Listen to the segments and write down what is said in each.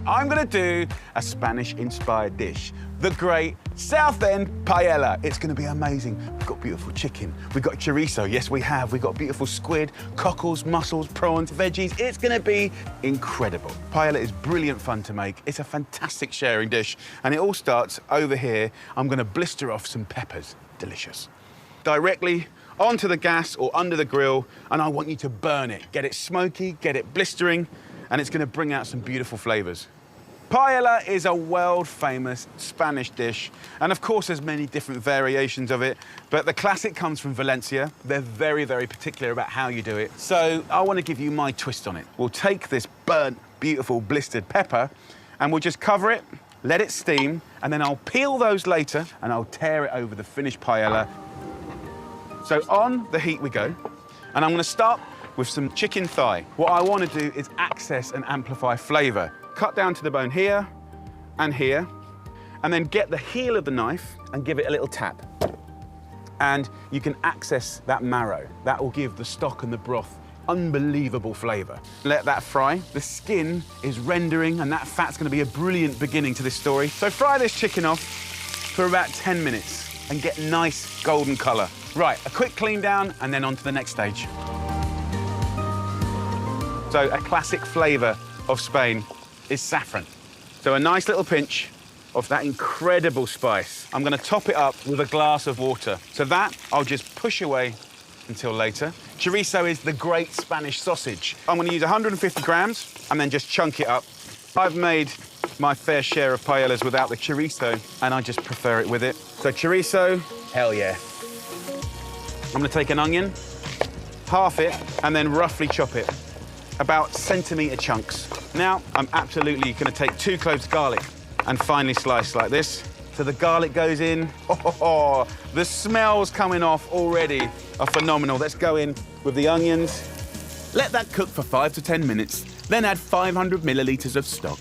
I'm gonna do a Spanish-inspired dish, the great South End Paella. It's gonna be amazing. We've got beautiful chicken, we've got chorizo, yes we have. We've got beautiful squid, cockles, mussels, prawns, veggies. It's gonna be incredible. Paella is brilliant fun to make. It's a fantastic sharing dish. And it all starts over here. I'm gonna blister off some peppers. Delicious. Directly onto the gas or under the grill, and I want you to burn it. Get it smoky, get it blistering, and it's gonna bring out some beautiful flavors. Paella is a world-famous Spanish dish, and of course there's many different variations of it, but the classic comes from Valencia. They're very, very particular about how you do it. So I want to give you my twist on it. We'll take this burnt, beautiful, blistered pepper, and we'll just cover it, let it steam, and then I'll peel those later, and I'll tear it over the finished paella. So on the heat we go, and I'm going to start with some chicken thigh. What I want to do is access and amplify flavor. Cut down to the bone here, and then get the heel of the knife and give it a little tap. And you can access that marrow. That will give the stock and the broth unbelievable flavor. Let that fry. The skin is rendering, and that fat's going to be a brilliant beginning to this story. So fry this chicken off for about 10 minutes and get nice golden color. Right, a quick clean down and then on to the next stage. So a classic flavor of Spain is saffron. So a nice little pinch of that incredible spice. I'm gonna top it up with a glass of water. So that I'll just push away until later. Chorizo is the great Spanish sausage. I'm gonna use 150 grams and then just chunk it up. I've made my fair share of paellas without the chorizo, and I just prefer it with it. So chorizo, hell yeah. I'm gonna take an onion, half it, and then roughly chop it, about centimetre chunks. Now, I'm absolutely gonna take 2 cloves of garlic and finely slice like this. So the garlic goes in. Oh, the smells coming off already are phenomenal. Let's go in with the onions. Let that cook for 5 to 10 minutes, then add 500 millilitres of stock.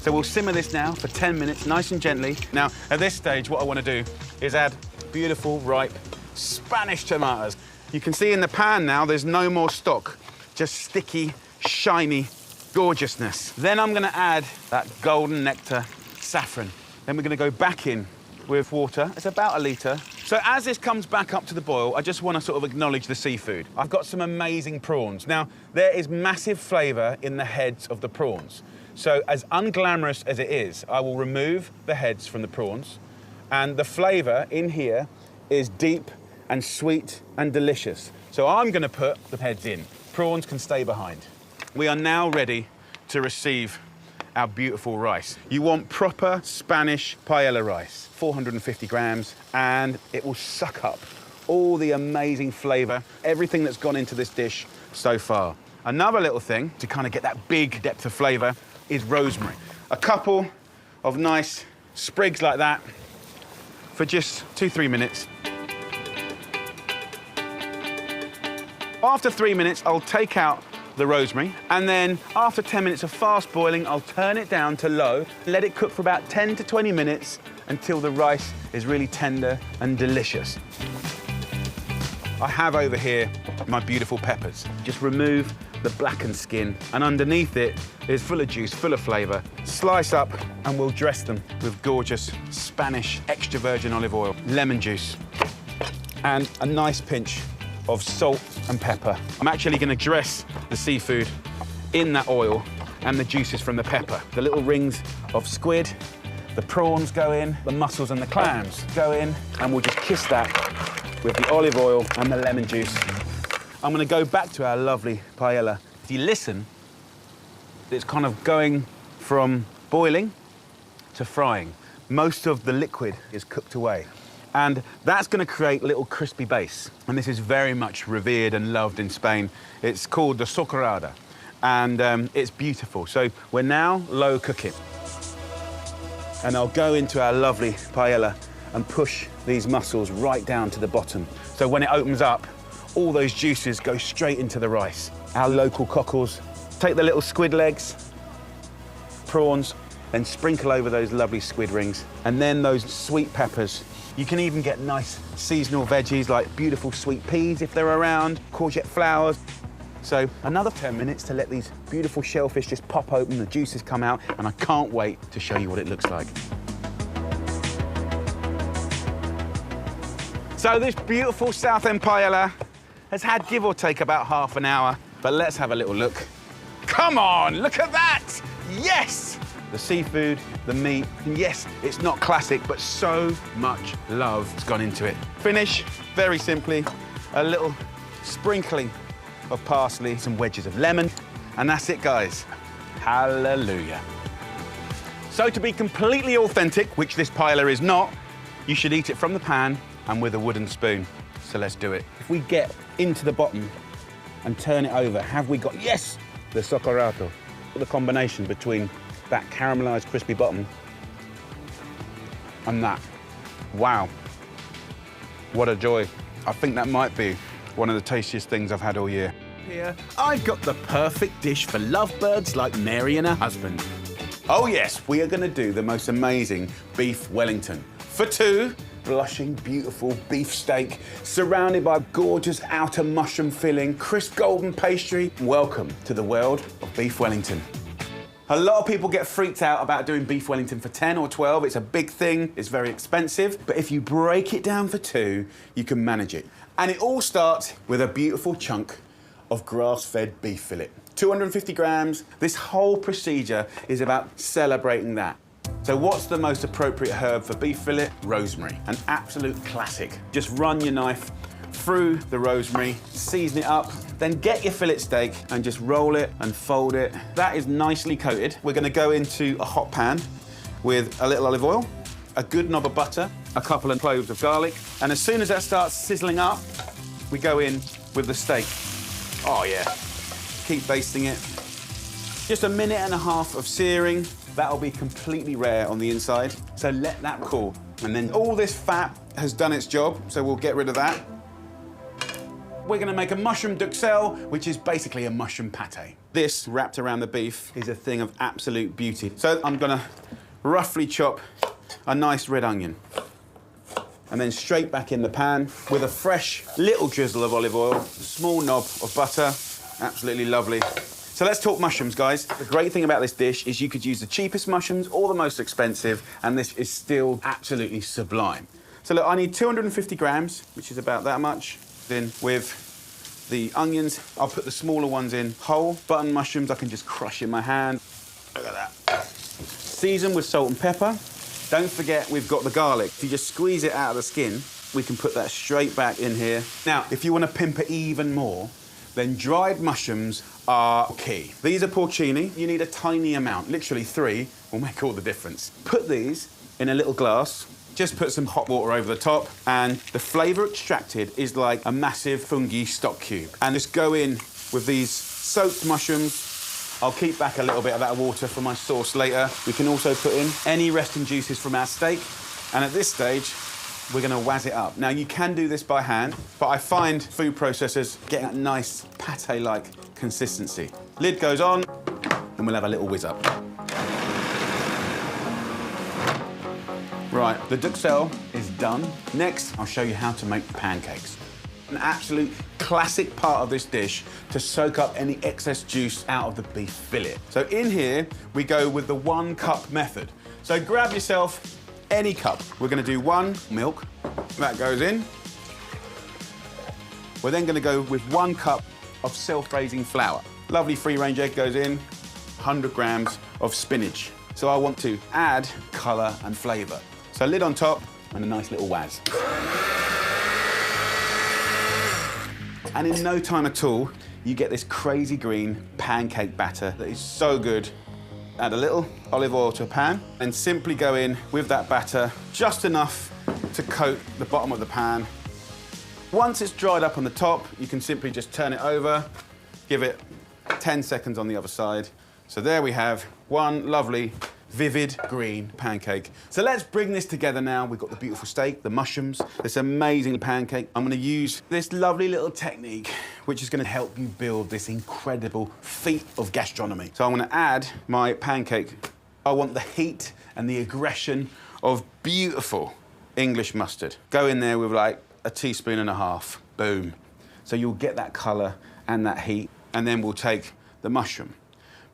So we'll simmer this now for 10 minutes, nice and gently. Now, at this stage, what I wanna do is add beautiful, ripe Spanish tomatoes. You can see in the pan now, there's no more stock, just sticky, shiny gorgeousness. Then I'm gonna add that golden nectar saffron. Then we're gonna go back in with water. It's about 1 litre. So as this comes back up to the boil, I just wanna sort of acknowledge the seafood. I've got some amazing prawns. Now, there is massive flavour in the heads of the prawns. So as unglamorous as it is, I will remove the heads from the prawns, and the flavour in here is deep and sweet and delicious. So I'm gonna put the heads in. Prawns can stay behind. We are now ready to receive our beautiful rice. You want proper Spanish paella rice, 450 grams, and it will suck up all the amazing flavor, everything that's gone into this dish so far. Another little thing to kind of get that big depth of flavor is rosemary. A couple of nice sprigs like that for just 2-3 minutes. After 3 minutes, I'll take out the rosemary, and then after 10 minutes of fast boiling, I'll turn it down to low, let it cook for about 10 to 20 minutes until the rice is really tender and delicious. I have over here my beautiful peppers. Just remove the blackened skin, and underneath it is full of juice, full of flavor. Slice up, and we'll dress them with gorgeous Spanish extra virgin olive oil, lemon juice, and a nice pinch of salt and pepper. I'm actually gonna dress the seafood in that oil and the juices from the pepper. The little rings of squid, the prawns go in, the mussels and the clams go in, and we'll just kiss that with the olive oil and the lemon juice. I'm gonna go back to our lovely paella. If you listen, it's kind of going from boiling to frying. Most of the liquid is cooked away. And that's gonna create a little crispy base. And this is very much revered and loved in Spain. It's called the socarrada, and it's beautiful. So we're now low cooking. And I'll go into our lovely paella and push these mussels right down to the bottom. So when it opens up, all those juices go straight into the rice. Our local cockles. Take the little squid legs, prawns, then sprinkle over those lovely squid rings, and then those sweet peppers. You can even get nice seasonal veggies like beautiful sweet peas if they're around, courgette flowers. So another 10 minutes to let these beautiful shellfish just pop open, the juices come out, and I can't wait to show you what it looks like. So this beautiful South End Paella has had give or take about half an hour, but let's have a little look. Come on, look at that! Yes! The seafood, the meat, and yes, it's not classic, but so much love has gone into it. Finish, very simply, a little sprinkling of parsley, some wedges of lemon, and that's it, guys. Hallelujah. So to be completely authentic, which this paella is not, you should eat it from the pan and with a wooden spoon. So let's do it. If we get into the bottom and turn it over, have we got, yes, the soccorato, the combination between that caramelized crispy bottom and that. Wow, what a joy. I think that might be one of the tastiest things I've had all year. Here, I've got the perfect dish for lovebirds like Mary and her husband. Oh yes, we are gonna do the most amazing beef Wellington. For two, blushing, beautiful beef steak, surrounded by gorgeous outer mushroom filling, crisp golden pastry. Welcome to the world of beef Wellington. A lot of people get freaked out about doing beef Wellington for 10 or 12. It's a big thing, it's very expensive, but if you break it down for two, you can manage it. And it all starts with a beautiful chunk of grass-fed beef fillet. 250 grams. This whole procedure is about celebrating that. So what's the most appropriate herb for beef fillet? Rosemary, an absolute classic. Just run your knife through the rosemary, season it up, then get your fillet steak and just roll it and fold it. That is nicely coated. We're gonna go into a hot pan with a little olive oil, a good knob of butter, a couple of cloves of garlic, and as soon as that starts sizzling up, we go in with the steak. Oh yeah, keep basting it. Just a minute and a half of searing. That'll be completely rare on the inside, so let that cool. And then all this fat has done its job, so we'll get rid of that. We're gonna make a mushroom duxelle, which is basically a mushroom pate. This, wrapped around the beef, is a thing of absolute beauty. So I'm gonna roughly chop a nice red onion. And then straight back in the pan with a fresh little drizzle of olive oil, a small knob of butter, absolutely lovely. So let's talk mushrooms, guys. The great thing about this dish is you could use the cheapest mushrooms or the most expensive, and this is still absolutely sublime. So look, I need 250 grams, which is about that much. Then with the onions, I'll put the smaller ones in whole. Button mushrooms, I can just crush in my hand. Look at that. Season with salt and pepper. Don't forget, we've got the garlic. If you just squeeze it out of the skin, we can put that straight back in here. Now, if you want to pimp it even more, then dried mushrooms are key. These are porcini. You need a tiny amount, literally 3 will make all the difference. Put these in a little glass, just put some hot water over the top, and the flavour extracted is like a massive fungi stock cube. And just go in with these soaked mushrooms. I'll keep back a little bit of that water for my sauce later. We can also put in any resting juices from our steak. And at this stage, we're gonna wazz it up. Now, you can do this by hand, but I find food processors get that nice pate-like consistency. Lid goes on, and we'll have a little whiz up. Right, the duxelle is done. Next, I'll show you how to make pancakes. An absolute classic part of this dish to soak up any excess juice out of the beef fillet. So in here, we go with the 1 cup method. So grab yourself any cup. We're gonna do 1 milk, that goes in. We're then gonna go with 1 cup of self-raising flour. Lovely free-range egg goes in, 100 grams of spinach. So I want to add colour and flavour. So lid on top and a nice little wazz. And in no time at all, you get this crazy green pancake batter that is so good. Add a little olive oil to a pan and simply go in with that batter, just enough to coat the bottom of the pan. Once it's dried up on the top, you can simply just turn it over, give it 10 seconds on the other side. So there we have one lovely, vivid green pancake. So let's bring this together now. We've got the beautiful steak, the mushrooms, this amazing pancake. I'm gonna use this lovely little technique, which is gonna help you build this incredible feat of gastronomy. So I'm gonna add my pancake. I want the heat and the aggression of beautiful English mustard. Go in there with like a teaspoon and a half, boom. So you'll get that color and that heat. and then we'll take the mushroom.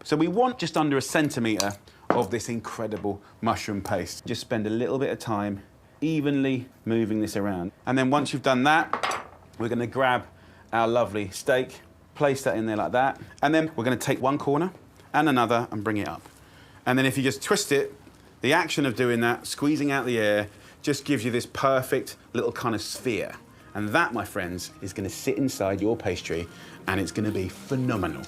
So we want just under 1 centimetre of this incredible mushroom paste. Just spend a little bit of time evenly moving this around. And then once you've done that, we're gonna grab our lovely steak, place that in there like that, and then we're gonna take one corner and another and bring it up. And then if you just twist it, the action of doing that, squeezing out the air, just gives you this perfect little kind of sphere. And that, my friends, is gonna sit inside your pastry and it's gonna be phenomenal.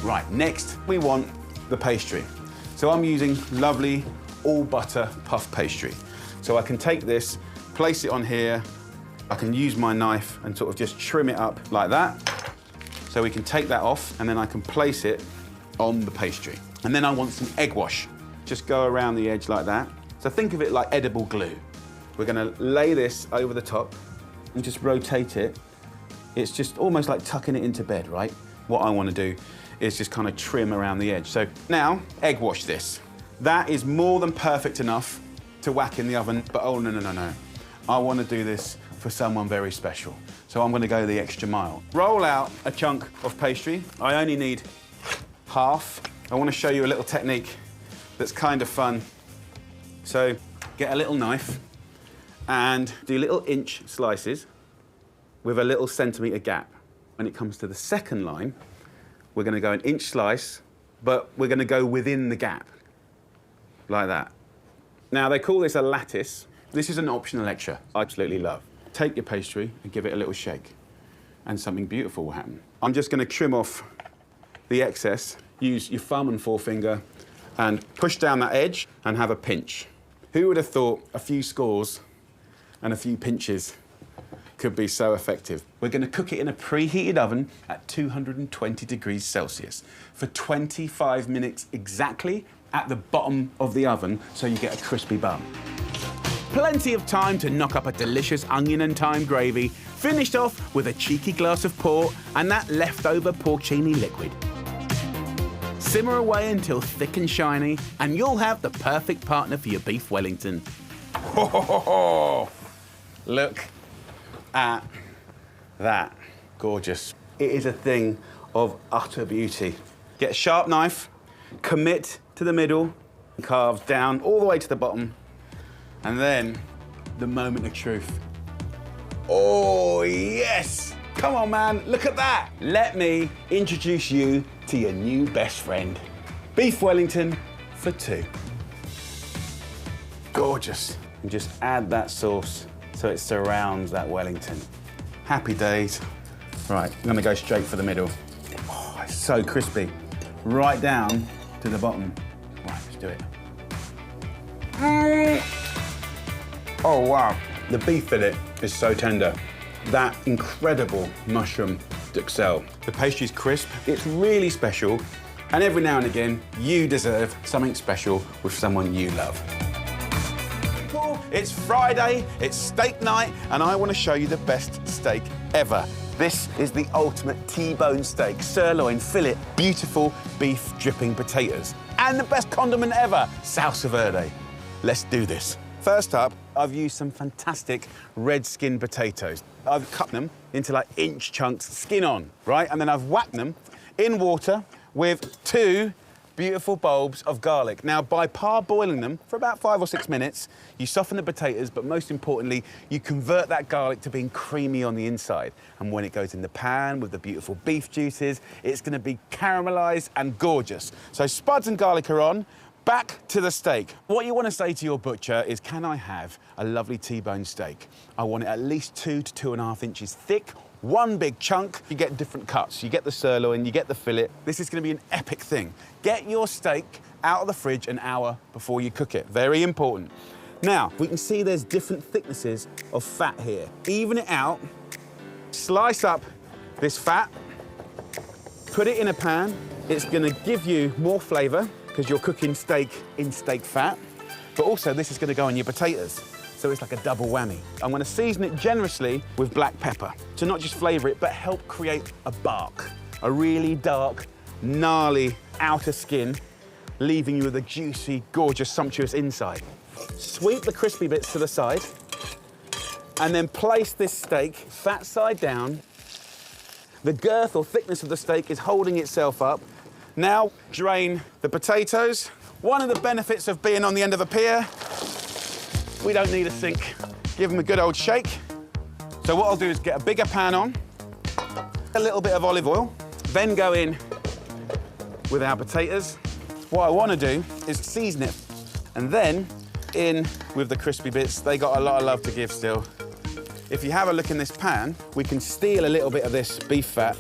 Right, next we want the pastry. So I'm using lovely all butter puff pastry. So I can take this, place it on here, I can use my knife and sort of just trim it up like that. So we can take that off and then I can place it on the pastry. And then I want some egg wash. Just go around the edge like that. So think of it like edible glue. We're gonna lay this over the top and just rotate it. It's just almost like tucking it into bed, right? What I wanna do is just kind of trim around the edge. So now, egg wash this. That is more than perfect enough to whack in the oven, but oh no, no, no, no. I wanna do this for someone very special. So I'm gonna go the extra mile. Roll out a chunk of pastry. I only need half. I wanna show you a little technique that's kind of fun. So get a little knife and do little inch slices with a little centimetre gap. When it comes to the second line, we're gonna go an inch slice, but we're gonna go within the gap, like that. Now, they call this a lattice. This is an optional extra I absolutely love. Take your pastry and give it a little shake, and something beautiful will happen. I'm just gonna trim off the excess. Use your thumb and forefinger and push down that edge and have a pinch. Who would have thought a few scores and a few pinches could be so effective? We're gonna cook it in a preheated oven at 220 degrees Celsius for 25 minutes exactly at the bottom of the oven so you get a crispy bun. Plenty of time to knock up a delicious onion and thyme gravy, finished off with a cheeky glass of port and that leftover porcini liquid. Simmer away until thick and shiny, and you'll have the perfect partner for your beef Wellington. Ho, ho, ho, ho. Look at that. Gorgeous. It is a thing of utter beauty. Get a sharp knife, commit to the middle, carve down all the way to the bottom, and then the moment of truth. Oh, yes! Come on, man, look at that! Let me introduce you to your new best friend. Beef Wellington for 2. Gorgeous. And just add that sauce so it surrounds that Wellington. Happy days. Right, I'm gonna go straight for the middle. Oh, it's so crispy. Right down to the bottom. Right, let's do it. Oh, wow. The beef fillet is so tender. That incredible mushroom duxelle. The pastry's crisp, it's really special, and every now and again, you deserve something special with someone you love. It's Friday, it's steak night, and I want to show you the best steak ever. This is the ultimate T-bone steak, sirloin, fillet, beautiful beef dripping potatoes, and the best condiment ever, salsa verde. Let's do this. First up, I've used some fantastic red skin potatoes. I've cut them into like inch chunks, skin on, right? And then I've whacked them in water with 2 beautiful bulbs of garlic. Now, by parboiling them for about 5 or 6 minutes, you soften the potatoes, but most importantly, you convert that garlic to being creamy on the inside. And when it goes in the pan with the beautiful beef juices, it's gonna be caramelized and gorgeous. So spuds and garlic are on. Back to the steak. What you want to say to your butcher is, can I have a lovely T-bone steak? I want it at least 2 to 2.5 inches thick, 1 big chunk. You get different cuts. You get the sirloin, you get the fillet. This is going to be an epic thing. Get your steak out of the fridge an hour before you cook it. Very important. Now, we can see there's different thicknesses of fat here. Even it out, slice up this fat, put it in a pan. It's going to give you more flavour, because you're cooking steak in steak fat, but also this is gonna go on your potatoes. So it's like a double whammy. I'm gonna season it generously with black pepper to not just flavour it, but help create a bark, a really dark, gnarly outer skin, leaving you with a juicy, gorgeous, sumptuous inside. Sweep the crispy bits to the side, and then place this steak fat side down, The girth or thickness of the steak is holding itself up. Now, drain the potatoes. One of the benefits of being on the end of a pier, we don't need a sink. Give them a good old shake. So what I'll do is get a bigger pan on, a little bit of olive oil, then go in with our potatoes. What I want to do is season it, and then in with the crispy bits. They got a lot of love to give still. If you have a look in this pan, we can steal a little bit of this beef fat.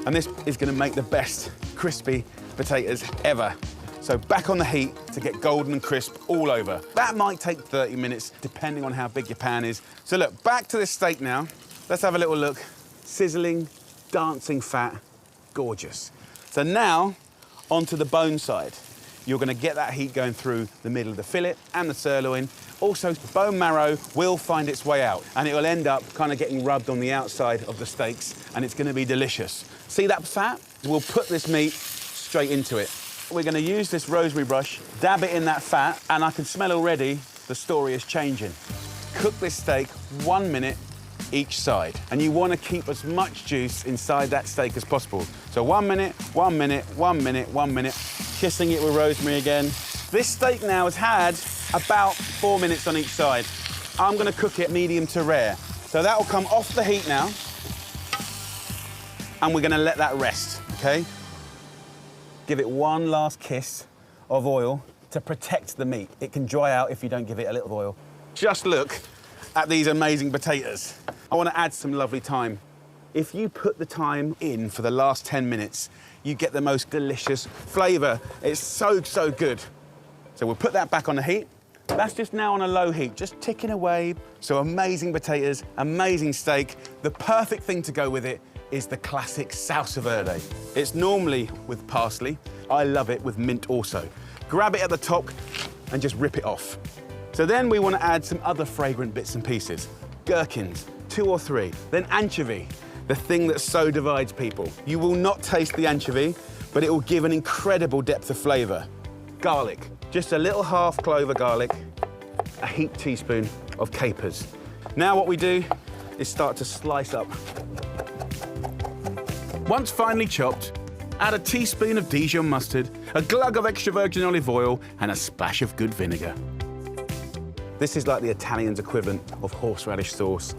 And this is going to make the best crispy potatoes ever. So back on the heat to get golden and crisp all over. That might take 30 minutes, depending on how big your pan is. So look, back to this steak now. Let's have a little look. Sizzling, dancing fat, gorgeous. So now, onto the bone side. You're going to get that heat going through the middle of the fillet and the sirloin. Also, bone marrow will find its way out, and it will end up kind of getting rubbed on the outside of the steaks, and it's going to be delicious. See that fat? We'll put this meat straight into it. We're going to use this rosemary brush, dab it in that fat, and I can smell already the story is changing. Cook this steak 1 minute each side, and you want to keep as much juice inside that steak as possible. So 1 minute, 1 minute, 1 minute, 1 minute, kissing it with rosemary again. This steak now has had about 4 minutes on each side. I'm going to cook it medium to rare. So that will come off the heat now, and we're going to let that rest, okay? Give it one last kiss of oil to protect the meat. It can dry out if you don't give it a little oil. Just look at these amazing potatoes. I want to add some lovely thyme. If you put the thyme in for the last 10 minutes, you get the most delicious flavour. It's so, so good. So we'll put that back on the heat. That's just now on a low heat, just ticking away. So amazing potatoes, amazing steak. The perfect thing to go with it is the classic salsa verde. It's normally with parsley. I love it with mint also. Grab it at the top and just rip it off. So then we want to add some other fragrant bits and pieces. Gherkins, 2 or 3. Then anchovy, the thing that so divides people. You will not taste the anchovy, but it will give an incredible depth of flavour. Garlic, just a little half clove of garlic, a heaped teaspoon of capers. Now what we do is start to slice up. Once finely chopped, add a teaspoon of Dijon mustard, a glug of extra virgin olive oil, and a splash of good vinegar. This is like the Italians' equivalent of horseradish sauce,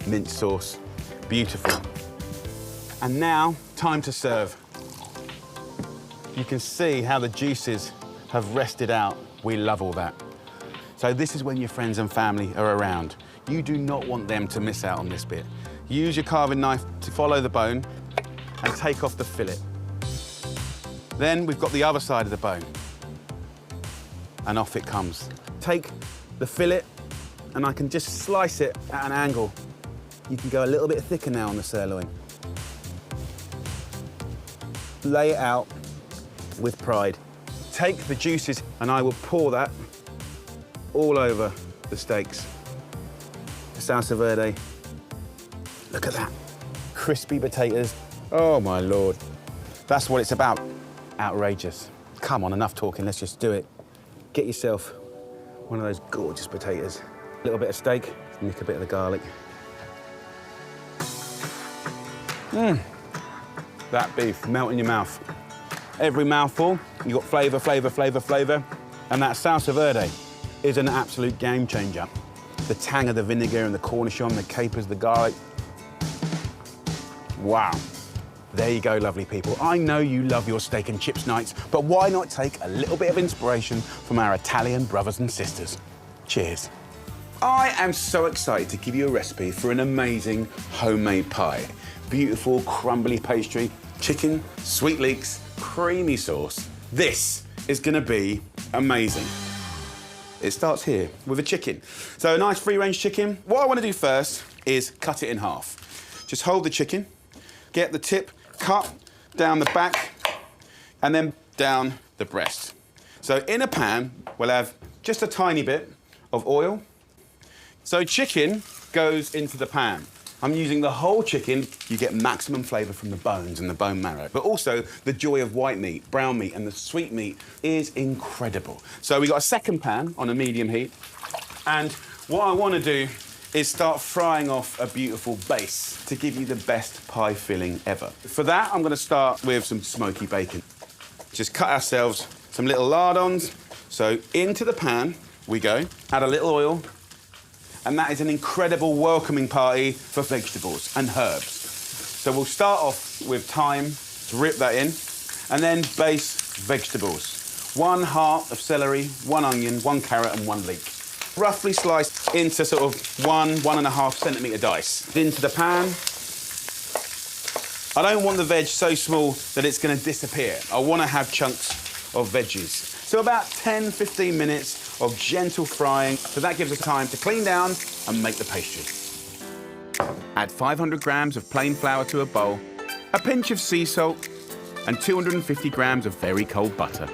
mint sauce. Beautiful. And now, time to serve. You can see how the juices have rested out. We love all that. So this is when your friends and family are around. You do not want them to miss out on this bit. Use your carving knife to follow the bone and take off the fillet. Then we've got the other side of the bone. And off it comes. Take the fillet and I can just slice it at an angle. You can go a little bit thicker now on the sirloin. Lay it out with pride. Take the juices and I will pour that all over the steaks. The salsa verde. Look at that. Crispy potatoes. Oh my Lord. That's what it's about. Outrageous. Come on, enough talking, let's just do it. Get yourself one of those gorgeous potatoes. A little bit of steak, nick a bit of the garlic. That beef, melt in your mouth. Every mouthful, you've got flavour, flavour, flavour, flavour. And that salsa verde is an absolute game changer. The tang of the vinegar and the cornichon, the capers, the garlic. Wow. There you go, lovely people. I know you love your steak and chips nights, but why not take a little bit of inspiration from our Italian brothers and sisters? Cheers. I am so excited to give you a recipe for an amazing homemade pie. Beautiful, crumbly pastry, chicken, sweet leeks, creamy sauce. This is gonna be amazing. It starts here with a chicken. So a nice free-range chicken. What I wanna do first is cut it in half. Just hold the chicken, get the tip, cut down the back, and then down the breast. So in a pan, we'll have just a tiny bit of oil. So chicken goes into the pan. I'm using the whole chicken. You get maximum flavour from the bones and the bone marrow, but also the joy of white meat, brown meat, and the sweet meat is incredible. So we've got a second pan on a medium heat, and what I want to do is start frying off a beautiful base to give you the best pie filling ever. For that, I'm gonna start with some smoky bacon. Just cut ourselves some little lardons. So into the pan we go, add a little oil, and that is an incredible welcoming party for vegetables and herbs. So we'll start off with thyme, to rip that in, and then base vegetables. 1 heart of celery, 1 onion, 1 carrot, and 1 leek. Roughly sliced into sort of 1.5 centimetre dice. Into the pan. I don't want the veg so small that it's going to disappear. I want to have chunks of veggies. So about 10-15 minutes of gentle frying. So that gives us time to clean down and make the pastry. Add 500 grams of plain flour to a bowl, a pinch of sea salt, and 250 grams of very cold butter.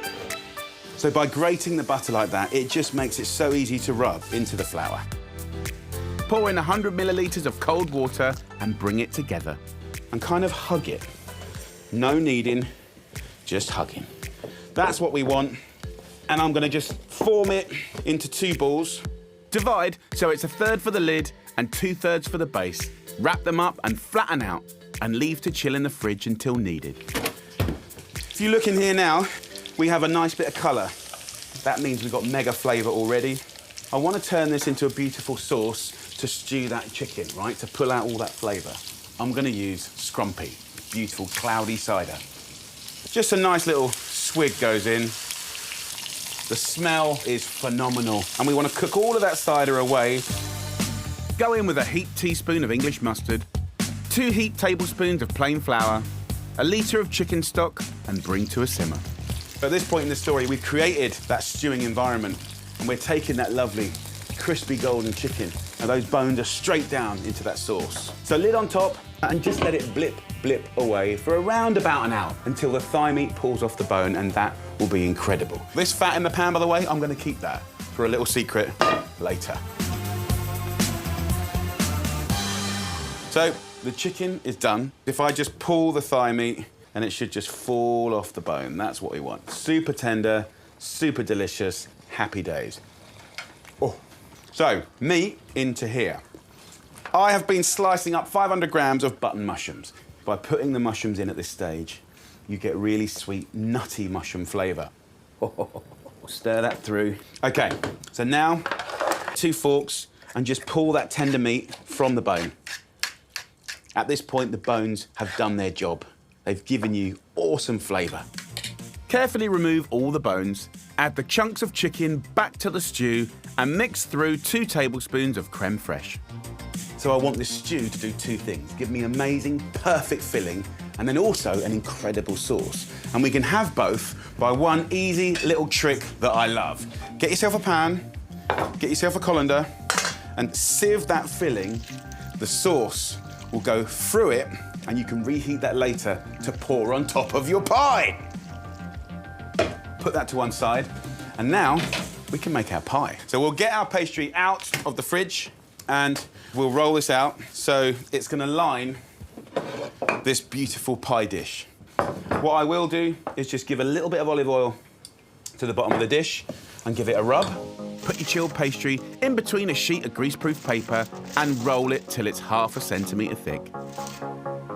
So by grating the butter like that, it just makes it so easy to rub into the flour. Pour in 100 millilitres of cold water and bring it together. And kind of hug it. No kneading, just hugging. That's what we want. And I'm gonna just form it into 2 balls. Divide so it's 1/3 for the lid and 2/3 for the base. Wrap them up and flatten out and leave to chill in the fridge until needed. If you look in here now, we have a nice bit of colour. That means we've got mega flavour already. I want to turn this into a beautiful sauce to stew that chicken, right? To pull out all that flavour. I'm going to use scrumpy, beautiful cloudy cider. Just a nice little swig goes in. The smell is phenomenal. And we want to cook all of that cider away. Go in with a heaped teaspoon of English mustard, 2 heaped tablespoons of plain flour, a litre of chicken stock, and bring to a simmer. At this point in the story, we've created that stewing environment, and we're taking that lovely, crispy golden chicken, and those bones are straight down into that sauce. So lid on top, and just let it blip away for around about an hour until the thigh meat pulls off the bone, and that will be incredible. This fat in the pan, by the way, I'm going to keep that for a little secret later. So the chicken is done. If I just pull the thigh meat, and it should just fall off the bone. That's what we want. Super tender, super delicious, happy days. Oh. So, meat into here. I have been slicing up 500 grams of button mushrooms. By putting the mushrooms in at this stage, you get really sweet, nutty mushroom flavour. Stir that through. Okay, so now 2 forks and just pull that tender meat from the bone. At this point, the bones have done their job. They've given you awesome flavour. Carefully remove all the bones, add the chunks of chicken back to the stew, and mix through 2 tablespoons of creme fraiche. So I want this stew to do 2 things. Give me amazing, perfect filling, and then also an incredible sauce. And we can have both by one easy little trick that I love. Get yourself a pan, get yourself a colander, and sieve that filling. The sauce will go through it, and you can reheat that later to pour on top of your pie. Put that to one side, and now we can make our pie. So we'll get our pastry out of the fridge, and we'll roll this out so it's gonna line this beautiful pie dish. What I will do is just give a little bit of olive oil to the bottom of the dish and give it a rub. Put your chilled pastry in between a sheet of greaseproof paper and roll it till it's 1/2 centimetre thick.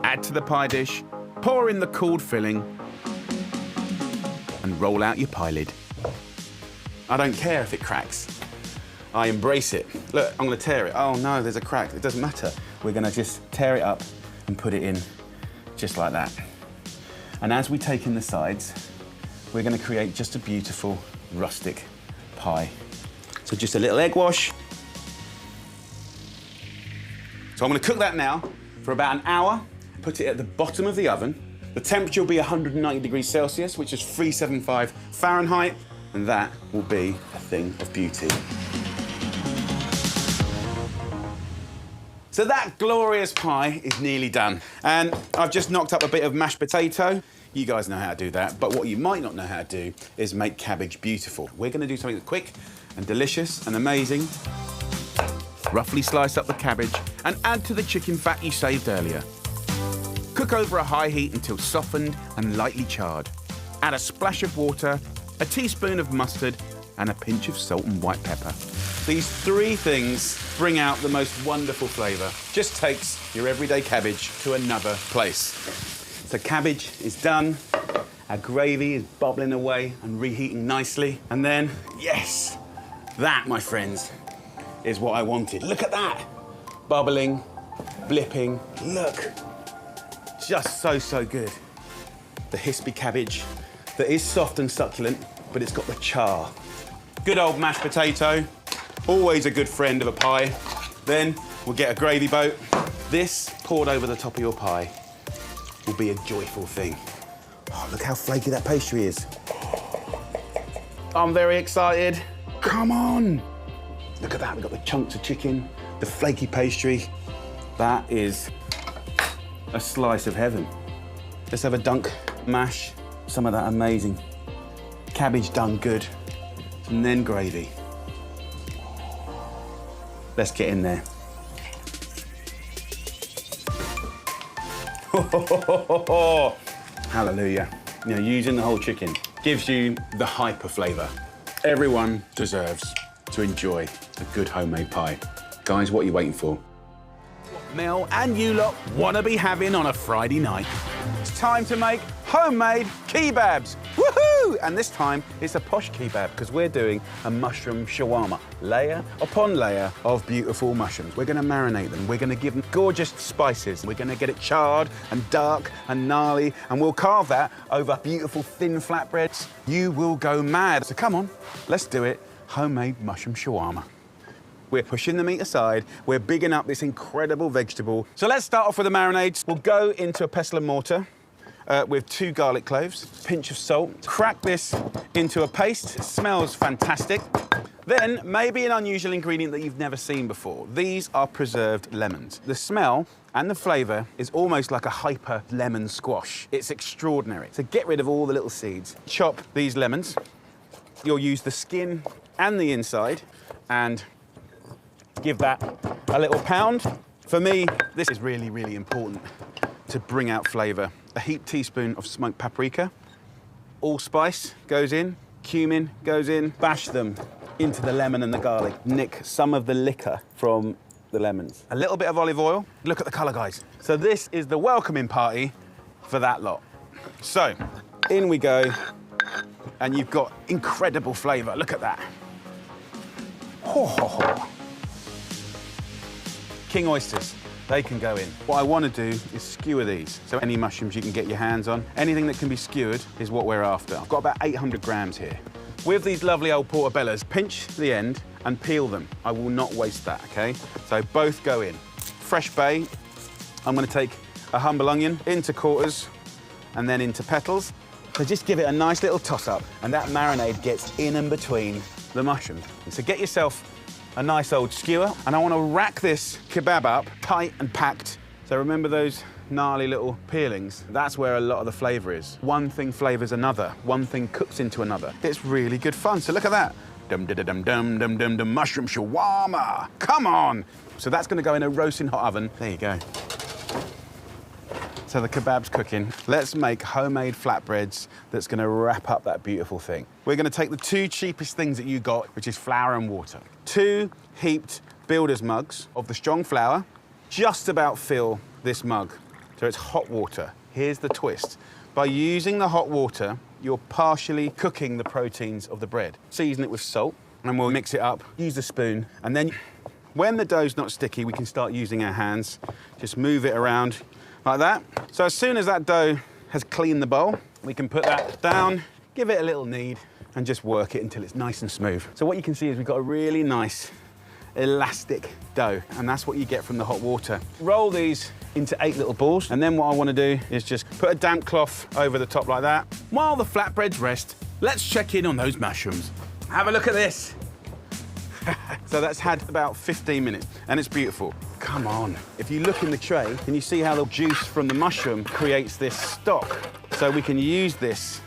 Add to the pie dish, pour in the cooled filling, and roll out your pie lid. I don't care if it cracks. I embrace it. Look, I'm gonna tear it. Oh no, there's a crack. It doesn't matter. We're gonna just tear it up and put it in just like that. And as we take in the sides, we're gonna create just a beautiful rustic pie. So just a little egg wash. So I'm gonna cook that now for about an hour, put it at the bottom of the oven. The temperature will be 190 degrees Celsius, which is 375 Fahrenheit, and that will be a thing of beauty. So that glorious pie is nearly done. And I've just knocked up a bit of mashed potato. You guys know how to do that, but what you might not know how to do is make cabbage beautiful. We're gonna do something quick and delicious and amazing. Roughly slice up the cabbage and add to the chicken fat you saved earlier. Cook over a high heat until softened and lightly charred. Add a splash of water, a teaspoon of mustard, and a pinch of salt and white pepper. These three things bring out the most wonderful flavour. Just takes your everyday cabbage to another place. So cabbage is done. Our gravy is bubbling away and reheating nicely. And then, yes, that, my friends, is what I wanted. Look at that. Bubbling, blipping, look. Just so good. The hispy cabbage that is soft and succulent, but it's got the char. Good old mashed potato, always a good friend of a pie. Then we'll get a gravy boat. This poured over the top of your pie will be a joyful thing. Oh, look how flaky that pastry is. I'm very excited. Come on. Look at that, we've got the chunks of chicken, the flaky pastry. That is a slice of heaven. Let's have a dunk, mash, some of that amazing cabbage done good, and then gravy. Let's get in there. Hallelujah. You know, using the whole chicken gives you the hyper flavour. Everyone deserves to enjoy a good homemade pie. Guys, what are you waiting for? Mel and you lot want to be having on a Friday night. It's time to make homemade kebabs. Woohoo! And this time it's a posh kebab because we're doing a mushroom shawarma, layer upon layer of beautiful mushrooms. We're going to marinate them. We're going to give them gorgeous spices. We're going to get it charred and dark and gnarly, and we'll carve that over beautiful thin flatbreads. You will go mad. So come on, let's do it. Homemade mushroom shawarma. We're pushing the meat aside. We're bigging up this incredible vegetable. So let's start off with the marinades. We'll go into a pestle and mortar with 2 garlic cloves, pinch of salt. Crack this into a paste. It smells fantastic. Then, maybe an unusual ingredient that you've never seen before. These are preserved lemons. The smell and the flavour is almost like a hyper lemon squash. It's extraordinary. So get rid of all the little seeds. Chop these lemons. You'll use the skin and the inside and give that a little pound. For me, this is really, really important to bring out flavour. A heaped teaspoon of smoked paprika. Allspice goes in, cumin goes in. Bash them into the lemon and the garlic. Nick some of the liquor from the lemons. A little bit of olive oil. Look at the colour, guys. So this is the welcoming party for that lot. So, in we go. And you've got incredible flavour. Look at that. Ho, ho, ho. King oysters, they can go in. What I want to do is skewer these. So any mushrooms you can get your hands on, anything that can be skewered is what we're after. I've got about 800 grams here. With these lovely old portobellos, pinch the end and peel them. I will not waste that, okay? So both go in. Fresh bay, I'm going to take a humble onion into quarters and then into petals. So just give it a nice little toss-up, and that marinade gets in and between the mushrooms. So get yourself a nice old skewer, and I want to rack this kebab up tight and packed. So remember those gnarly little peelings? That's where a lot of the flavour is. One thing flavours another. One thing cooks into another. It's really good fun. So look at that. Dum-da-da-dum-dum-dum-dum-dum, mushroom shawarma. Come on. So that's going to go in a roasting hot oven. There you go. So the kebab's cooking. Let's make homemade flatbreads that's going to wrap up that beautiful thing. We're going to take the 2 cheapest things that you got, which is flour and water. 2 heaped builder's mugs of the strong flour. Just about fill this mug. So it's hot water. Here's the twist. By using the hot water, you're partially cooking the proteins of the bread. Season it with salt, and we'll mix it up. Use a spoon, and then when the dough's not sticky, we can start using our hands. Just move it around like that. So as soon as that dough has cleaned the bowl, we can put that down, give it a little knead, and just work it until it's nice and smooth. So what you can see is we've got a really nice, elastic dough, and that's what you get from the hot water. Roll these into 8 little balls, and then what I want to do is just put a damp cloth over the top like that. While the flatbreads rest, let's check in on those mushrooms. Have a look at this. So that's had about 15 minutes, and it's beautiful. Come on. If you look in the tray, can you see how the juice from the mushroom creates this stock? So we can use this,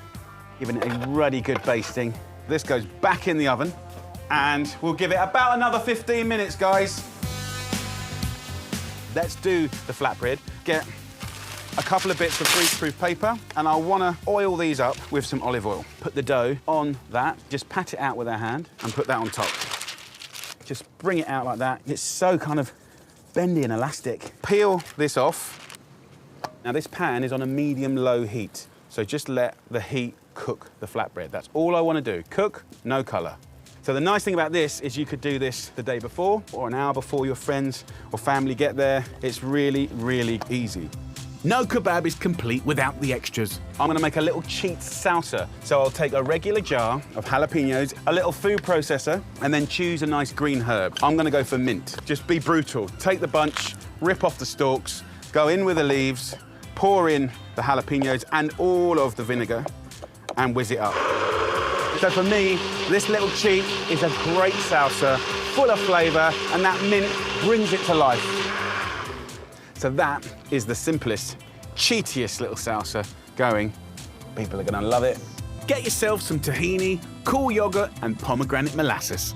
giving it a really good basting. This goes back in the oven, and we'll give it about another 15 minutes, guys. Let's do the flatbread. Get a couple of bits of grease-proof paper, and I'll want to oil these up with some olive oil. Put the dough on that, just pat it out with our hand, and put that on top. Just bring it out like that. It's so kind of bendy and elastic. Peel this off. Now, this pan is on a medium-low heat, so just let the heat cook the flatbread. That's all I want to do. Cook, no colour. So the nice thing about this is you could do this the day before or an hour before your friends or family get there. It's really, really easy. No kebab is complete without the extras. I'm gonna make a little cheat salsa. So I'll take a regular jar of jalapenos, a little food processor, and then choose a nice green herb. I'm gonna go for mint. Just be brutal. Take the bunch, rip off the stalks, go in with the leaves, pour in the jalapenos and all of the vinegar, and whiz it up. So for me, this little cheat is a great salsa, full of flavour, and that mint brings it to life. So that is the simplest, cheatiest little salsa going. People are gonna love it. Get yourself some tahini, cool yogurt, and pomegranate molasses.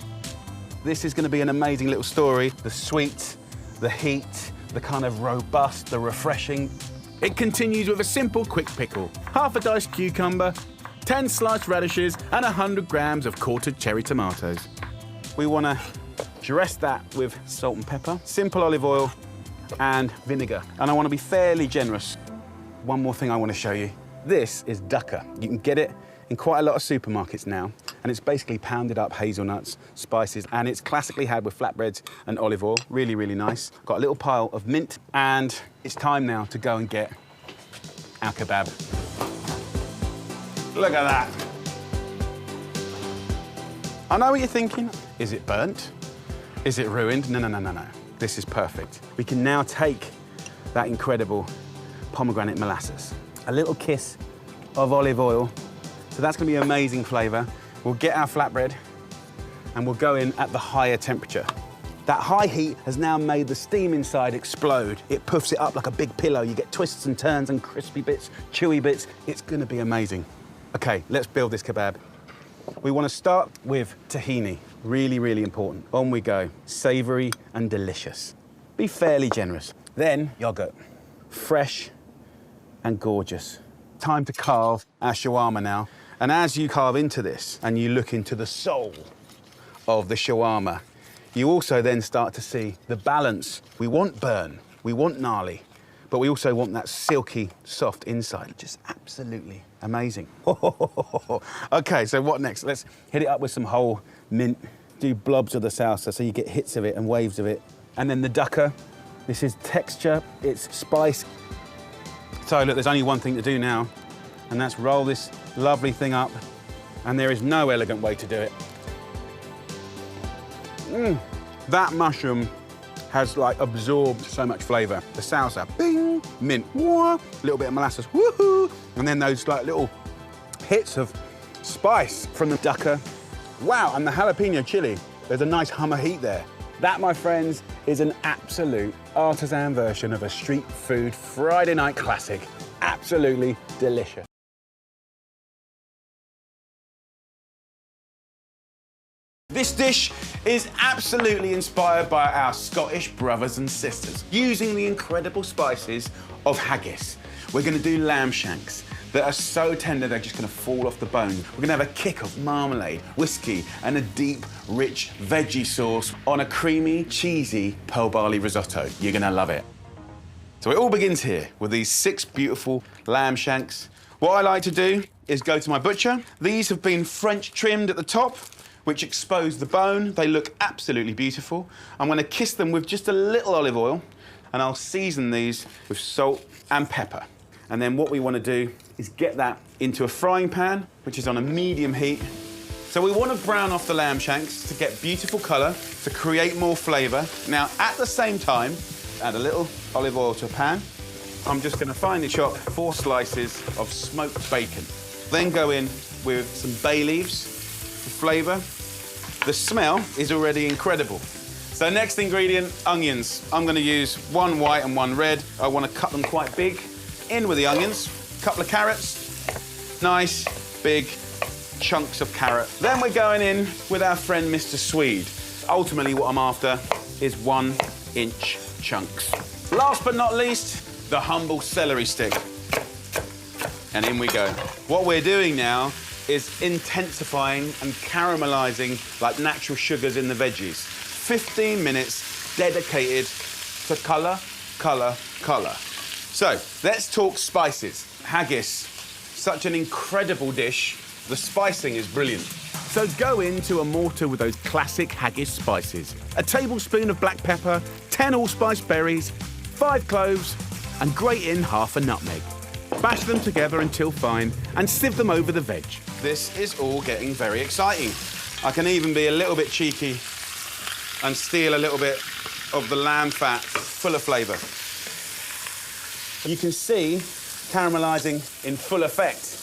This is gonna be an amazing little story. The sweet, the heat, the kind of robust, the refreshing. It continues with a simple quick pickle, half a diced cucumber, 10 sliced radishes, and 100 grams of quartered cherry tomatoes. We want to dress that with salt and pepper, simple olive oil, and vinegar. And I want to be fairly generous. One more thing I want to show you. This is dukkha. You can get it in quite a lot of supermarkets now, and it's basically pounded up hazelnuts, spices, and it's classically had with flatbreads and olive oil. Really, really nice. Got a little pile of mint, and it's time now to go and get our kebab. Look at that. I know what you're thinking. Is it burnt? Is it ruined? No, no, no, no, no. This is perfect. We can now take that incredible pomegranate molasses, a little kiss of olive oil. So that's gonna be amazing flavor. We'll get our flatbread and we'll go in at the higher temperature. That high heat has now made the steam inside explode. It puffs it up like a big pillow. You get twists and turns and crispy bits, chewy bits. It's gonna be amazing. Okay, let's build this kebab. We want to start with tahini. Really, really important. On we go. Savory and delicious. Be fairly generous. Then yogurt. Fresh and gorgeous. Time to carve our shawarma now. And as you carve into this and you look into the soul of the shawarma, you also then start to see the balance. We want burn, we want gnarly, but we also want that silky, soft inside. Just absolutely amazing. Okay, so what next? Let's hit it up with some whole mint. Do blobs of the salsa so you get hits of it and waves of it. And then the dukkha. This is texture, it's spice. So look, there's only one thing to do now, and that's roll this lovely thing up. And there is no elegant way to do it. That mushroom has like absorbed so much flavour. The salsa, bing, mint, wah, little bit of molasses, woohoo, and then those like little hits of spice from the dukkha. Wow, and the jalapeno chili. There's a nice hum of heat there. That, my friends, is an absolute artisan version of a street food Friday night classic. Absolutely delicious. This dish is absolutely inspired by our Scottish brothers and sisters, using the incredible spices of haggis. We're gonna do lamb shanks that are so tender they're just gonna fall off the bone. We're gonna have a kick of marmalade, whiskey, and a deep, rich veggie sauce on a creamy, cheesy pearl barley risotto. You're gonna love it. So it all begins here with these 6 beautiful lamb shanks. What I like to do is go to my butcher. These have been French trimmed at the top, which expose the bone. They look absolutely beautiful. I'm gonna kiss them with just a little olive oil, and I'll season these with salt and pepper. And then what we wanna do is get that into a frying pan, which is on a medium heat. So we wanna brown off the lamb shanks to get beautiful color, to create more flavor. Now, at the same time, add a little olive oil to a pan. I'm just gonna finely chop 4 slices of smoked bacon. Then go in with some bay leaves for flavor. The smell is already incredible. So next ingredient, onions. I'm gonna use 1 white and 1 red. I wanna cut them quite big. In with the onions, couple of carrots, nice big chunks of carrot. Then we're going in with our friend Mr. Swede. Ultimately what I'm after is 1-inch chunks. Last but not least, the humble celery stick. And in we go. What we're doing now is intensifying and caramelizing like natural sugars in the veggies. 15 minutes dedicated to colour, colour, colour. So, let's talk spices. Haggis, such an incredible dish. The spicing is brilliant. So go into a mortar with those classic haggis spices. A tablespoon of black pepper, 10 allspice berries, 5 cloves, and grate in half a nutmeg. Bash them together until fine and sieve them over the veg. This is all getting very exciting. I can even be a little bit cheeky and steal a little bit of the lamb fat, full of flavour. You can see caramelising in full effect.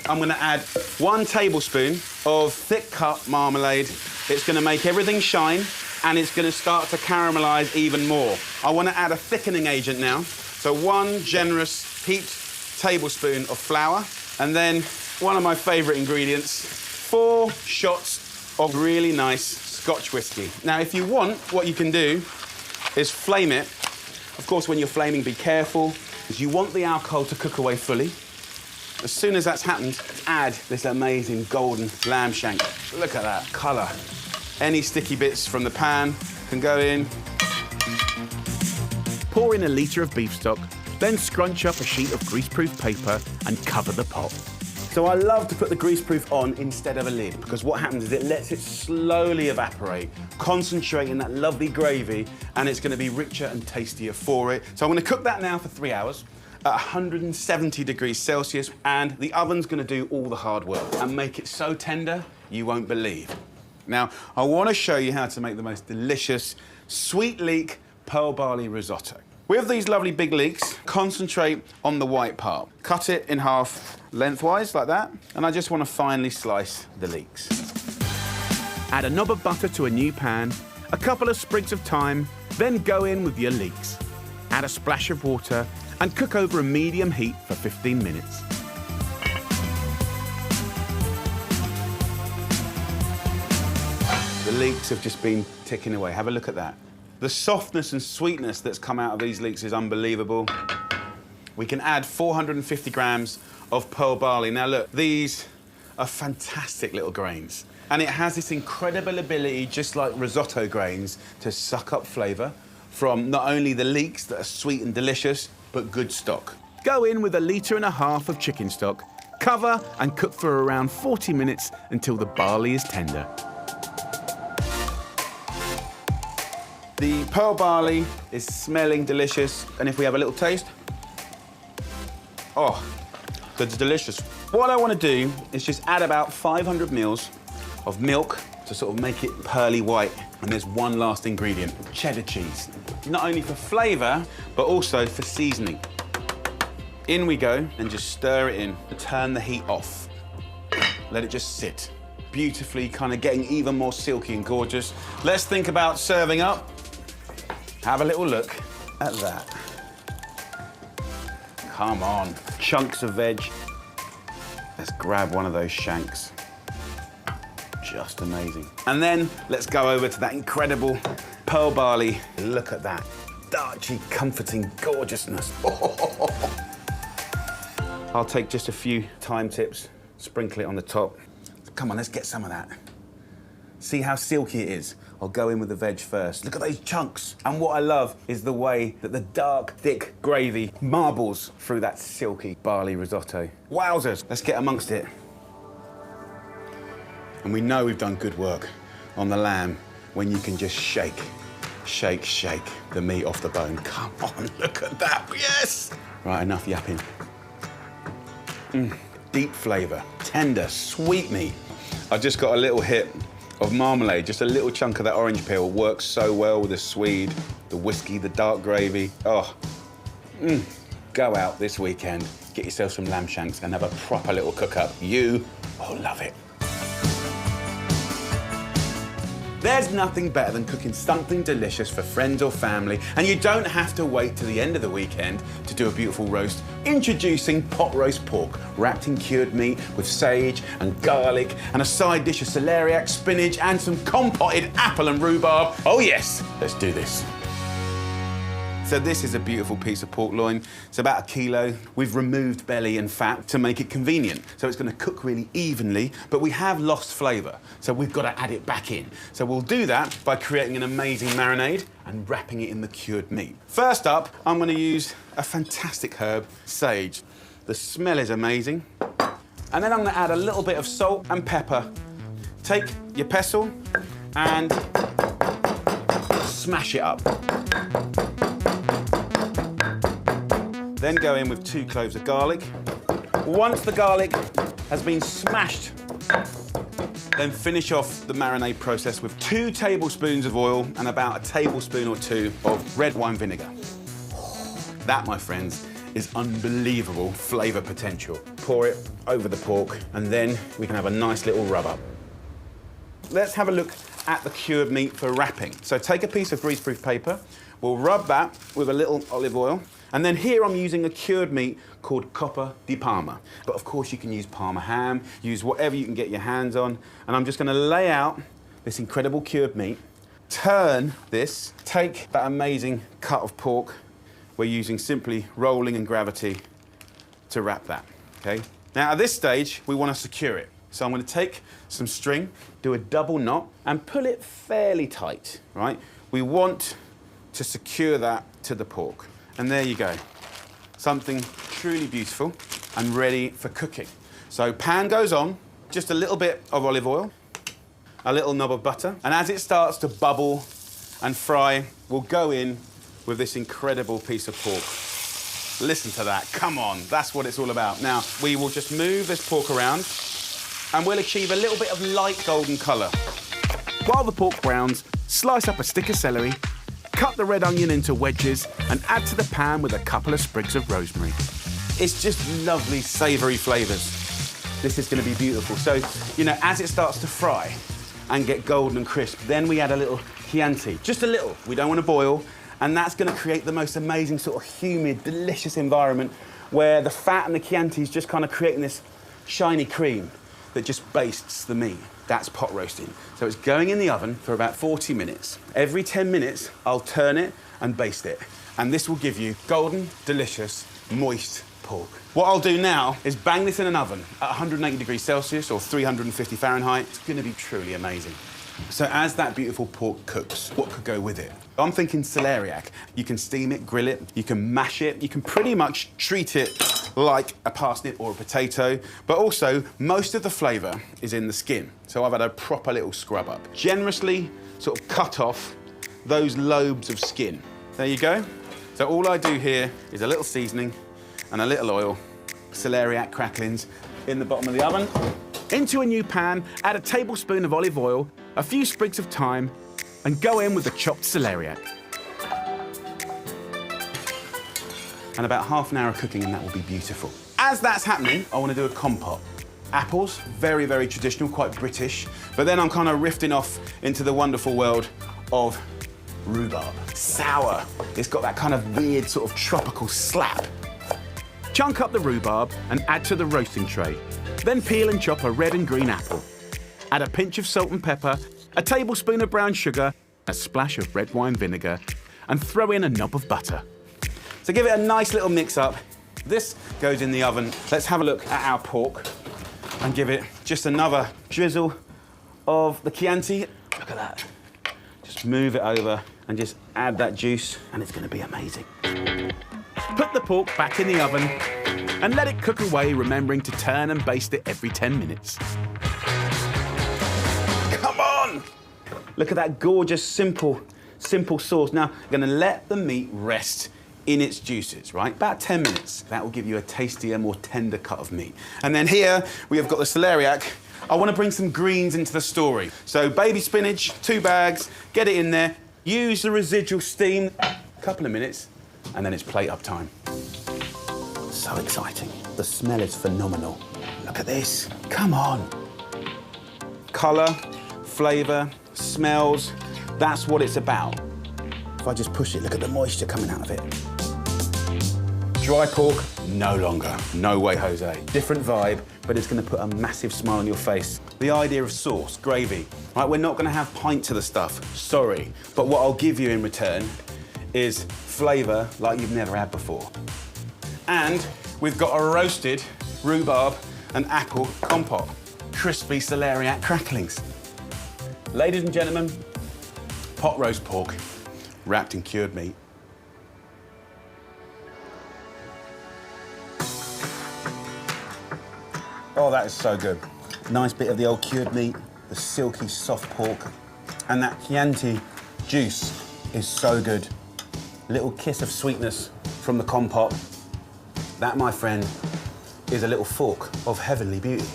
I'm going to add 1 tablespoon of thick cut marmalade. It's going to make everything shine and it's going to start to caramelise even more. I want to add a thickening agent now. So 1 generous heaped tablespoon of flour, and then one of my favourite ingredients, 4 shots of really nice Scotch whisky. Now, if you want, what you can do is flame it. Of course, when you're flaming, be careful, because you want the alcohol to cook away fully. As soon as that's happened, add this amazing golden lamb shank. Look at that colour. Any sticky bits from the pan can go in. Pour in a litre of beef stock, then scrunch up a sheet of greaseproof paper and cover the pot. So I love to put the greaseproof on instead of a lid, because what happens is it lets it slowly evaporate, concentrate in that lovely gravy, and it's going to be richer and tastier for it. So I'm going to cook that now for 3 hours at 170 degrees Celsius, and the oven's going to do all the hard work and make it so tender you won't believe. Now, I want to show you how to make the most delicious sweet leek pearl barley risotto. With these lovely big leeks, concentrate on the white part. Cut it in half lengthwise, like that, and I just want to finely slice the leeks. Add a knob of butter to a new pan, a couple of sprigs of thyme, then go in with your leeks. Add a splash of water and cook over a medium heat for 15 minutes. The leeks have just been ticking away. Have a look at that. The softness and sweetness that's come out of these leeks is unbelievable. We can add 450 grams of pearl barley. Now look, these are fantastic little grains. And it has this incredible ability, just like risotto grains, to suck up flavour from not only the leeks that are sweet and delicious, but good stock. Go in with 1.5 litres of chicken stock, cover and cook for around 40 minutes until the barley is tender. The pearl barley is smelling delicious, and if we have a little taste, oh, it's delicious. What I want to do is just add about 500 mils of milk to sort of make it pearly white. And there's one last ingredient, cheddar cheese. Not only for flavour, but also for seasoning. In we go, and just stir it in. Turn the heat off. Let it just sit. Beautifully, kind of getting even more silky and gorgeous. Let's think about serving up. Have a little look at that. Come on, chunks of veg. Let's grab one of those shanks. Just amazing. And then let's go over to that incredible pearl barley. Look at that starchy, comforting gorgeousness. I'll take just a few thyme tips, sprinkle it on the top. Come on, let's get some of that. See how silky it is? I'll go in with the veg first. Look at those chunks. And what I love is the way that the dark, thick gravy marbles through that silky barley risotto. Wowzers, let's get amongst it. And we know we've done good work on the lamb when you can just shake, shake, shake the meat off the bone. Come on, look at that, yes! Right, enough yapping. Deep flavour, tender, sweet meat. I've just got a little hit of marmalade, just a little chunk of that orange peel works so well with the swede, the whiskey, the dark gravy. Oh, go out this weekend, get yourself some lamb shanks and have a proper little cook-up. You will love it. There's nothing better than cooking something delicious for friends or family, and you don't have to wait to the end of the weekend to do a beautiful roast. Introducing pot roast pork, wrapped in cured meat with sage and garlic, and a side dish of celeriac, spinach, and some compotted apple and rhubarb. Oh yes, let's do this. So this is a beautiful piece of pork loin. It's about 1 kilo. We've removed belly and fat to make it convenient. So it's going to cook really evenly, but we have lost flavour. So we've got to add it back in. So we'll do that by creating an amazing marinade and wrapping it in the cured meat. First up, I'm going to use a fantastic herb, sage. The smell is amazing. And then I'm going to add a little bit of salt and pepper. Take your pestle and smash it up. Then go in with 2 cloves of garlic. Once the garlic has been smashed, then finish off the marinade process with 2 tablespoons of oil and about 1 tablespoon or 2 of red wine vinegar. That, my friends, is unbelievable flavour potential. Pour it over the pork and then we can have a nice little rub up. Let's have a look at the cured meat for wrapping. So take a piece of greaseproof paper, we'll rub that with a little olive oil, and then here I'm using a cured meat called Coppa di Parma. But of course you can use Parma ham, use whatever you can get your hands on, and I'm just gonna lay out this incredible cured meat, turn this, take that amazing cut of pork, we're using simply rolling and gravity to wrap that, okay? Now at this stage, we wanna secure it. So I'm going to take some string, do a double knot, and pull it fairly tight, right? We want to secure that to the pork. And there you go. Something truly beautiful and ready for cooking. So pan goes on, just a little bit of olive oil, a little knob of butter, and as it starts to bubble and fry, we'll go in with this incredible piece of pork. Listen to that, come on, that's what it's all about. Now, we will just move this pork around, and we'll achieve a little bit of light golden colour. While the pork browns, slice up a stick of celery, cut the red onion into wedges and add to the pan with a couple of sprigs of rosemary. It's just lovely savoury flavours. This is going to be beautiful. So, you know, as it starts to fry and get golden and crisp, then we add a little Chianti, just a little. We don't want to boil, and that's going to create the most amazing sort of humid, delicious environment where the fat and the Chianti is just kind of creating this shiny cream that just bastes the meat. That's pot roasting. So it's going in the oven for about 40 minutes. Every 10 minutes, I'll turn it and baste it. And this will give you golden, delicious, moist pork. What I'll do now is bang this in an oven at 180 degrees Celsius or 350 Fahrenheit. It's gonna be truly amazing. So as that beautiful pork cooks, what could go with it? I'm thinking celeriac. You can steam it, grill it, you can mash it, you can pretty much treat it like a parsnip or a potato, but also most of the flavour is in the skin. So I've had a proper little scrub up. Generously sort of cut off those lobes of skin. There you go. So all I do here is a little seasoning and a little oil, celeriac cracklings in the bottom of the oven. Into a new pan, add a tablespoon of olive oil, a few sprigs of thyme, and go in with the chopped celeriac. And about half an hour of cooking and that will be beautiful. As that's happening, I want to do a compote. Apples, very, very traditional, quite British, but then I'm kind of rifting off into the wonderful world of rhubarb. Sour. It's got that kind of weird sort of tropical slap. Chunk up the rhubarb and add to the roasting tray. Then peel and chop a red and green apple. Add a pinch of salt and pepper, a tablespoon of brown sugar, a splash of red wine vinegar, and throw in a knob of butter. So give it a nice little mix up. This goes in the oven. Let's have a look at our pork and give it just another drizzle of the Chianti. Look at that. Just move it over and just add that juice and it's going to be amazing. Put the pork back in the oven and let it cook away, remembering to turn and baste it every 10 minutes. Come on! Look at that gorgeous, simple sauce. Now, I'm going to let the meat rest in its juices, right? About 10 minutes. That will give you a tastier, more tender cut of meat. And then here, we have got the celeriac. I want to bring some greens into the story. So baby spinach, 2 bags, get it in there, use the residual steam, a couple of minutes, and then it's plate up time. So exciting. The smell is phenomenal. Look at this, come on. Colour, flavour, smells, that's what it's about. If I just push it, look at the moisture coming out of it. Dry pork, no longer. No way, Jose. Different vibe, but it's going to put a massive smile on your face. The idea of sauce, gravy. Right, we're not going to have pint to the stuff, sorry. But what I'll give you in return is flavour like you've never had before. And we've got a roasted rhubarb and apple compote. Crispy celeriac cracklings. Ladies and gentlemen, pot roast pork wrapped in cured meat. Oh, that is so good. Nice bit of the old cured meat, the silky soft pork, and that Chianti juice is so good. Little kiss of sweetness from the compote. That, my friend, is a little fork of heavenly beauty.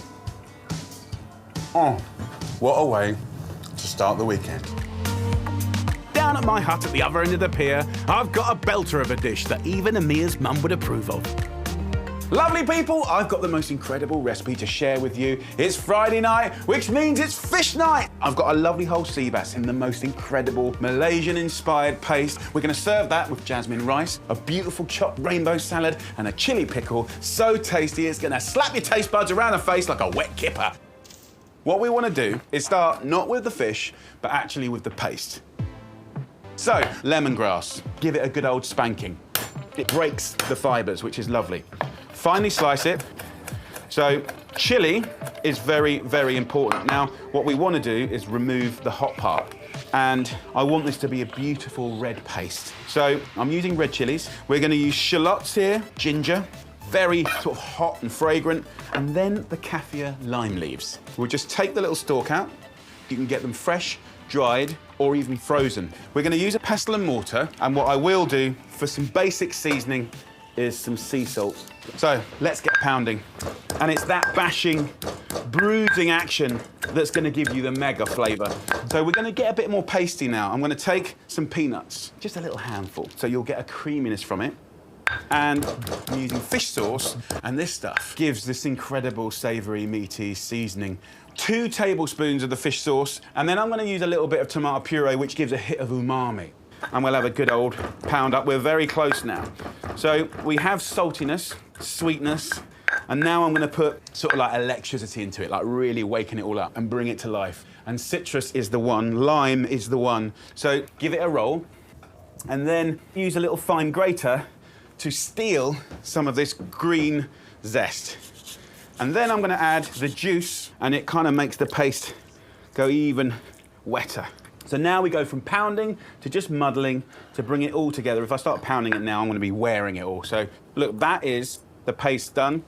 Oh, what a way to start the weekend. Down at my hut at the other end of the pier, I've got a belter of a dish that even Amir's mum would approve of. Lovely people, I've got the most incredible recipe to share with you. It's Friday night, which means it's fish night. I've got a lovely whole sea bass in the most incredible Malaysian-inspired paste. We're gonna serve that with jasmine rice, a beautiful chopped rainbow salad, and a chili pickle. So tasty, it's gonna slap your taste buds around the face like a wet kipper. What we wanna do is start not with the fish, but actually with the paste. So, lemongrass, give it a good old spanking. It breaks the fibres, which is lovely. Finely slice it. So chili is very, very important. Now, what we want to do is remove the hot part. And I want this to be a beautiful red paste. So I'm using red chilies. We're going to use shallots here, ginger, very sort of hot and fragrant, and then the kaffir lime leaves. We'll just take the little stalk out. You can get them fresh, dried, or even frozen. We're going to use a pestle and mortar, and what I will do for some basic seasoning is some sea salt. So let's get pounding. And it's that bashing, bruising action that's gonna give you the mega flavor. So we're gonna get a bit more pasty now. I'm gonna take some peanuts, just a little handful, so you'll get a creaminess from it. And I'm using fish sauce, and this stuff gives this incredible savory, meaty seasoning. 2 tablespoons of the fish sauce, and then I'm gonna use a little bit of tomato puree, which gives a hit of umami. And we'll have a good old pound up. We're very close now. So we have saltiness, sweetness, and now I'm gonna put sort of like electricity into it, like really waking it all up and bring it to life. And citrus is the one, lime is the one. So give it a roll, and then use a little fine grater to steal some of this green zest. And then I'm gonna add the juice, and it kind of makes the paste go even wetter. So now we go from pounding to just muddling to bring it all together. If I start pounding it now, I'm going to be wearing it all. So look, that is the paste done.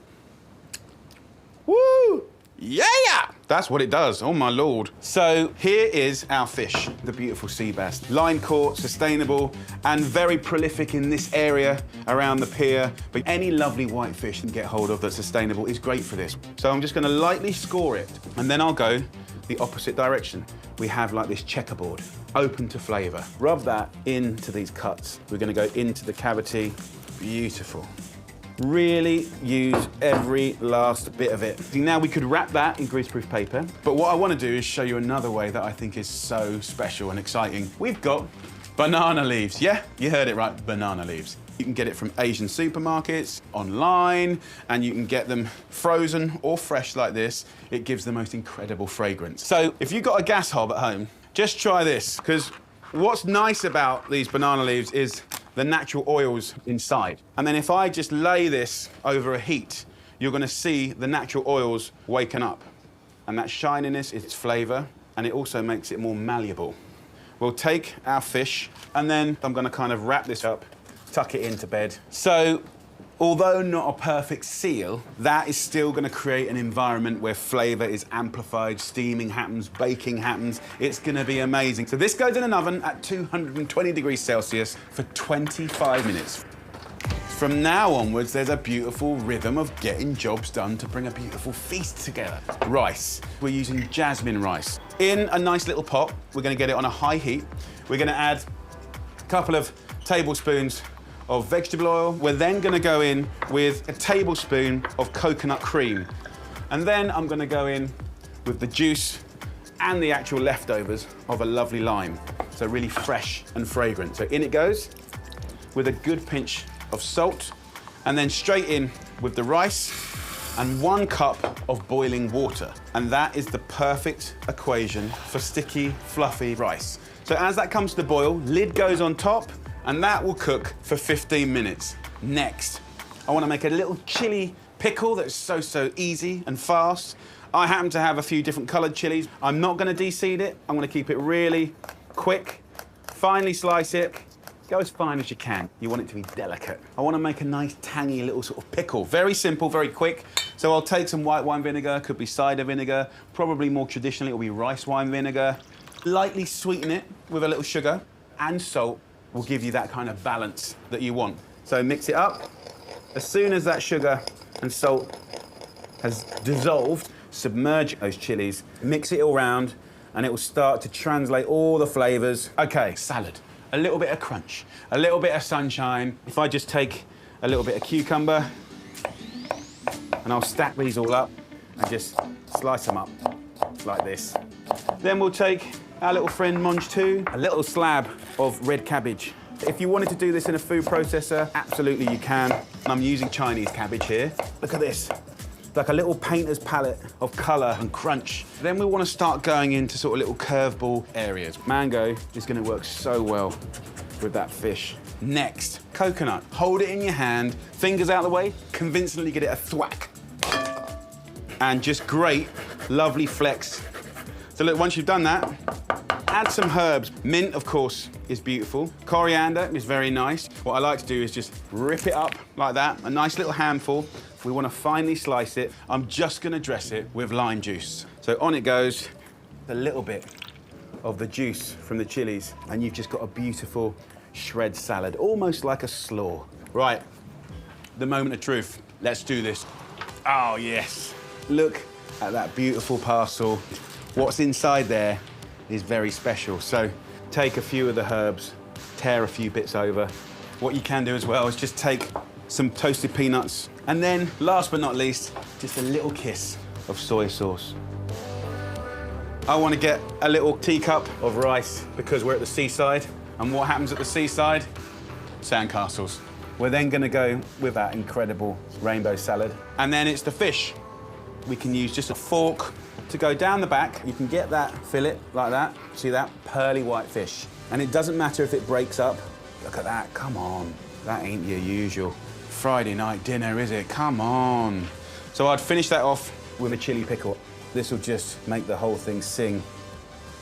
Woo! Yeah! That's what it does, oh my Lord. So here is our fish, the beautiful sea bass. Line caught, sustainable, and very prolific in this area around the pier. But any lovely white fish you can get hold of that's sustainable is great for this. So I'm just going to lightly score it, and then I'll go the opposite direction. We have like this checkerboard, open to flavour. Rub that into these cuts. We're gonna go into the cavity. Beautiful. Really use every last bit of it. See, now we could wrap that in greaseproof paper, but what I wanna do is show you another way that I think is so special and exciting. We've got banana leaves. Yeah, you heard it right, banana leaves. You can get it from Asian supermarkets, online, and you can get them frozen or fresh like this. It gives the most incredible fragrance. So if you've got a gas hob at home, just try this, because what's nice about these banana leaves is the natural oils inside. And then if I just lay this over a heat, you're gonna see the natural oils waken up. And that shininess is its flavor, and it also makes it more malleable. We'll take our fish, and then I'm gonna kind of wrap this up, tuck it into bed. So, although not a perfect seal, that is still gonna create an environment where flavor is amplified, steaming happens, baking happens. It's gonna be amazing. So this goes in an oven at 220 degrees Celsius for 25 minutes. From now onwards, there's a beautiful rhythm of getting jobs done to bring a beautiful feast together. Rice. We're using jasmine rice. In a nice little pot, we're gonna get it on a high heat. We're gonna add a couple of tablespoons of vegetable oil. We're then gonna go in with a tablespoon of coconut cream. And then I'm gonna go in with the juice and the actual leftovers of a lovely lime. So really fresh and fragrant. So in it goes with a good pinch of salt, and then straight in with the rice and 1 cup of boiling water. And that is the perfect equation for sticky, fluffy rice. So as that comes to the boil, lid goes on top, And that will cook for 15 minutes. Next, I want to make a little chili pickle that's so easy and fast. I happen to have a few different coloured chilies. I'm not going to de-seed it. I'm going to keep it really quick. Finely slice it. Go as fine as you can. You want it to be delicate. I want to make a nice tangy little sort of pickle. Very simple, very quick. So I'll take some white wine vinegar, could be cider vinegar, probably more traditionally it'll be rice wine vinegar. Lightly sweeten it with a little sugar and salt will give you that kind of balance that you want. So mix it up. As soon as that sugar and salt has dissolved, submerge those chilies, mix it all around, and it will start to translate all the flavours. Okay, salad. A little bit of crunch, a little bit of sunshine. If I just take a little bit of cucumber, and I'll stack these all up and just slice them up like this. Then we'll take our little friend Monge 2, a little slab of red cabbage. If you wanted to do this in a food processor, absolutely you can. I'm using Chinese cabbage here. Look at this. Like a little painter's palette of colour and crunch. Then we want to start going into sort of little curveball areas. Mango is going to work so well with that fish. Next, coconut. Hold it in your hand, fingers out of the way, convincingly get it a thwack. And just grate lovely flecks. So look, once you've done that, add some herbs. Mint, of course, is beautiful. Coriander is very nice. What I like to do is just rip it up like that, a nice little handful. We want to finely slice it. I'm just going to dress it with lime juice. So on it goes a little bit of the juice from the chilies, and you've just got a beautiful shred salad, almost like a slaw. Right, the moment of truth. Let's do this. Oh, yes. Look at that beautiful parcel. What's inside there is very special. So take a few of the herbs, tear a few bits over. What you can do as well is just take some toasted peanuts, and then, last but not least, just a little kiss of soy sauce. I want to get a little teacup of rice because we're at the seaside, and what happens at the seaside? Sandcastles. We're then going to go with that incredible rainbow salad, and then it's the fish. We can use just a fork to go down the back. You can get that fillet like that. See that? Pearly white fish. And it doesn't matter if it breaks up. Look at that, come on. That ain't your usual Friday night dinner, is it? Come on. So I'd finish that off with a chili pickle. This will just make the whole thing sing.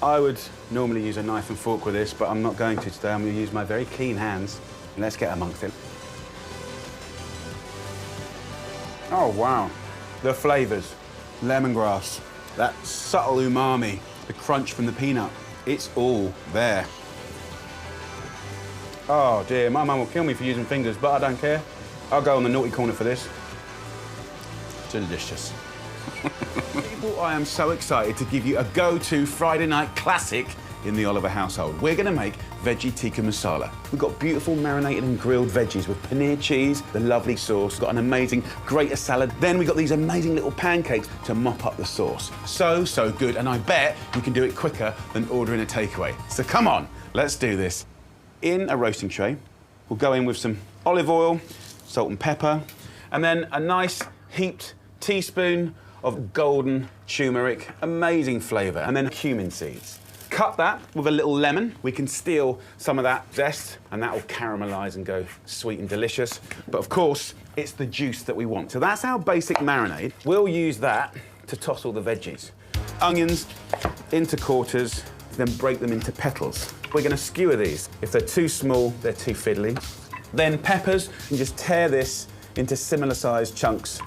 I would normally use a knife and fork with this, but I'm not going to today. I'm going to use my very clean hands. And let's get amongst it. Oh, wow. The flavours. Lemongrass, that subtle umami, the crunch from the peanut. It's all there. Oh, dear, my mum will kill me for using fingers, but I don't care. I'll go on the naughty corner for this. Delicious. People, I am so excited to give you a go-to Friday night classic in the Oliver household. We're going to make veggie tikka masala. We've got beautiful marinated and grilled veggies with paneer cheese, the lovely sauce, got an amazing grater salad. Then we've got these amazing little pancakes to mop up the sauce. So good, and I bet you can do it quicker than ordering a takeaway. So come on, let's do this. In a roasting tray, we'll go in with some olive oil, salt and pepper, and then a nice heaped teaspoon of golden turmeric, amazing flavour, and then cumin seeds. Cut that with a little lemon. We can steal some of that zest, and that will caramelise and go sweet and delicious. But of course, it's the juice that we want. So that's our basic marinade. We'll use that to toss all the veggies. Onions into quarters, then break them into petals. We're going to skewer these. If they're too small, they're too fiddly. Then peppers, and just tear this into similar-sized chunks.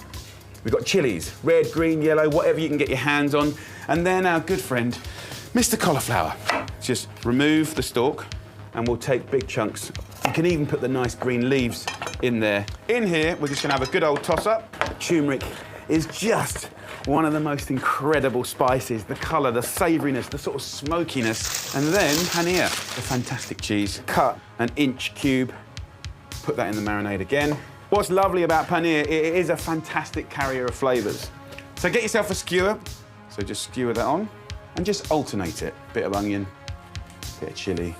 We've got chilies, red, green, yellow, whatever you can get your hands on. And then our good friend, Mr. Cauliflower. Just remove the stalk, and we'll take big chunks. You can even put the nice green leaves in there. In here, we're just going to have a good old toss-up. Turmeric is just one of the most incredible spices. The colour, the savouriness, the sort of smokiness. And then paneer, the fantastic cheese. Cut an inch cube, put that in the marinade again. What's lovely about paneer, it is a fantastic carrier of flavours. So get yourself a skewer. So just skewer that on and just alternate it. Bit of onion, bit of chilli.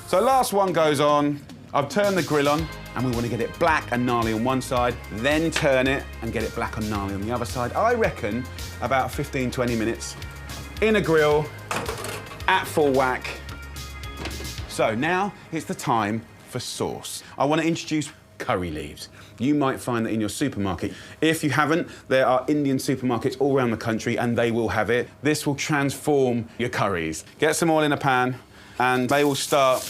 So last one goes on. I've turned the grill on, and we want to get it black and gnarly on one side, then turn it and get it black and gnarly on the other side. I reckon about 15, 20 minutes in a grill at full whack. So now it's the time for sauce. I want to introduce curry leaves. You might find that in your supermarket. If you haven't, there are Indian supermarkets all around the country and they will have it. This will transform your curries. Get some oil in a pan and they will start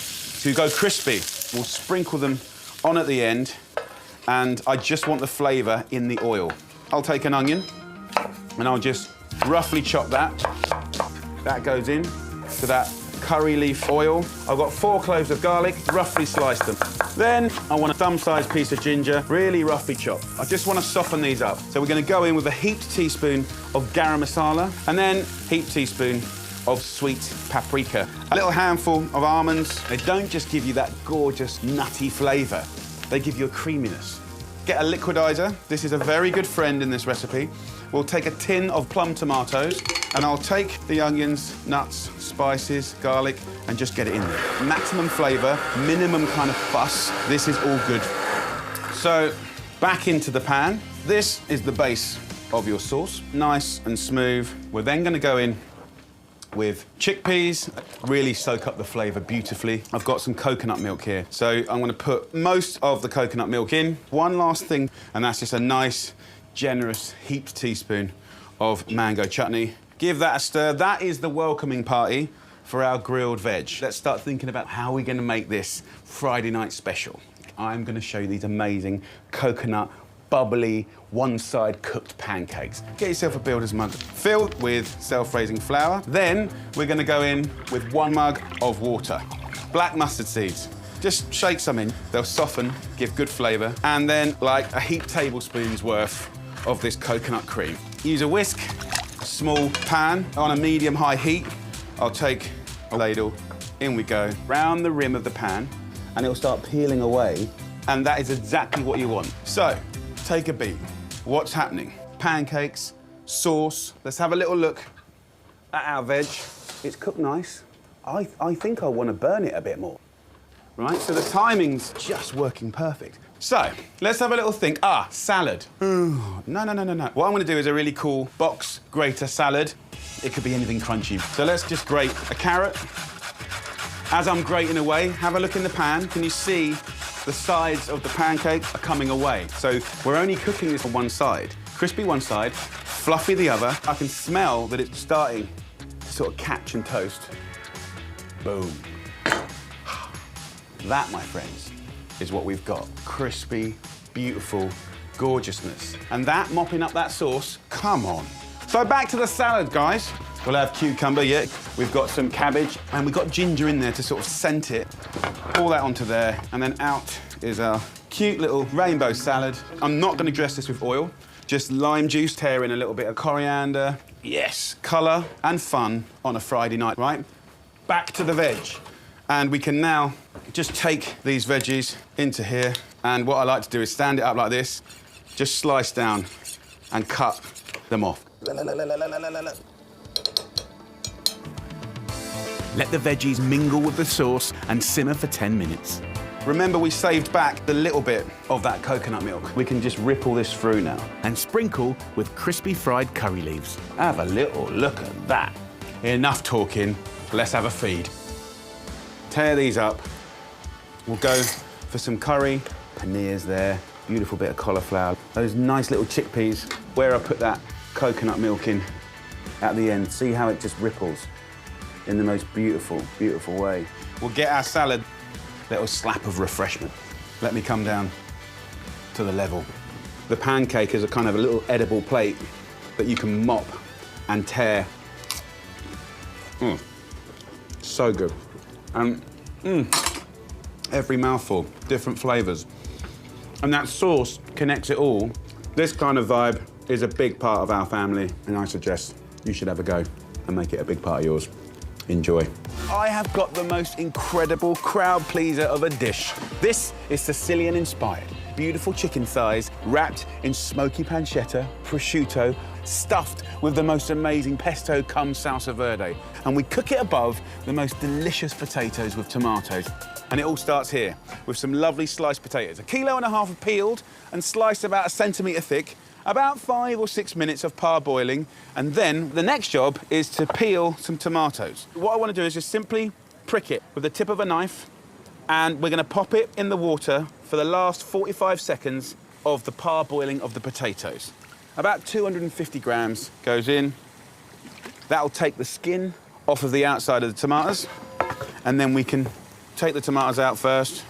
to go crispy. We'll sprinkle them on at the end and I just want the flavour in the oil. I'll take an onion and I'll just roughly chop that. That goes in to that curry leaf oil. I've got 4 cloves of garlic, roughly sliced them. Then I want a thumb-sized piece of ginger, really roughly chopped. I just want to soften these up. So we're going to go in with a heaped teaspoon of garam masala and then heaped teaspoon of sweet paprika. A little handful of almonds. They don't just give you that gorgeous nutty flavour, they give you a creaminess. Get a liquidizer. This is a very good friend in this recipe. We'll take a tin of plum tomatoes and I'll take the onions, nuts, spices, garlic and just get it in there. Maximum flavour, minimum kind of fuss. This is all good. So back into the pan. This is the base of your sauce. Nice and smooth. We're then going to go in with chickpeas, really soak up the flavour beautifully. I've got some coconut milk here, so I'm going to put most of the coconut milk in. One last thing, and that's just a nice, generous heaped teaspoon of mango chutney. Give that a stir. That is the welcoming party for our grilled veg. Let's start thinking about how we're going to make this Friday night special. I'm going to show you these amazing coconut bubbly, one-side cooked pancakes. Get yourself a builder's mug filled with self-raising flour. Then we're going to go in with 1 mug of water. Black mustard seeds. Just shake some in. They'll soften, give good flavour. And then like a heaped tablespoon's worth of this coconut cream. Use a whisk, a small pan on a medium-high heat. I'll take a ladle. In we go. Round the rim of the pan and it'll start peeling away. And that is exactly what you want. So, take a beat. What's happening? Pancakes, sauce. Let's have a little look at our veg. It's cooked nice. I think I want to burn it a bit more. Right, so the timing's just working perfect. So, let's have a little think. Salad. No. What I'm going to do is a really cool box grater salad. It could be anything crunchy. So let's just grate a carrot. As I'm grating away, have a look in the pan. Can you see the sides of the pancake are coming away? So we're only cooking this on one side. Crispy one side, fluffy the other. I can smell that it's starting to sort of catch and toast. Boom. That, my friends, is what we've got. Crispy, beautiful gorgeousness. And that, mopping up that sauce, come on. So back to the salad, guys. We'll have cucumber, yeah. We've got some cabbage, and we've got ginger in there to sort of scent it. Pour that onto there, and then out is our cute little rainbow salad. I'm not going to dress this with oil, just lime juice, tear in a little bit of coriander. Yes, colour and fun on a Friday night, right? Back to the veg. And we can now just take these veggies into here, and what I like to do is stand it up like this, just slice down and cut them off. Let the veggies mingle with the sauce and simmer for 10 minutes. Remember, we saved back the little bit of that coconut milk. We can just ripple this through now. And sprinkle with crispy fried curry leaves. Have a little look at that. Enough talking, let's have a feed. Tear these up. We'll go for some curry. Paneer's there, beautiful bit of cauliflower. Those nice little chickpeas, where I put that coconut milk in at the end. See how it just ripples in the most beautiful, beautiful way. We'll get our salad, little slap of refreshment. Let me come down to the level. The pancake is a kind of a little edible plate that you can mop and tear. So good. And every mouthful, different flavours. And that sauce connects it all. This kind of vibe is a big part of our family, and I suggest you should have a go and make it a big part of yours. Enjoy. I have got the most incredible crowd pleaser of a dish. This is Sicilian-inspired. Beautiful chicken thighs wrapped in smoky pancetta, prosciutto, stuffed with the most amazing pesto cum salsa verde. And we cook it above the most delicious potatoes with tomatoes. And it all starts here with some lovely sliced potatoes. 1.5 kilos of peeled and sliced about 1 centimetre thick. About 5 or 6 minutes of parboiling, and then the next job is to peel some tomatoes. What I want to do is just simply prick it with the tip of a knife And we're gonna pop it in the water for the last 45 seconds of the parboiling of the potatoes. About 250 grams goes in. That'll take the skin off of the outside of the tomatoes, and then we can take the tomatoes out first.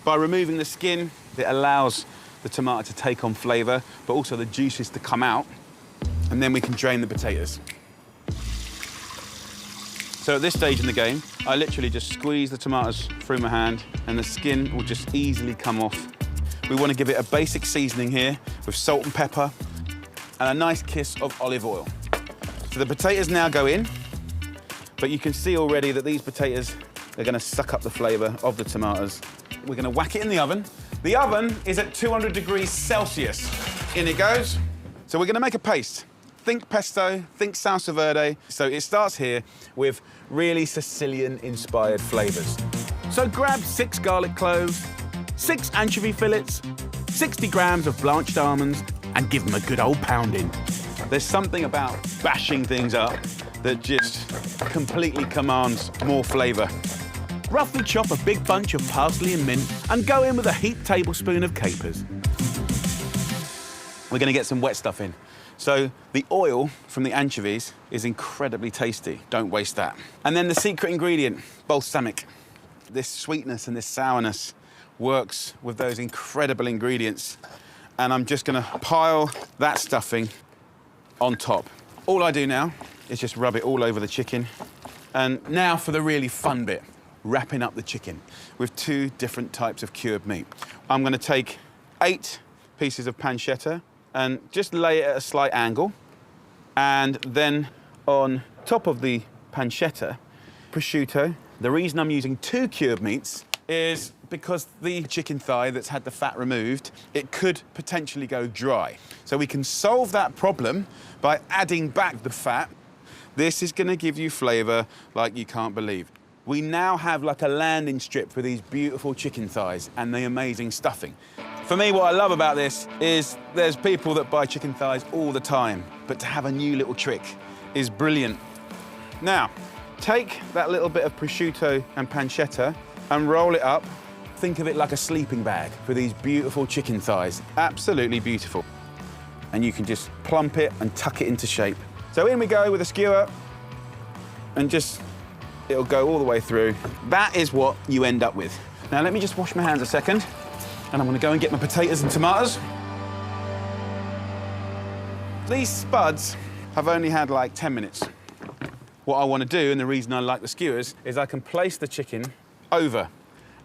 By removing the skin, it allows the tomato to take on flavour, but also the juices to come out, and then we can drain the potatoes. So at this stage in the game, I literally just squeeze the tomatoes through my hand, and the skin will just easily come off. We want to give it a basic seasoning here with salt and pepper and a nice kiss of olive oil. So the potatoes now go in, but you can see already that these potatoes are going to suck up the flavour of the tomatoes. We're going to whack it in the oven. The oven is at 200 degrees Celsius. In it goes. So we're going to make a paste. Think pesto, think salsa verde. So it starts here with really Sicilian-inspired flavours. So grab 6 garlic cloves, 6 anchovy fillets, 60 grams of blanched almonds, and give them a good old pounding. There's something about bashing things up that just completely commands more flavour. Roughly chop a big bunch of parsley and mint and go in with a heaped tablespoon of capers. We're going to get some wet stuff in. So the oil from the anchovies is incredibly tasty. Don't waste that. And then the secret ingredient, balsamic. This sweetness and this sourness works with those incredible ingredients. And I'm just going to pile that stuffing on top. All I do now is just rub it all over the chicken. And now for the really fun bit, wrapping up the chicken with 2 different types of cured meat. I'm going to take 8 pieces of pancetta and just lay it at a slight angle. And then on top of the pancetta, prosciutto. The reason I'm using 2 cured meats is because the chicken thigh that's had the fat removed, it could potentially go dry. So we can solve that problem by adding back the fat. This is going to give you flavour like you can't believe. We now have like a landing strip for these beautiful chicken thighs and the amazing stuffing. For me, what I love about this is there's people that buy chicken thighs all the time, but to have a new little trick is brilliant. Now, take that little bit of prosciutto and pancetta and roll it up. Think of it like a sleeping bag for these beautiful chicken thighs. Absolutely beautiful. And you can just plump it and tuck it into shape. So in we go with a skewer and just, it'll go all the way through. That is what you end up with. Now let me just wash my hands a second, and I'm gonna go and get my potatoes and tomatoes. These spuds have only had like 10 minutes. What I want to do, and the reason I like the skewers, is I can place the chicken over.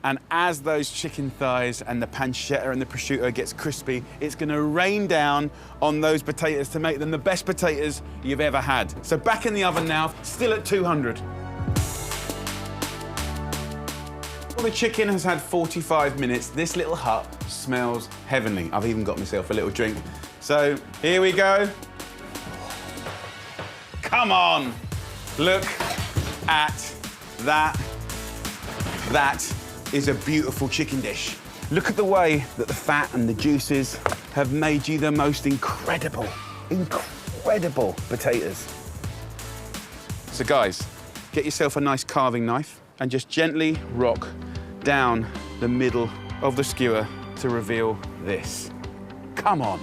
And as those chicken thighs and the pancetta and the prosciutto gets crispy, it's going to rain down on those potatoes to make them the best potatoes you've ever had. So back in the oven now, still at 200. Well, the chicken has had 45 minutes. This little hut smells heavenly. I've even got myself a little drink. So here we go. Come on. Look at that. That is a beautiful chicken dish. Look at the way that the fat and the juices have made you the most incredible potatoes. So guys, get yourself a nice carving knife and just gently rock down the middle of the skewer to reveal this. Come on.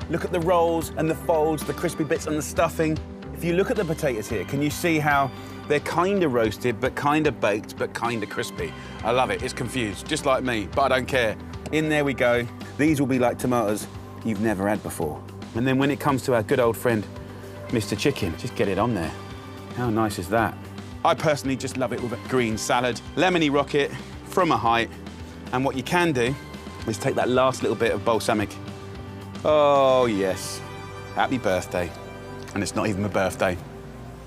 Look at the rolls and the folds, the crispy bits and the stuffing. If you look at the potatoes here, can you see how they're kind of roasted, but kind of baked, but kind of crispy? I love it. It's confused, just like me, but I don't care. In there we go. These will be like tomatoes you've never had before. And then when it comes to our good old friend, Mr. Chicken, just get it on there. How nice is that? I personally just love it with a green salad, lemony rocket from a height. And what you can do is take that last little bit of balsamic. Oh, yes. Happy birthday. And it's not even my birthday.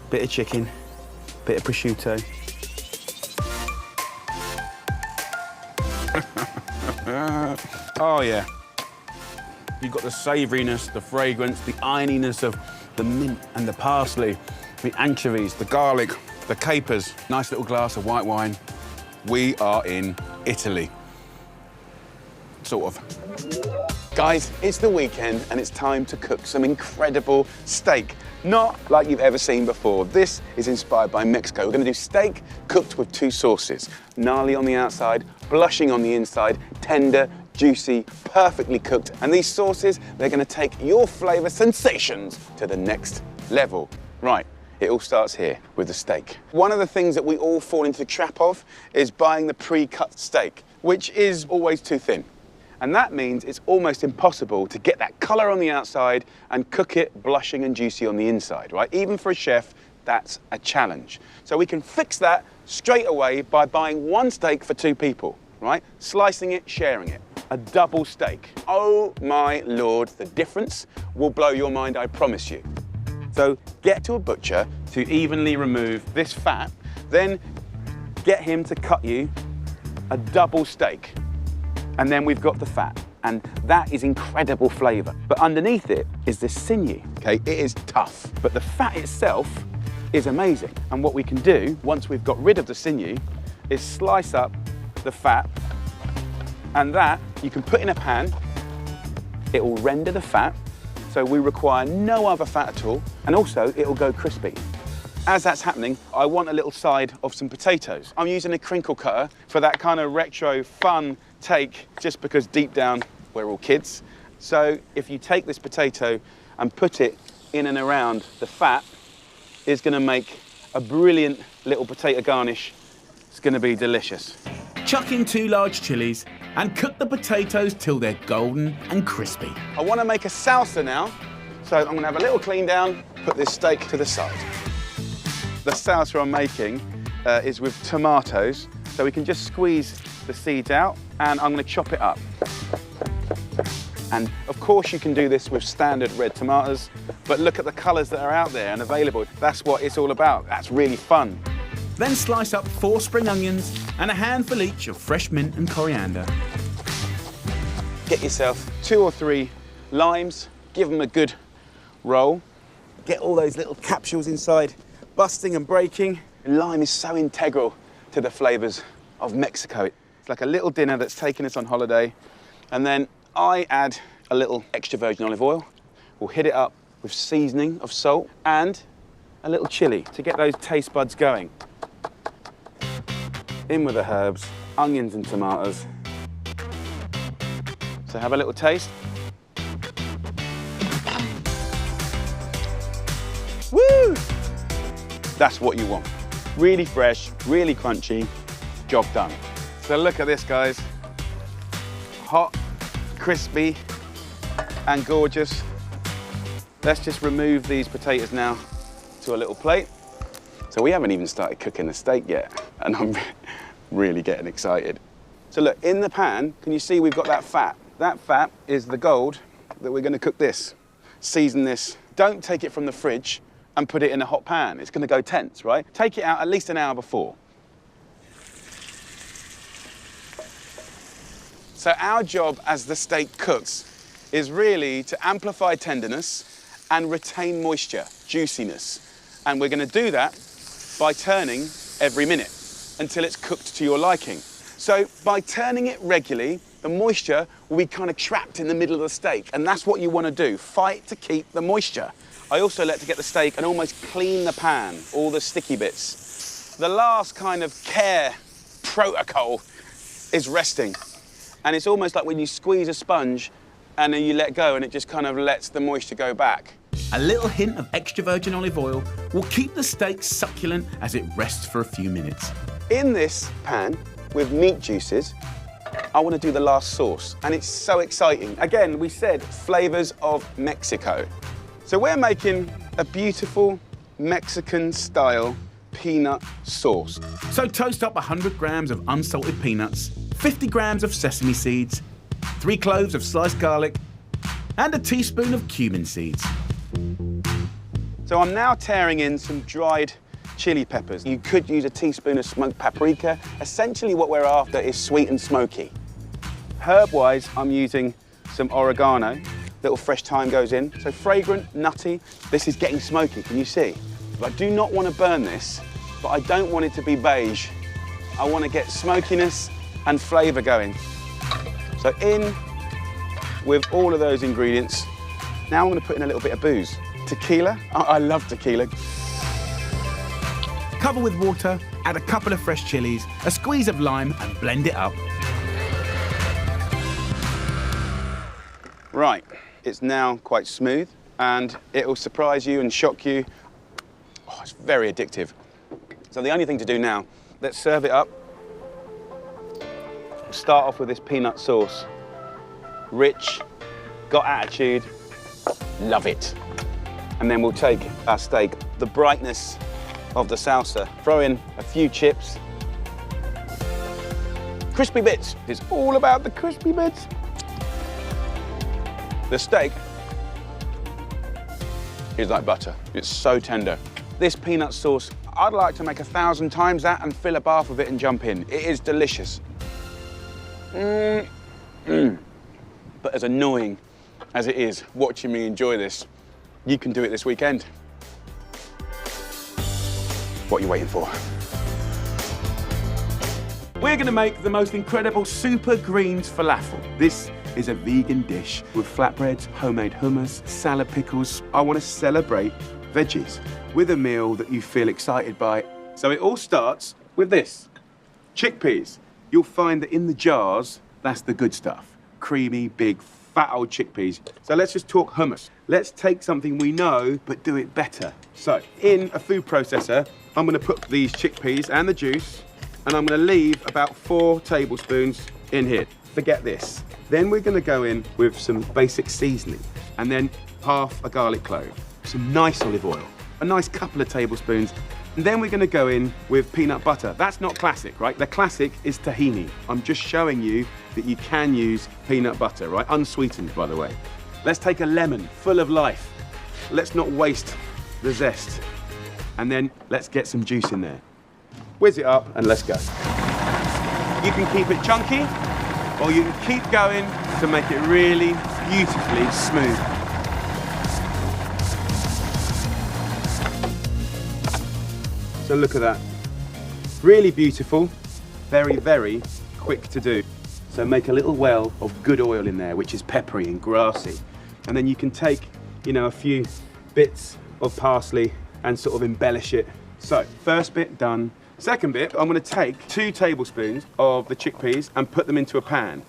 Bit of chicken, bit of prosciutto. Oh, yeah. You've got the savouriness, the fragrance, the ironiness of the mint and the parsley, the anchovies, the garlic, the capers, nice little glass of white wine. We are in Italy. Sort of. Guys, it's the weekend and it's time to cook some incredible steak. Not like you've ever seen before. This is inspired by Mexico. We're gonna do steak cooked with 2 sauces. Gnarly on the outside, blushing on the inside, tender, juicy, perfectly cooked. And these sauces, they're gonna take your flavor sensations to the next level. Right, it all starts here with the steak. One of the things that we all fall into the trap of is buying the pre-cut steak, which is always too thin. And that means it's almost impossible to get that color on the outside and cook it blushing and juicy on the inside, right? Even for a chef, that's a challenge. So we can fix that straight away by buying 1 steak for 2 people, right? Slicing it, sharing it. A double steak. Oh my Lord, the difference will blow your mind, I promise you. So get to a butcher to evenly remove this fat, then get him to cut you a double steak. And then we've got the fat, and that is incredible flavor. But underneath it is this sinew, okay? It is tough, but the fat itself is amazing. And what we can do, once we've got rid of the sinew, is slice up the fat, and that you can put in a pan. It will render the fat, so we require no other fat at all, and also it will go crispy. As that's happening, I want a little side of some potatoes. I'm using a crinkle cutter for that kind of retro fun take, just because deep down we're all kids. So if you take this potato and put it in and around the fat, it's gonna make a brilliant little potato garnish. It's gonna be delicious. Chuck in 2 large chilies and cook the potatoes till they're golden and crispy. I wanna make a salsa now, so I'm gonna have a little clean down, put this steak to the side. The salsa I'm making is with tomatoes, so we can just squeeze the seeds out, and I'm gonna chop it up. And of course you can do this with standard red tomatoes, but look at the colors that are out there and available. That's what it's all about. That's really fun. Then slice up 4 spring onions and a handful each of fresh mint and coriander. Get yourself 2 or 3 limes, give them a good roll. Get all those little capsules inside, busting and breaking. Lime is so integral to the flavors of Mexico. It's like a little dinner that's taking us on holiday. And then I add a little extra virgin olive oil. We'll hit it up with seasoning of salt and a little chili to get those taste buds going. In with the herbs, onions and tomatoes. So have a little taste. Woo! That's what you want. Really fresh, really crunchy, job done. So look at this, guys. Hot, crispy, and gorgeous. Let's just remove these potatoes now to a little plate. So we haven't even started cooking the steak yet, and I'm really getting excited. So look, in the pan, can you see we've got that fat? That fat is the gold that we're gonna cook this. Season this. Don't take it from the fridge and put it in a hot pan. It's gonna go tense, right? Take it out at least an hour before. So our job as the steak cooks is really to amplify tenderness and retain moisture, juiciness. And we're gonna do that by turning every minute until it's cooked to your liking. So by turning it regularly, the moisture will be kind of trapped in the middle of the steak, and that's what you want to do, fight to keep the moisture. I also like to get the steak and almost clean the pan, all the sticky bits. The last kind of care protocol is resting. And it's almost like when you squeeze a sponge and then you let go and it just kind of lets the moisture go back. A little hint of extra virgin olive oil will keep the steak succulent as it rests for a few minutes. In this pan with meat juices, I want to do the last sauce, and it's so exciting. Again, we said flavors of Mexico. So we're making a beautiful Mexican-style peanut sauce. So toast up 100 grams of unsalted peanuts, 50 grams of sesame seeds, 3 cloves of sliced garlic, and a teaspoon of cumin seeds. So I'm now tearing in some dried chili peppers. You could use a teaspoon of smoked paprika. Essentially what we're after is sweet and smoky. Herb-wise, I'm using some oregano. Little fresh thyme goes in. So fragrant, nutty. This is getting smoky, can you see? I do not want to burn this, but I don't want it to be beige. I want to get smokiness and flavour going. So in with all of those ingredients. Now I'm going to put in a little bit of booze. Tequila. I love tequila. Cover with water, add a couple of fresh chilies, a squeeze of lime, and blend it up. Right, it's now quite smooth, and it will surprise you and shock you. Oh, it's very addictive. So the only thing to do now, let's serve it up. Start off with this peanut sauce. Rich, got attitude, love it. And then we'll take our steak, the brightness of the salsa, throw in a few chips. Crispy bits, it's all about the crispy bits. The steak is like butter, it's so tender. This peanut sauce, I'd like to make 1,000 times that and fill a bath with it and jump in. It is delicious. But as annoying as it is watching me enjoy this, you can do it this weekend. What are you waiting for? We're going to make the most incredible super greens falafel. This is a vegan dish with flatbreads, homemade hummus, salad pickles. I want to celebrate veggies with a meal that you feel excited by. So it all starts with this, chickpeas. You'll find that in the jars, that's the good stuff. Creamy, big, fat old chickpeas. So let's just talk hummus. Let's take something we know, but do it better. So in a food processor, I'm going to put these chickpeas and the juice, and I'm going to leave about 4 tablespoons in here. Forget this. Then we're going to go in with some basic seasoning, and then half a garlic clove, some nice olive oil, a nice couple of tablespoons, and then we're going to go in with peanut butter. That's not classic, right? The classic is tahini. I'm just showing you that you can use peanut butter, right? Unsweetened, by the way. Let's take a lemon full of life. Let's not waste the zest. And then let's get some juice in there. Whiz it up and let's go. You can keep it chunky, or you can keep going to make it really beautifully smooth. So look at that. Really beautiful, very, very quick to do. So make a little well of good oil in there, which is peppery and grassy. And then you can take, a few bits of parsley and sort of embellish it. So first bit done. Second bit, I'm going to take 2 tablespoons of the chickpeas and put them into a pan.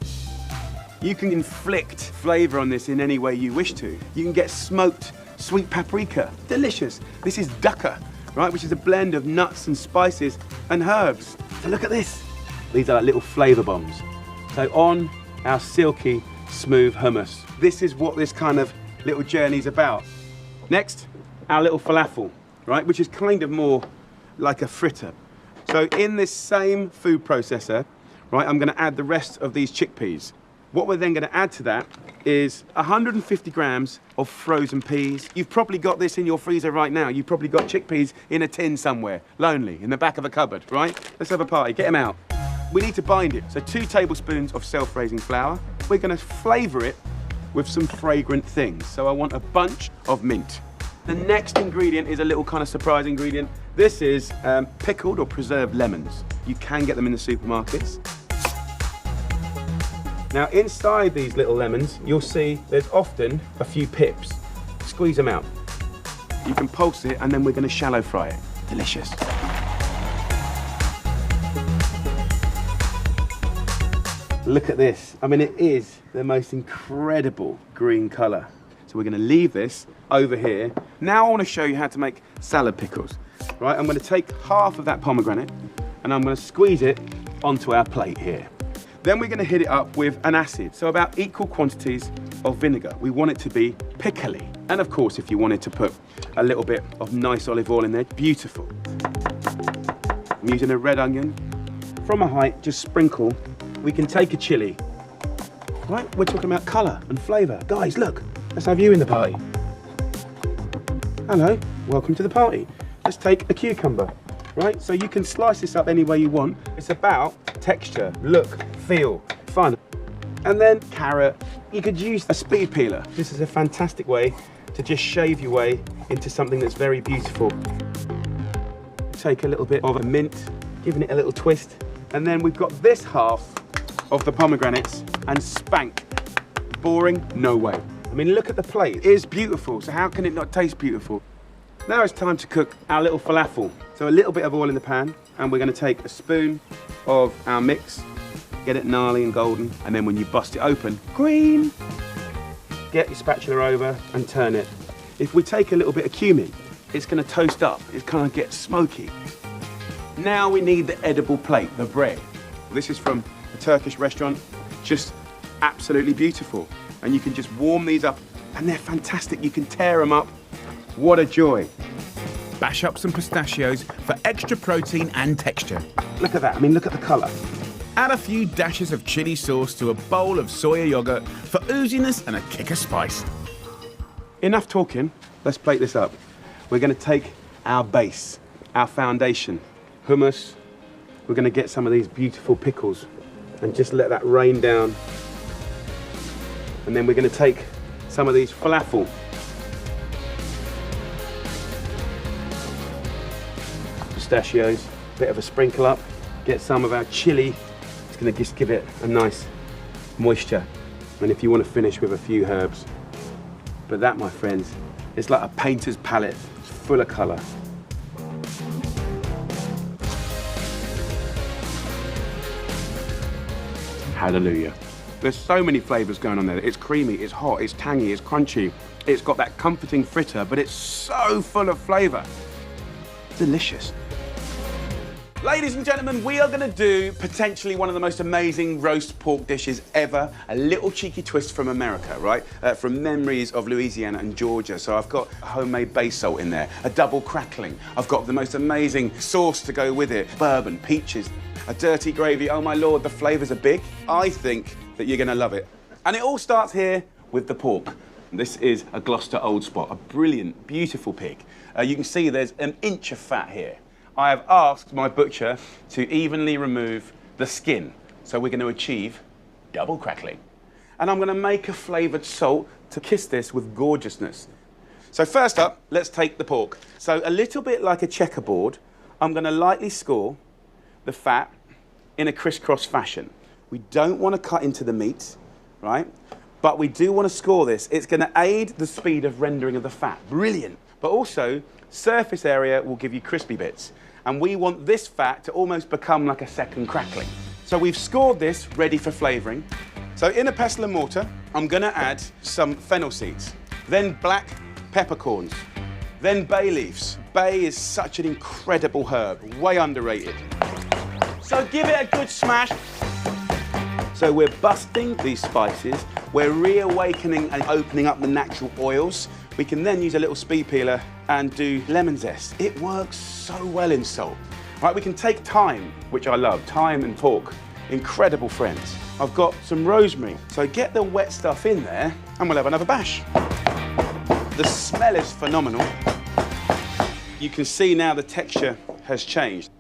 You can inflict flavor on this in any way you wish to. You can get smoked sweet paprika, delicious. This is dukkha, right, which is a blend of nuts and spices and herbs. So look at this. These are like little flavor bombs. So on our silky, smooth hummus. This is what this kind of little journey's about. Next, our little falafel, right, which is kind of more like a fritter. So in this same food processor, right, I'm going to add the rest of these chickpeas. What we're then going to add to that is 150 grams of frozen peas. You've probably got this in your freezer right now. You've probably got chickpeas in a tin somewhere, lonely, in the back of a cupboard, right? Let's have a party, get them out. We need to bind it. So 2 tablespoons of self-raising flour. We're going to flavor it with some fragrant things. So I want a bunch of mint. The next ingredient is a little kind of surprise ingredient. This is pickled or preserved lemons. You can get them in the supermarkets. Now inside these little lemons, you'll see there's often a few pips. Squeeze them out. You can pulse it and then we're going to shallow fry it. Delicious. Look at this. I mean, it is the most incredible green color. So we're going to leave this over here. Now I want to show you how to make salad pickles. Right, I'm going to take half of that pomegranate and I'm going to squeeze it onto our plate here. Then we're going to hit it up with an acid, so about equal quantities of vinegar. We want it to be pickly. And of course, if you wanted to put a little bit of nice olive oil in there, beautiful. I'm using a red onion. From a height, just sprinkle. We can take a chili. Right, we're talking about colour and flavour. Guys, look, let's have you in the party. Hello, welcome to the party. Let's take a cucumber, right? So you can slice this up any way you want. It's about texture, look, feel, fun. And then carrot. You could use a speed peeler. This is a fantastic way to just shave your way into something that's very beautiful. Take a little bit of a mint, giving it a little twist. And then we've got this half of the pomegranates and spank. boring? No way. I mean, look at the plate. It is beautiful, so how can it not taste beautiful? Now it's time to cook our little falafel. So a little bit of oil in the pan, and we're gonna take a spoon of our mix, get it gnarly and golden, and then when you bust it open, green. Get your spatula over and turn it. If we take a little bit of cumin, it's gonna toast up, it's gonna get smoky. Now we need the edible plate, the bread. This is from a Turkish restaurant, just absolutely beautiful. And you can just warm these up, and they're fantastic. You can tear them up. What a joy. Bash up some pistachios for extra protein and texture. Look at that, I mean, look at the colour. Add a few dashes of chili sauce to a bowl of soya yogurt for ooziness and a kick of spice. Enough talking, let's plate this up. We're gonna take our base, our foundation, hummus. We're gonna get some of these beautiful pickles and just let that rain down. And then we're gonna take some of these falafel. Pistachios, bit of a sprinkle up. Get some of our chili. It's gonna just give it a nice moisture. And if you wanna finish with a few herbs. But that, my friends, is like a painter's palette. It's full of colour. Hallelujah. There's so many flavours going on there. It's creamy, it's hot, it's tangy, it's crunchy. It's got that comforting fritter, but it's so full of flavour. Delicious. Ladies and gentlemen, we are going to do potentially one of the most amazing roast pork dishes ever. A little cheeky twist from America, right? From memories of Louisiana and Georgia. So I've got homemade bay salt in there, a double crackling. I've got the most amazing sauce to go with it, bourbon, peaches, a dirty gravy. Oh my Lord, the flavours are big. I think that you're going to love it. And it all starts here with the pork. This is a Gloucester Old Spot, a brilliant, beautiful pig. You can see there's an inch of fat here. I have asked my butcher to evenly remove the skin, so we're going to achieve double crackling. And I'm going to make a flavoured salt to kiss this with gorgeousness. So first up, let's take the pork. So a little bit like a checkerboard, I'm going to lightly score the fat in a crisscross fashion. We don't want to cut into the meat, right? But we do want to score this. It's going to aid the speed of rendering of the fat. Brilliant. But also, surface area will give you crispy bits. And we want this fat to almost become like a second crackling. So we've scored this, ready for flavouring. So in a pestle and mortar, I'm gonna add some fennel seeds, then black peppercorns, then bay leaves. Bay is such an incredible herb, way underrated. So give it a good smash. So we're busting these spices, we're reawakening and opening up the natural oils. We can then use a little speed peeler and do lemon zest. It works so well in salt. Right, we can take thyme, which I love, thyme and pork, incredible friends. I've got some rosemary, so get the wet stuff in there and we'll have another bash. The smell is phenomenal. You can see now the texture has changed.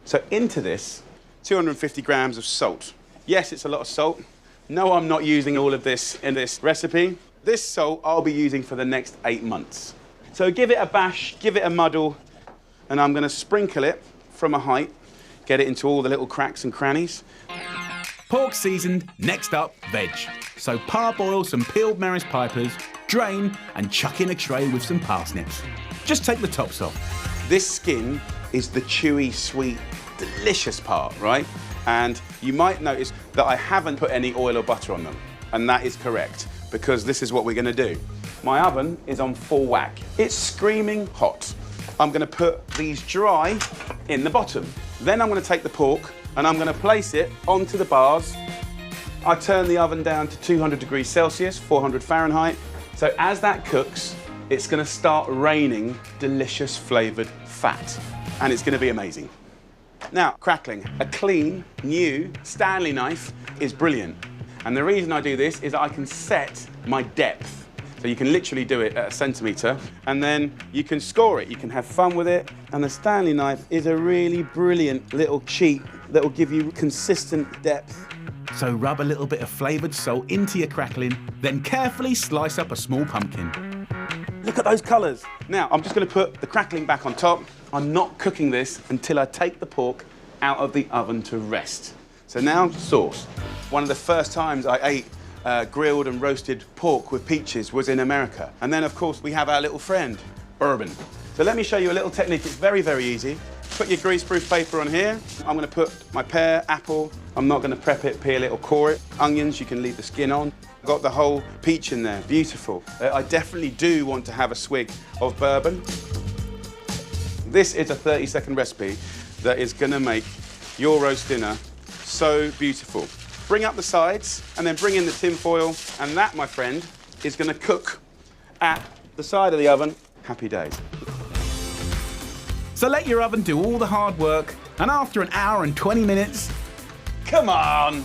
So into this, 250 grams of salt. Yes, it's a lot of salt. No, I'm not using all of this in this recipe. This salt I'll be using for the next 8 months. So give it a bash, give it a muddle, and I'm gonna sprinkle it from a height, get it into all the little cracks and crannies. Pork seasoned, next up, veg. So parboil some peeled Maris Pipers, drain, and chuck in a tray with some parsnips. Just take the tops off. This skin is the chewy, sweet, delicious part, right? And you might notice that I haven't put any oil or butter on them, and that is correct, because this is what we're gonna do. My oven is on full whack. It's screaming hot. I'm gonna put these dry in the bottom. Then I'm gonna take the pork and I'm gonna place it onto the bars. I turn the oven down to 200 degrees Celsius, 400 Fahrenheit. So as that cooks, it's gonna start raining delicious flavored fat, and it's gonna be amazing. Now, crackling. A clean, new Stanley knife is brilliant. And the reason I do this is I can set my depth. So you can literally do it at a centimetre, and then you can score it. You can have fun with it. And the Stanley knife is a really brilliant little cheat that will give you consistent depth. So rub a little bit of flavoured salt into your crackling, then carefully slice up a small pumpkin. Look at those colours. Now, I'm just going to put the crackling back on top. I'm not cooking this until I take the pork out of the oven to rest. So now, sauce. One of the first times I ate grilled and roasted pork with peaches was in America. And then, of course, we have our little friend, bourbon. So let me show you a little technique. It's very, very easy. Put your greaseproof paper on here. I'm going to put my pear, apple. I'm not going to prep it, peel it, or core it. Onions, you can leave the skin on. Got the whole peach in there. Beautiful. I definitely do want to have a swig of bourbon. This is a 30-second recipe that is going to make your roast dinner so beautiful. Bring up the sides and then bring in the tin foil, and that, my friend, is going to cook at the side of the oven. Happy days. So let your oven do all the hard work, and after an hour and 20 minutes... Come on!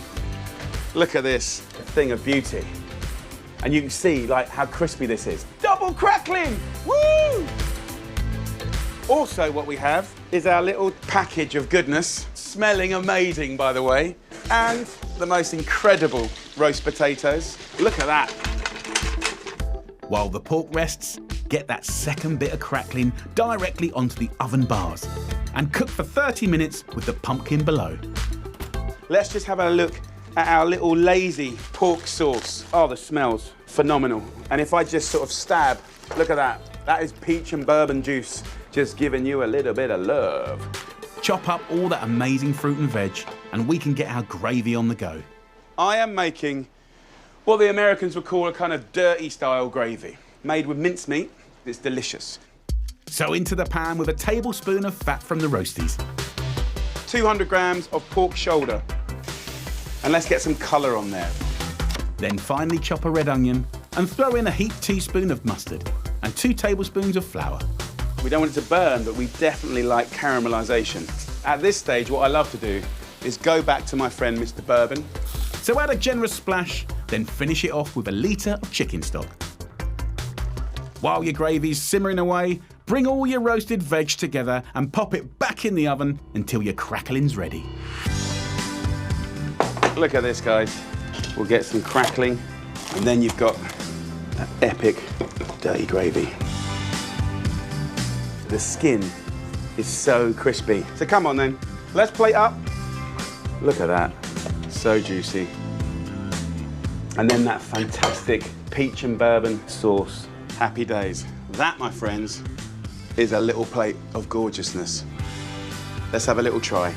Look at this thing of beauty. And you can see like how crispy this is. Double crackling! Woo! Also what we have is our little package of goodness, smelling amazing, by the way, and the most incredible roast potatoes. Look at that. While the pork rests, get that second bit of crackling directly onto the oven bars and cook for 30 minutes with the pumpkin below. Let's just have a look at our little lazy pork sauce. Oh, the smell's phenomenal. And if I just sort of stab, look at that. That is peach and bourbon juice, just giving you a little bit of love. Chop up all that amazing fruit and veg, and we can get our gravy on the go. I am making what the Americans would call a kind of dirty style gravy, made with mincemeat. It's delicious. So into the pan with a tablespoon of fat from the roasties. 200 grams of pork shoulder. And let's get some colour on there. Then finely chop a red onion and throw in a heaped teaspoon of mustard and 2 tablespoons of flour. We don't want it to burn, but we definitely like caramelisation. At this stage, what I love to do is go back to my friend, Mr. Bourbon. So add a generous splash, then finish it off with a litre of chicken stock. While your gravy's simmering away, bring all your roasted veg together and pop it back in the oven until your crackling's ready. Look at this, guys. We'll get some crackling, and then you've got that epic dirty gravy. The skin is so crispy. So come on then, let's plate up. Look at that, so juicy. And then that fantastic peach and bourbon sauce. Happy days. That, my friends, is a little plate of gorgeousness. Let's have a little try.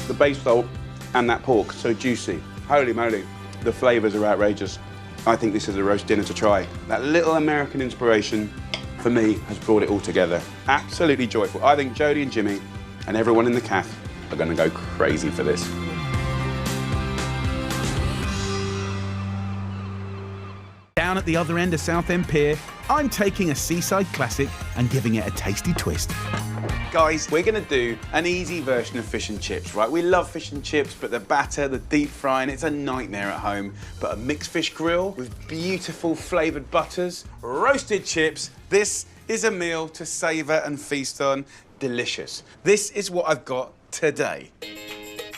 The bay salt and that pork, so juicy. Holy moly, the flavours are outrageous. I think this is a roast dinner to try. That little American inspiration, for me, has brought it all together. Absolutely joyful. I think Jodie and Jimmy and everyone in the cafe are going to go crazy for this. Down at the other end of Southend Pier, I'm taking a seaside classic and giving it a tasty twist. Guys, we're going to do an easy version of fish and chips, right? We love fish and chips, but the batter, the deep frying, it's a nightmare at home. But a mixed fish grill with beautiful flavoured butters, roasted chips, this is a meal to savour and feast on. Delicious. This is what I've got today.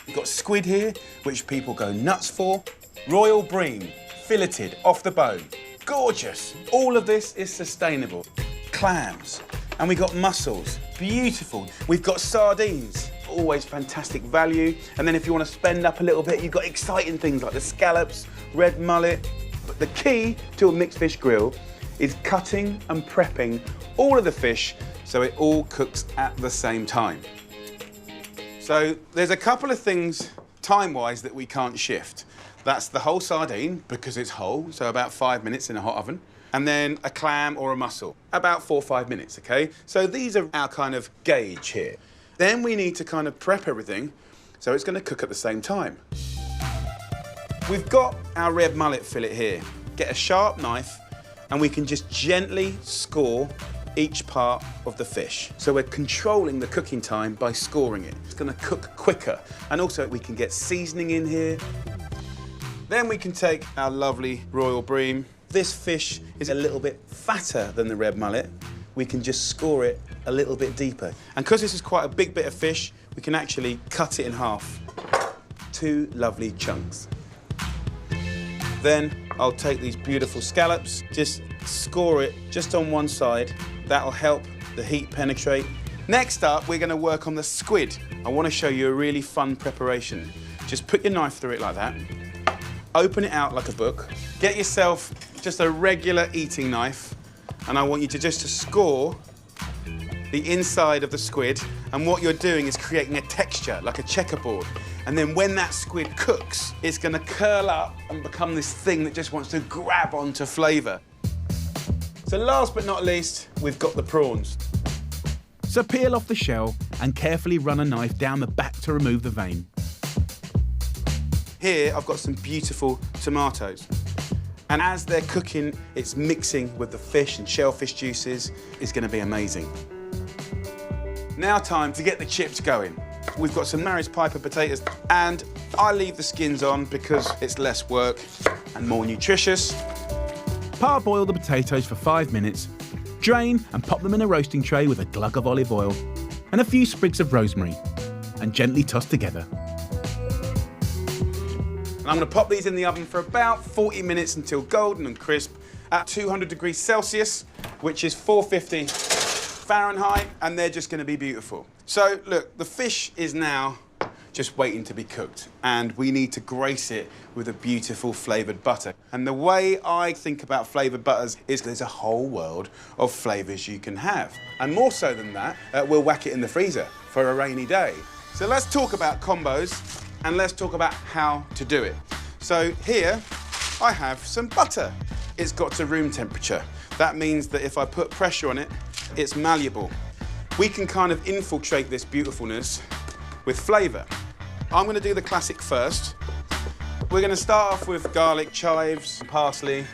We've got squid here, which people go nuts for. Royal bream, filleted off the bone. Gorgeous. All of this is sustainable. Clams. And we got mussels, beautiful. We've got sardines, always fantastic value. And then if you want to spend up a little bit, you've got exciting things like the scallops, red mullet. But the key to a mixed fish grill is cutting and prepping all of the fish so it all cooks at the same time. So there's a couple of things time-wise that we can't shift. That's the whole sardine, because it's whole, so about 5 minutes in a hot oven. And then a clam or a mussel, about 4 or 5 minutes, okay? So these are our kind of gauge here. Then we need to kind of prep everything so it's going to cook at the same time. We've got our red mullet fillet here. Get a sharp knife and we can just gently score each part of the fish. So we're controlling the cooking time by scoring it. It's going to cook quicker. And also we can get seasoning in here. Then we can take our lovely royal bream. This fish is a little bit fatter than the red mullet. We can just score it a little bit deeper. And because this is quite a big bit of fish, we can actually cut it in half. 2 lovely chunks. Then I'll take these beautiful scallops, just score it just on one side. That'll help the heat penetrate. Next up, we're gonna work on the squid. I wanna show you a really fun preparation. Just put your knife through it like that. Open it out like a book. Get yourself just a regular eating knife, and I want you to just score the inside of the squid, and what you're doing is creating a texture, like a checkerboard. And then when that squid cooks, it's gonna curl up and become this thing that just wants to grab onto flavour. So last but not least, we've got the prawns. So peel off the shell and carefully run a knife down the back to remove the vein. Here, I've got some beautiful tomatoes. And as they're cooking, it's mixing with the fish and shellfish juices. It's gonna be amazing. Now time to get the chips going. We've got some Maris Piper potatoes, and I leave the skins on because it's less work and more nutritious. Parboil the potatoes for 5 minutes, drain and pop them in a roasting tray with a glug of olive oil and a few sprigs of rosemary, and gently toss together. And I'm gonna pop these in the oven for about 40 minutes until golden and crisp at 200 degrees Celsius, which is 450 Fahrenheit, and they're just gonna be beautiful. So look, the fish is now just waiting to be cooked, and we need to grace it with a beautiful flavoured butter. And the way I think about flavoured butters is there's a whole world of flavours you can have. And more so than that, we'll whack it in the freezer for a rainy day. So let's talk about combos, and let's talk about how to do it. So here, I have some butter. It's got to room temperature. That means that if I put pressure on it, it's malleable. We can kind of infiltrate this beautifulness with flavour. I'm gonna do the classic first. We're gonna start off with garlic, chives, parsley.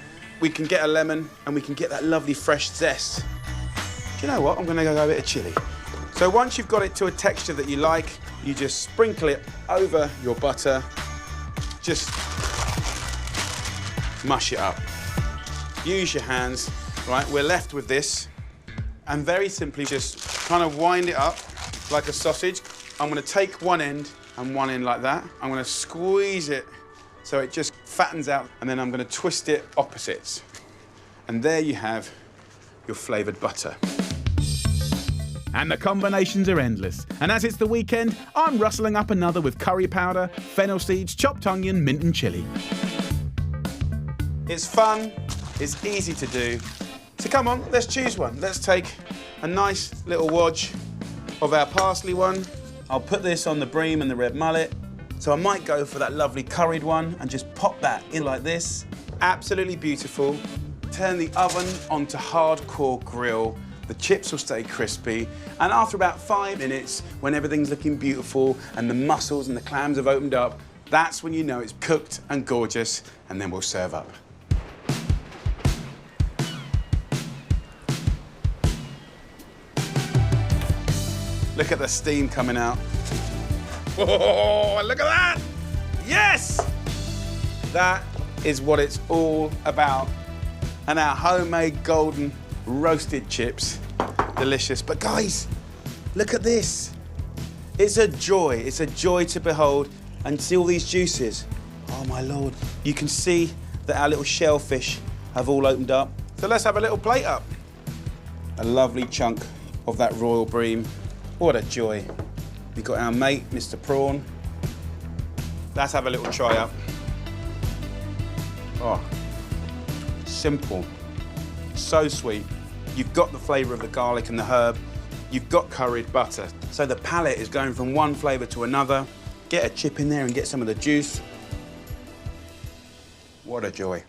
We can get a lemon, and we can get that lovely fresh zest. Do you know what? I'm gonna go a bit of chilli. So once you've got it to a texture that you like, you just sprinkle it over your butter. Just mush it up. Use your hands, right? We're left with this. And very simply just kind of wind it up like a sausage. I'm gonna take one end and one end like that. I'm gonna squeeze it so it just fattens out, and then I'm gonna twist it opposites. And there you have your flavoured butter. And the combinations are endless. And as it's the weekend, I'm rustling up another with curry powder, fennel seeds, chopped onion, mint and chilli. It's fun, it's easy to do. So come on, let's choose one. Let's take a nice little wodge of our parsley one. I'll put this on the bream and the red mullet. So I might go for that lovely curried one and just pop that in like this. Absolutely beautiful. Turn the oven onto hardcore grill. The chips will stay crispy. And after about 5 minutes, when everything's looking beautiful and the mussels and the clams have opened up, that's when you know it's cooked and gorgeous, and then we'll serve up. Look at the steam coming out. Oh, look at that! Yes! That is what it's all about. And our homemade golden roasted chips, delicious. But guys, look at this. It's a joy to behold and see all these juices. Oh my Lord. You can see that our little shellfish have all opened up. So let's have a little plate up. A lovely chunk of that royal bream. What a joy. We've got our mate, Mr. Prawn. Let's have a little try up. Oh, simple, so sweet. You've got the flavour of the garlic and the herb. You've got curried butter. So the palate is going from one flavour to another. Get a chip in there and get some of the juice. What a joy.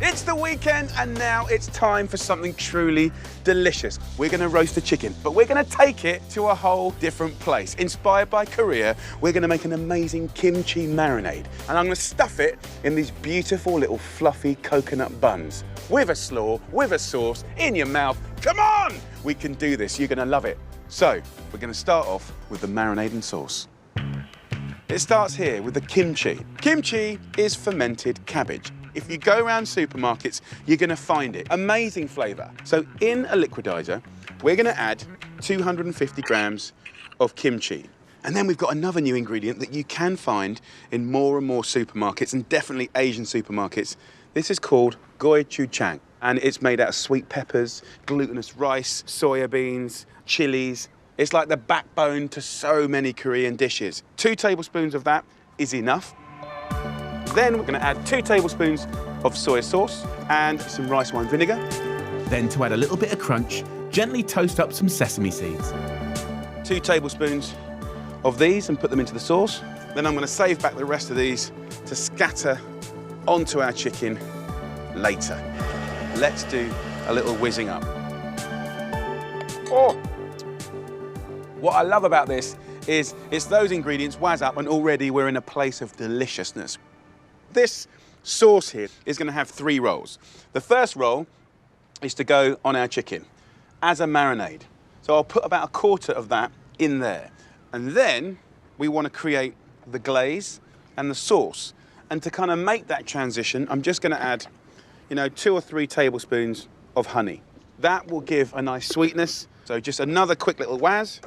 It's the weekend, and now it's time for something truly delicious. We're gonna roast the chicken, but we're gonna take it to a whole different place. Inspired by Korea, we're gonna make an amazing kimchi marinade, and I'm gonna stuff it in these beautiful little fluffy coconut buns with a slaw, with a sauce, in your mouth. Come on! We can do this, you're gonna love it. So, we're gonna start off with the marinade sauce. It starts here with the kimchi. Kimchi is fermented cabbage. If you go around supermarkets, you're gonna find it. Amazing flavour. So in a liquidizer, we're gonna add 250 grams of kimchi. And then we've got another new ingredient that you can find in more and more supermarkets, and definitely Asian supermarkets. This is called gochujang. And it's made out of sweet peppers, glutinous rice, soya beans, chilies. It's like the backbone to so many Korean dishes. 2 tablespoons of that is enough. Then we're going to add 2 tablespoons of soy sauce and some rice wine vinegar. Then, to add a little bit of crunch, gently toast up some sesame seeds. 2 tablespoons of these and put them into the sauce. Then I'm going to save back the rest of these to scatter onto our chicken later. Let's do a little whizzing up. Oh! What I love about this is it's those ingredients whiz up and already we're in a place of deliciousness. This sauce here is going to have 3 roles. The first role is to go on our chicken as a marinade. So I'll put about 1/4 of that in there. And then we want to create the glaze and the sauce. And to kind of make that transition, I'm just going to add, 2 or 3 tablespoons of honey. That will give a nice sweetness. So just another quick little whiz.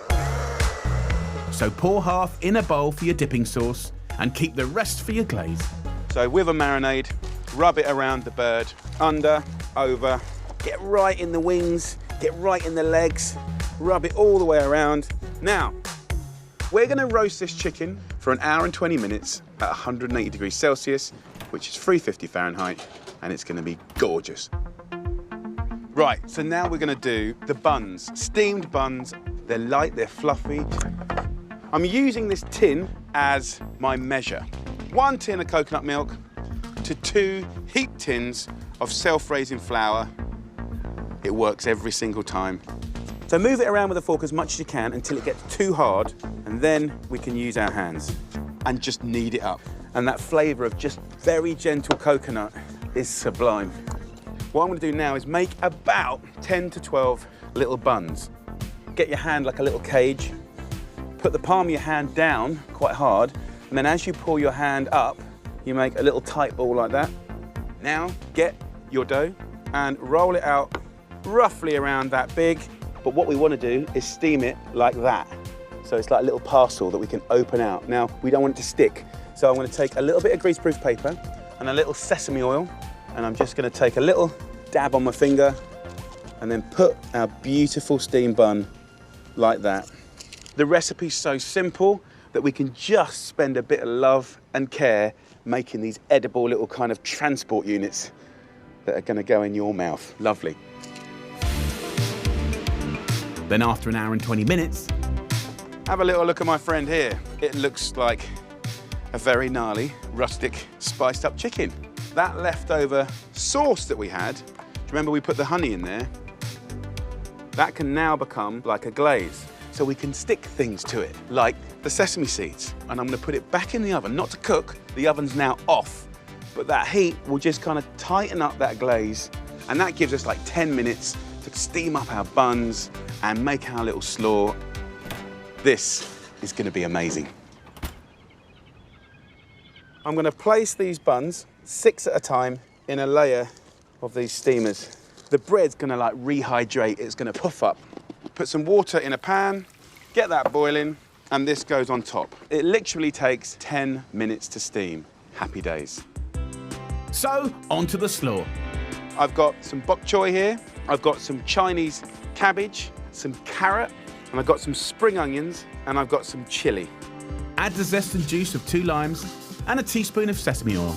So pour half in a bowl for your dipping sauce and keep the rest for your glaze. So with a marinade, rub it around the bird, under, over, get right in the wings, get right in the legs, rub it all the way around. Now, we're going to roast this chicken for 1 hour and 20 minutes at 180 degrees Celsius, which is 350 Fahrenheit, and it's going to be gorgeous. Right, so now we're going to do the buns, steamed buns. They're light, they're fluffy. I'm using this tin as my measure. 1 tin of coconut milk to 2 heaped tins of self-raising flour. It works every single time. So move it around with a fork as much as you can until it gets too hard, and then we can use our hands and just knead it up. And that flavour of just very gentle coconut is sublime. What I'm going to do now is make about 10 to 12 little buns. Get your hand like a little cage. Put the palm of your hand down quite hard, and then as you pull your hand up, you make a little tight ball like that. Now get your dough and roll it out roughly around that big. But what we want to do is steam it like that. So it's like a little parcel that we can open out. Now, we don't want it to stick. So I'm going to take a little bit of greaseproof paper and a little sesame oil, and I'm just going to take a little dab on my finger and then put our beautiful steamed bun like that. The recipe's so simple that we can just spend a bit of love and care making these edible little kind of transport units that are going to go in your mouth. Lovely. Then after 1 hour and 20 minutes, have a little look at my friend here. It looks like a very gnarly, rustic, spiced up chicken. That leftover sauce that we had, do you remember we put the honey in there? That can now become like a glaze. So we can stick things to it, like the sesame seeds. And I'm gonna put it back in the oven, not to cook, the oven's now off. But that heat will just kind of tighten up that glaze, and that gives us like 10 minutes to steam up our buns and make our little slaw. This is gonna be amazing. I'm gonna place these buns 6 at a time in a layer of these steamers. The bread's gonna like rehydrate, it's gonna puff up. Put some water in a pan, get that boiling, and this goes on top. It literally takes 10 minutes to steam. Happy days. so onto the slaw. I've got some bok choy here, I've got some Chinese cabbage, some carrot, and I've got some spring onions, and I've got some chili. Add the zest and juice of 2 limes and a teaspoon of sesame oil.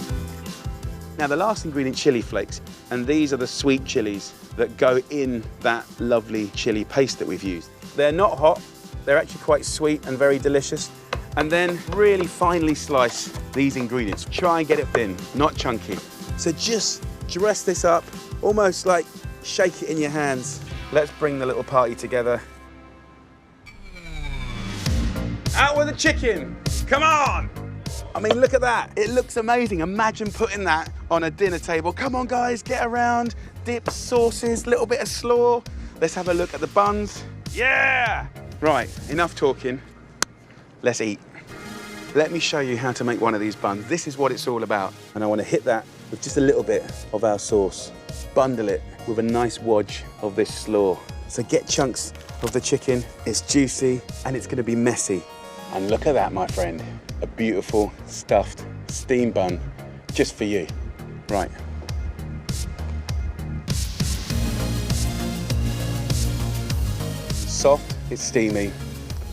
Now the last ingredient, chili flakes, and these are the sweet chilies that go in that lovely chili paste that we've used. They're not hot, they're actually quite sweet and very delicious. And then really finely slice these ingredients. Try and get it thin, not chunky. So just dress this up, almost like shake it in your hands. Let's bring the little party together. Out with the chicken, come on! I mean, look at that. It looks amazing. Imagine putting that on a dinner table. Come on, guys, get around. Dips, sauces, little bit of slaw. Let's have a look at the buns. Yeah! Right, enough talking. Let's eat. Let me show you how to make one of these buns. This is what it's all about. And I want to hit that with just a little bit of our sauce. Bundle it with a nice wodge of this slaw. So get chunks of the chicken. It's juicy and it's going to be messy. And look at that, my friend. A beautiful stuffed steam bun just for you. Right. soft, it's steamy.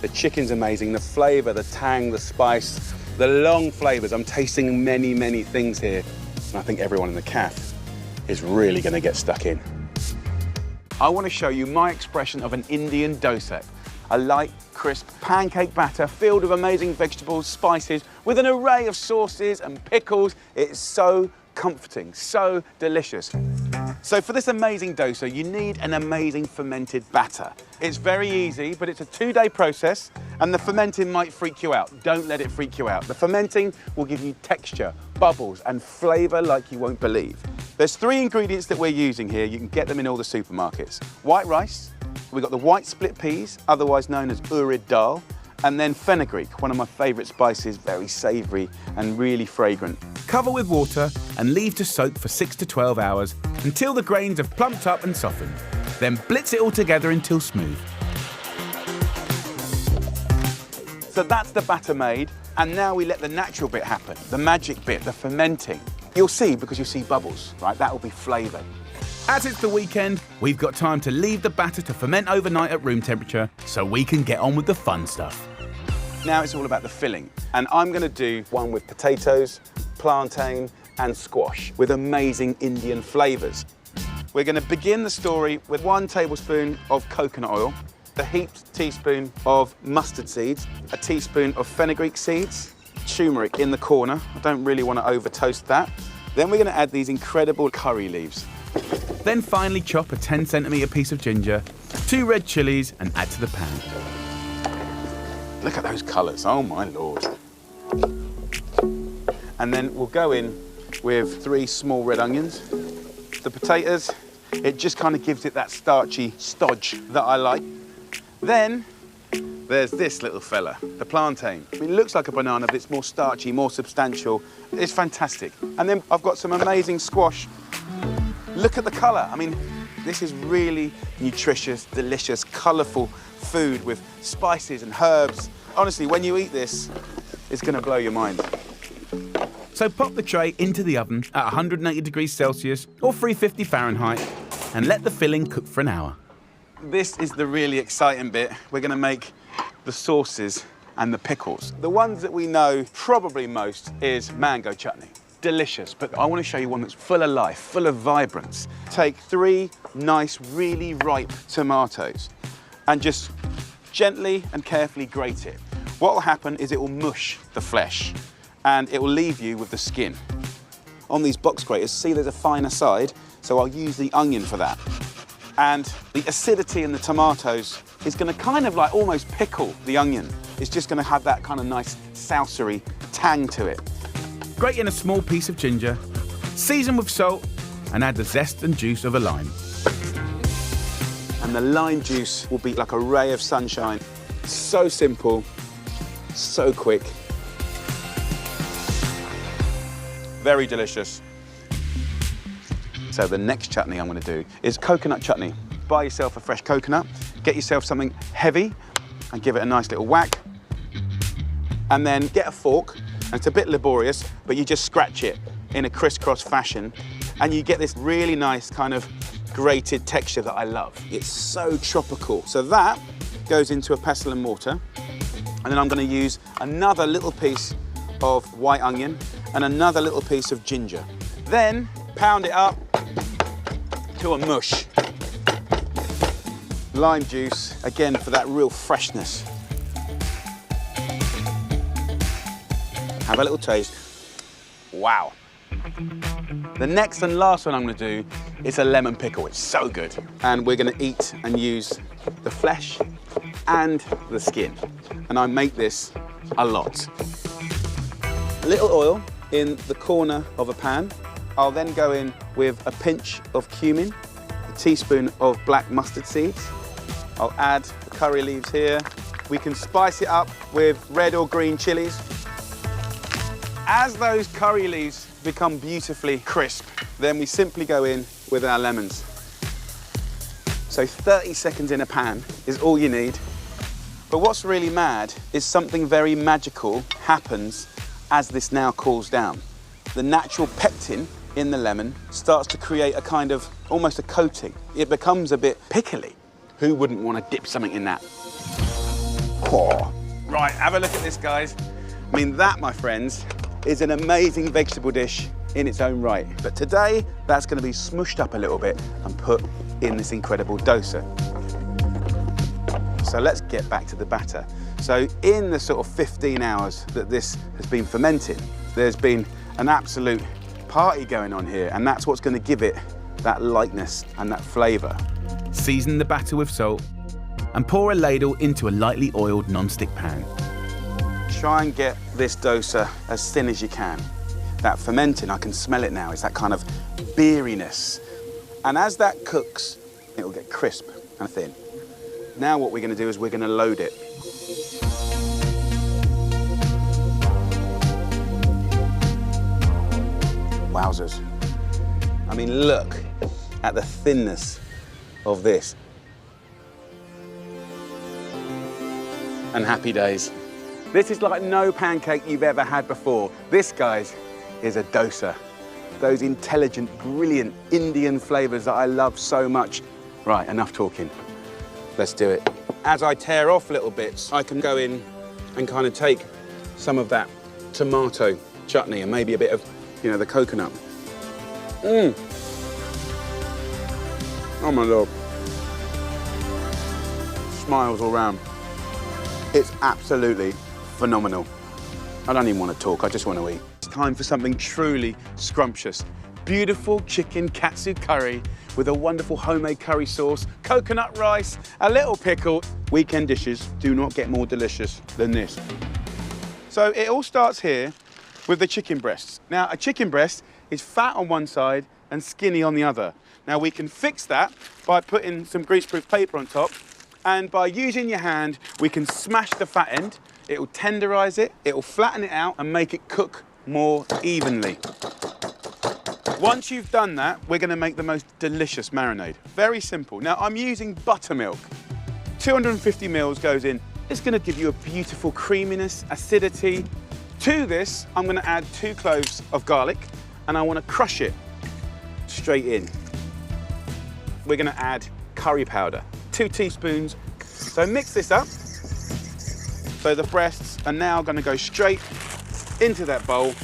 The chicken's amazing, the flavour, the tang, the spice, the long flavours. I'm tasting many, many things here. And I think everyone in the cafe is really going to get stuck in. I want to show you my expression of an Indian dosa. A light, crisp pancake batter filled with amazing vegetables, spices, with an array of sauces and pickles. It's so comforting, so delicious. So for this amazing dosa, you need an amazing fermented batter. It's very easy, but it's a 2-day process, and the fermenting might freak you out. Don't let it freak you out. The fermenting will give you texture, bubbles, and flavour like you won't believe. There's 3 ingredients that we're using here. You can get them in all the supermarkets. White rice, we've got the white split peas, otherwise known as urid dal, and then fenugreek, one of my favourite spices, very savoury and really fragrant. Cover with water and leave to soak for 6 to 12 hours until the grains have plumped up and softened. Then blitz it all together until smooth. So that's the batter made, and now we let the natural bit happen, the magic bit, the fermenting. You'll see, because you'll see bubbles, right? That will be flavour. As it's the weekend, we've got time to leave the batter to ferment overnight at room temperature so we can get on with the fun stuff. Now it's all about the filling, and I'm going to do one with potatoes, plantain and squash with amazing Indian flavours. We're going to begin the story with 1 tablespoon of coconut oil, a heaped teaspoon of mustard seeds, a teaspoon of fenugreek seeds, turmeric in the corner. I don't really want to over toast that. Then we're going to add these incredible curry leaves. Then finally chop a 10cm piece of ginger, 2 red chillies and add to the pan. Look at those colours, oh my lord. And then we'll go in with 3 small red onions. The potatoes, it just kind of gives it that starchy stodge that I like. Then there's this little fella, the plantain. I mean, it looks like a banana, but it's more starchy, more substantial. It's fantastic. And then I've got some amazing squash. Look at the colour. I mean, this is really nutritious, delicious, colourful food with spices and herbs. Honestly, when you eat this, it's going to blow your mind. So pop the tray into the oven at 180 degrees Celsius or 350 Fahrenheit and let the filling cook for an hour. This is the really exciting bit. We're going to make the sauces and the pickles. The ones that we know probably most is mango chutney. Delicious, but I want to show you one that's full of life, full of vibrance. Take 3 nice, really ripe tomatoes and just gently and carefully grate it. What will happen is it will mush the flesh and it will leave you with the skin. On these box graters, see there's a finer side, so I'll use the onion for that. And the acidity in the tomatoes is going to kind of like almost pickle the onion. It's just going to have that kind of nice saucery tang to it. Grate in a small piece of ginger, season with salt and add the zest and juice of a lime. And the lime juice will be like a ray of sunshine. So simple, so quick. Very delicious. So the next chutney I'm going to do is coconut chutney. Buy yourself a fresh coconut, get yourself something heavy and give it a nice little whack. And then get a fork, and it's a bit laborious, but you just scratch it in a crisscross fashion and you get this really nice kind of grated texture that I love. It's so tropical. So that goes into a pestle and mortar, and then I'm going to use another little piece of white onion and another little piece of ginger. Then pound it up to a mush. Lime juice, again, for that real freshness. Have a little taste. Wow. The next and last one I'm going to do is a lemon pickle. It's so good. And we're going to eat and use the flesh and the skin. And I make this a lot. A little oil in the corner of a pan. I'll then go in with a pinch of cumin, a teaspoon of black mustard seeds. I'll add the curry leaves here. We can spice it up with red or green chilies. As those curry leaves become beautifully crisp, then we simply go in with our lemons. So 30 seconds in a pan is all you need. But what's really mad is something very magical happens as this now cools down. The natural pectin in the lemon starts to create a kind of, almost a coating. It becomes a bit pickly. Who wouldn't want to dip something in that? Oh. Right, have a look at this, guys. I mean, that, my friends, is an amazing vegetable dish in its own right. But today, that's going to be smushed up a little bit and put in this incredible dosa. So let's get back to the batter. So in the sort of 15 hours that this has been fermenting, there's been an absolute party going on here, and that's what's going to give it that lightness and that flavour. Season the batter with salt and pour a ladle into a lightly oiled non-stick pan. Try and get this dosa as thin as you can. That fermenting, I can smell it now, it's that kind of beeriness. And as that cooks, it will get crisp and thin. Now what we're going to do is we're going to load it. Wowzers. I mean, look at the thinness of this. And happy days. This is like no pancake you've ever had before. This, guys, is a dosa. Those intelligent, brilliant Indian flavors that I love so much. Right, enough talking. Let's do it. As I tear off little bits, I can go in and kind of take some of that tomato chutney and maybe a bit of, you know, the coconut. Mmm. Oh my Lord. Smiles all round. It's absolutely phenomenal. I don't even want to talk, I just want to eat. It's time for something truly scrumptious. Beautiful chicken katsu curry with a wonderful homemade curry sauce, coconut rice, a little pickle. Weekend dishes do not get more delicious than this. So it all starts here with the chicken breasts. Now, a chicken breast is fat on one side and skinny on the other. Now, we can fix that by putting some greaseproof paper on top, and by using your hand, we can smash the fat end. It will tenderize it, it will flatten it out and make it cook more evenly. Once you've done that, we're going to make the most delicious marinade. Very simple. Now, I'm using buttermilk. 250 mils goes in. It's going to give you a beautiful creaminess, acidity. To this, I'm going to add 2 cloves of garlic, and I want to crush it straight in. We're going to add curry powder, 2 teaspoons. So mix this up. So the breasts are now going to go straight into that bowl,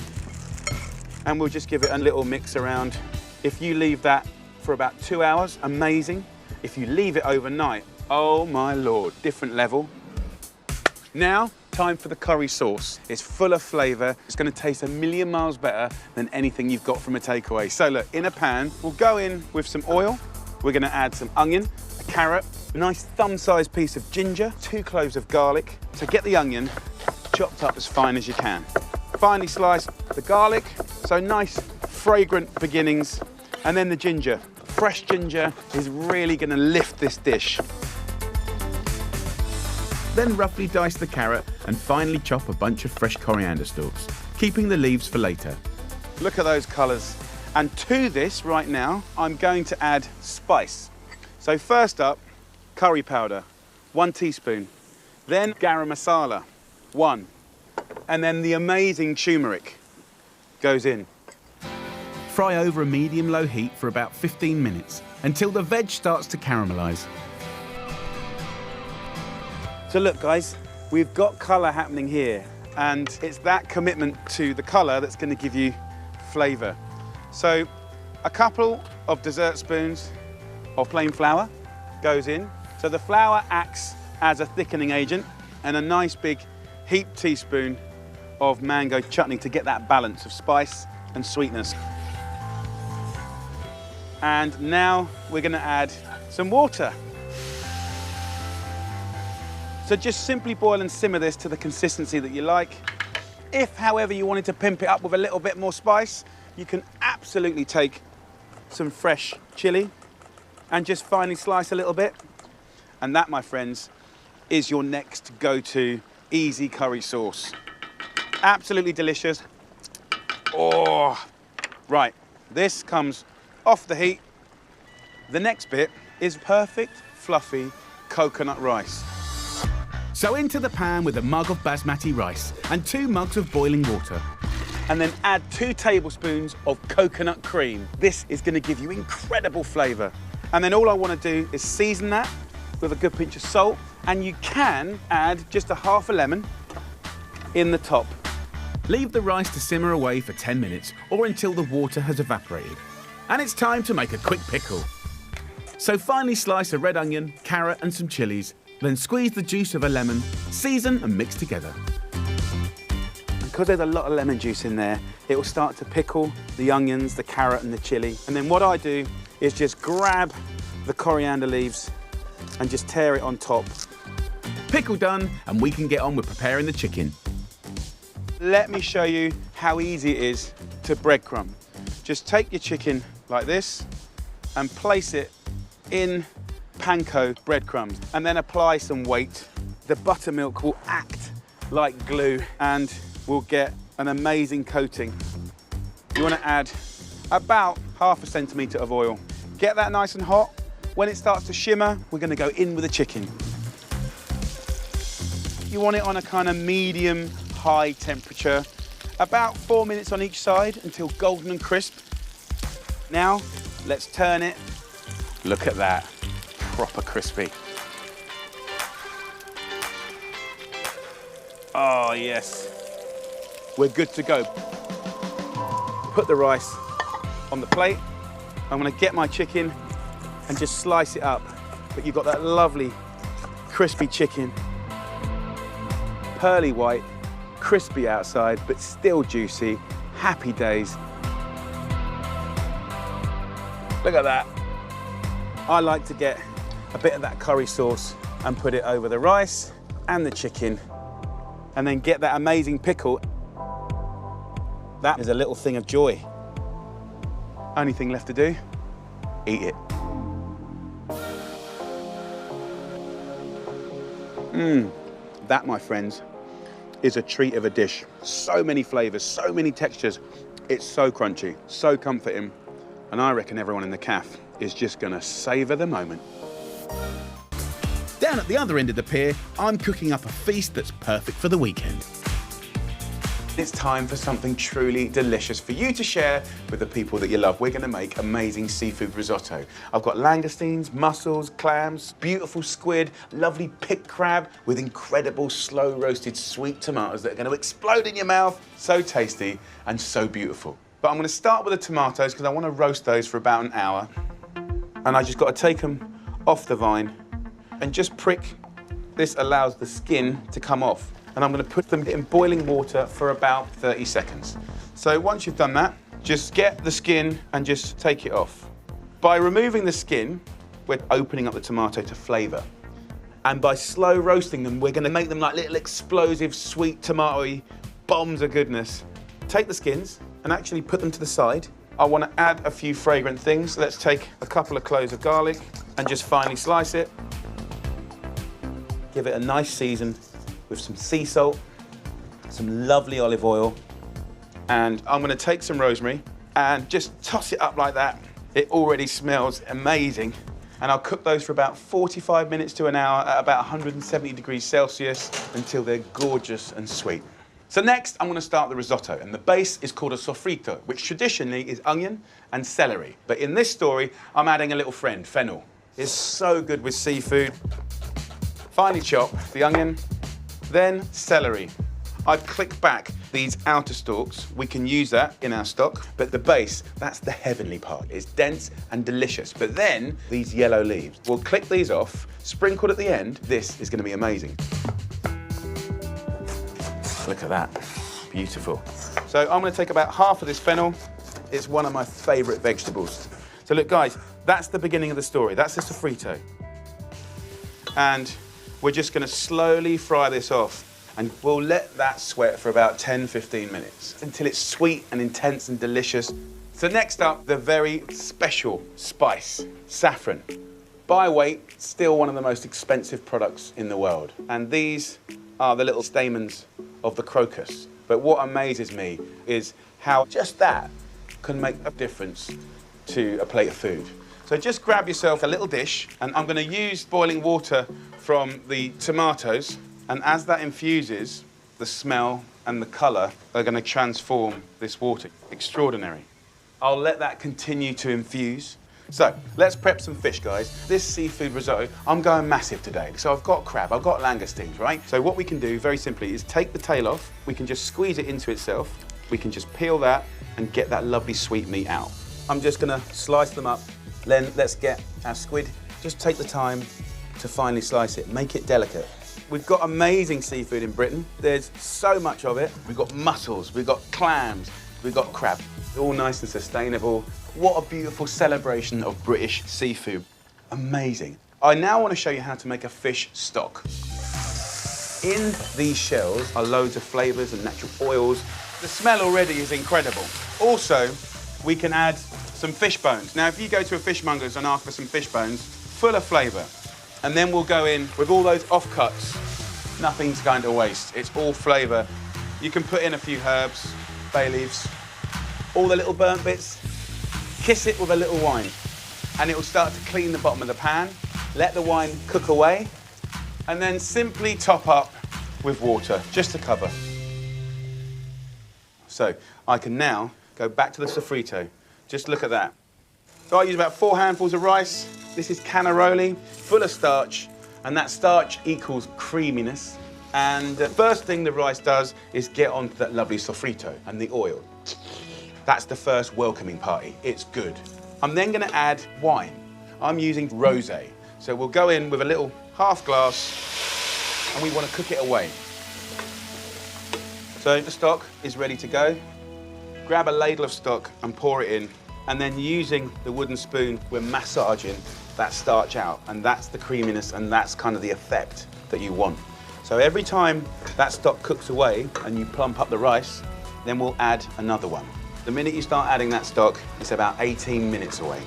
and we'll just give it a little mix around. If you leave that for about 2 hours, amazing. If you leave it overnight, oh my Lord, different level. Now, time for the curry sauce. It's full of flavour. It's going to taste a million miles better than anything you've got from a takeaway. So look, in a pan, we'll go in with some oil. We're going to add some onion, a carrot, a nice thumb-sized piece of ginger, 2 cloves of garlic. So get the onion chopped up as fine as you can. Finely slice the garlic, so nice fragrant beginnings, and then the ginger. Fresh ginger is really going to lift this dish. Then roughly dice the carrot and finely chop a bunch of fresh coriander stalks, keeping the leaves for later. Look at those colours. And to this right now, I'm going to add spice. So first up, curry powder, 1 teaspoon. Then garam masala, 1. And then the amazing turmeric goes in. Fry over a medium-low heat for about 15 minutes until the veg starts to caramelise. So look, guys, we've got colour happening here, and it's that commitment to the colour that's going to give you flavour. So a couple of dessert spoons of plain flour goes in. So the flour acts as a thickening agent, and a nice big heaped teaspoon of mango chutney to get that balance of spice and sweetness. And now we're going to add some water. So just simply boil and simmer this to the consistency that you like. If, however, you wanted to pimp it up with a little bit more spice, you can absolutely take some fresh chili and just finely slice a little bit. And that, my friends, is your next go-to easy curry sauce. Absolutely delicious. Oh, right. This comes off the heat. The next bit is perfect, fluffy coconut rice. So into the pan with a mug of basmati rice and 2 mugs of boiling water. And then add 2 tablespoons of coconut cream. This is going to give you incredible flavour. And then all I want to do is season that with a good pinch of salt, and you can add just a half a lemon in the top. Leave the rice to simmer away for 10 minutes or until the water has evaporated. And it's time to make a quick pickle. So finely slice a red onion, carrot and some chilies, then squeeze the juice of a lemon, season and mix together. Because there's a lot of lemon juice in there, it will start to pickle the onions, the carrot and the chili. And then what I do is just grab the coriander leaves and just tear it on top. Pickle done, and we can get on with preparing the chicken. Let me show you how easy it is to breadcrumb. Just take your chicken like this and place it in panko breadcrumbs and then apply some weight. The buttermilk will act like glue and we'll get an amazing coating. You want to add about ½ centimetre of oil. Get that nice and hot. When it starts to shimmer, we're going to go in with the chicken. You want it on a kind of medium-high temperature, about 4 minutes on each side until golden and crisp. Now, let's turn it. Look at that, proper crispy. Oh, yes. We're good to go. Put the rice on the plate. I'm gonna get my chicken and just slice it up. But you've got that lovely, crispy chicken. Pearly white, crispy outside, but still juicy. Happy days. Look at that. I like to get a bit of that curry sauce and put it over the rice and the chicken, and then get that amazing pickle. That is a little thing of joy. Only thing left to do, eat it. That, my friends, is a treat of a dish. So many flavors, so many textures. It's so crunchy, so comforting. And I reckon everyone in the cafe is just gonna savor the moment. Down at the other end of the pier, I'm cooking up a feast that's perfect for the weekend. It's time for something truly delicious for you to share with the people that you love. We're gonna make amazing seafood risotto. I've got langoustines, mussels, clams, beautiful squid, lovely picked crab with incredible slow roasted sweet tomatoes that are gonna explode in your mouth. So tasty and so beautiful. But I'm gonna start with the tomatoes because I wanna roast those for about an hour. And I just gotta take them off the vine and just prick. This allows the skin to come off. And I'm gonna put them in boiling water for about 30 seconds. So once you've done that, just get the skin and just take it off. By removing the skin, we're opening up the tomato to flavor. And by slow roasting them, we're gonna make them like little explosive, sweet, tomatoey bombs of goodness. Take the skins and actually put them to the side. I wanna add a few fragrant things. Let's take a couple of cloves of garlic and just finely slice it. Give it a nice season with some sea salt, some lovely olive oil, and I'm gonna take some rosemary and just toss it up like that. It already smells amazing. And I'll cook those for about 45 minutes to an hour at about 170 degrees Celsius until they're gorgeous and sweet. So next, I'm gonna start the risotto, and the base is called a sofrito, which traditionally is onion and celery. But in this story, I'm adding a little friend, fennel. It's so good with seafood. Finely chop the onion, then celery. I've clicked back these outer stalks. We can use that in our stock, but the base, that's the heavenly part. It's dense and delicious. But then these yellow leaves, we'll click these off, sprinkled at the end. This is gonna be amazing. Look at that, beautiful. So I'm gonna take about half of this fennel. It's one of my favorite vegetables. So look guys, that's the beginning of the story. That's the sofrito. And we're just gonna slowly fry this off, and we'll let that sweat for about 10-15 minutes until it's sweet and intense and delicious. So next up, the very special spice, saffron. By weight, still one of the most expensive products in the world. And these are the little stamens of the crocus. But what amazes me is how just that can make a difference to a plate of food. So just grab yourself a little dish, and I'm gonna use boiling water from the tomatoes, and as that infuses, the smell and the colour are gonna transform this water. Extraordinary. I'll let that continue to infuse So let's prep some fish, guys. This seafood risotto, I'm going massive today. So I've got crab, I've got langoustines, right? So what we can do very simply is take the tail off. We can just squeeze it into itself. We can just peel that and get that lovely sweet meat out. I'm just gonna slice them up. Then let's get our squid. Just take the time to finely slice it, make it delicate. We've got amazing seafood in Britain. There's so much of it. We've got mussels, we've got clams, we've got crab. All nice and sustainable. What a beautiful celebration of British seafood. Amazing. I now want to show you how to make a fish stock. In these shells are loads of flavors and natural oils. The smell already is incredible. Also, we can add some fish bones. Now, if you go to a fishmonger's and ask for some fish bones, full of flavor, and then we'll go in with all those offcuts. Nothing's going to waste. It's all flavor. You can put in a few herbs, bay leaves, all the little burnt bits, kiss it with a little wine, and it will start to clean the bottom of the pan. Let the wine cook away, and then simply top up with water, just to cover. So I can now go back to the sofrito. Just look at that. So I use about 4 handfuls of rice. This is cannaroli, full of starch, and that starch equals creaminess. And the first thing the rice does is get onto that lovely sofrito and the oil. That's the first welcoming party. It's good. I'm then going to add wine. I'm using rosé. So we'll go in with a little half glass, and we want to cook it away. So the stock is ready to go. Grab a ladle of stock and pour it in, and then using the wooden spoon, we're massaging that starch out, and that's the creaminess, and that's kind of the effect that you want. So every time that stock cooks away and you plump up the rice, then we'll add another one. The minute you start adding that stock, it's about 18 minutes away.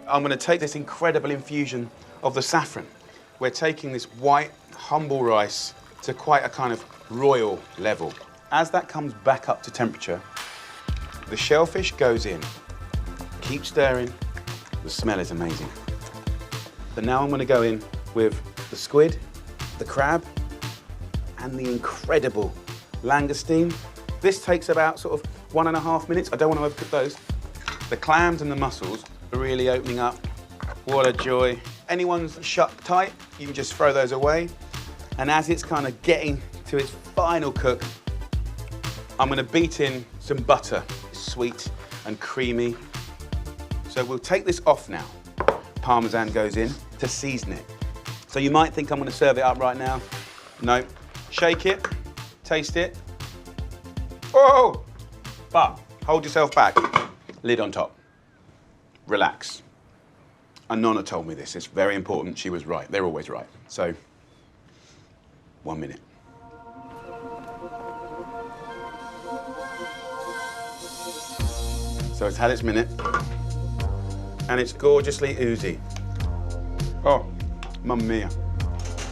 I'm going to take this incredible infusion of the saffron. We're taking this white, humble rice to quite a kind of royal level. As that comes back up to temperature, the shellfish goes in. Keep stirring. The smell is amazing. But now I'm going to go in with the squid, the crab, and the incredible langoustine. This takes about sort of 1.5 minutes. I don't want to overcook those. The clams and the mussels are really opening up. What a joy. Anyone's shut tight, you can just throw those away. And as it's kind of getting to its final cook, I'm going to beat in some butter. It's sweet and creamy. So we'll take this off now. Parmesan goes in to season it. So you might think I'm going to serve it up right now. No. Shake it, taste it. Oh! But hold yourself back. Lid on top. Relax. And Nonna told me this. It's very important. She was right. They're always right. So, 1 minute. So it's had its minute. And it's gorgeously oozy. Oh, mamma mia.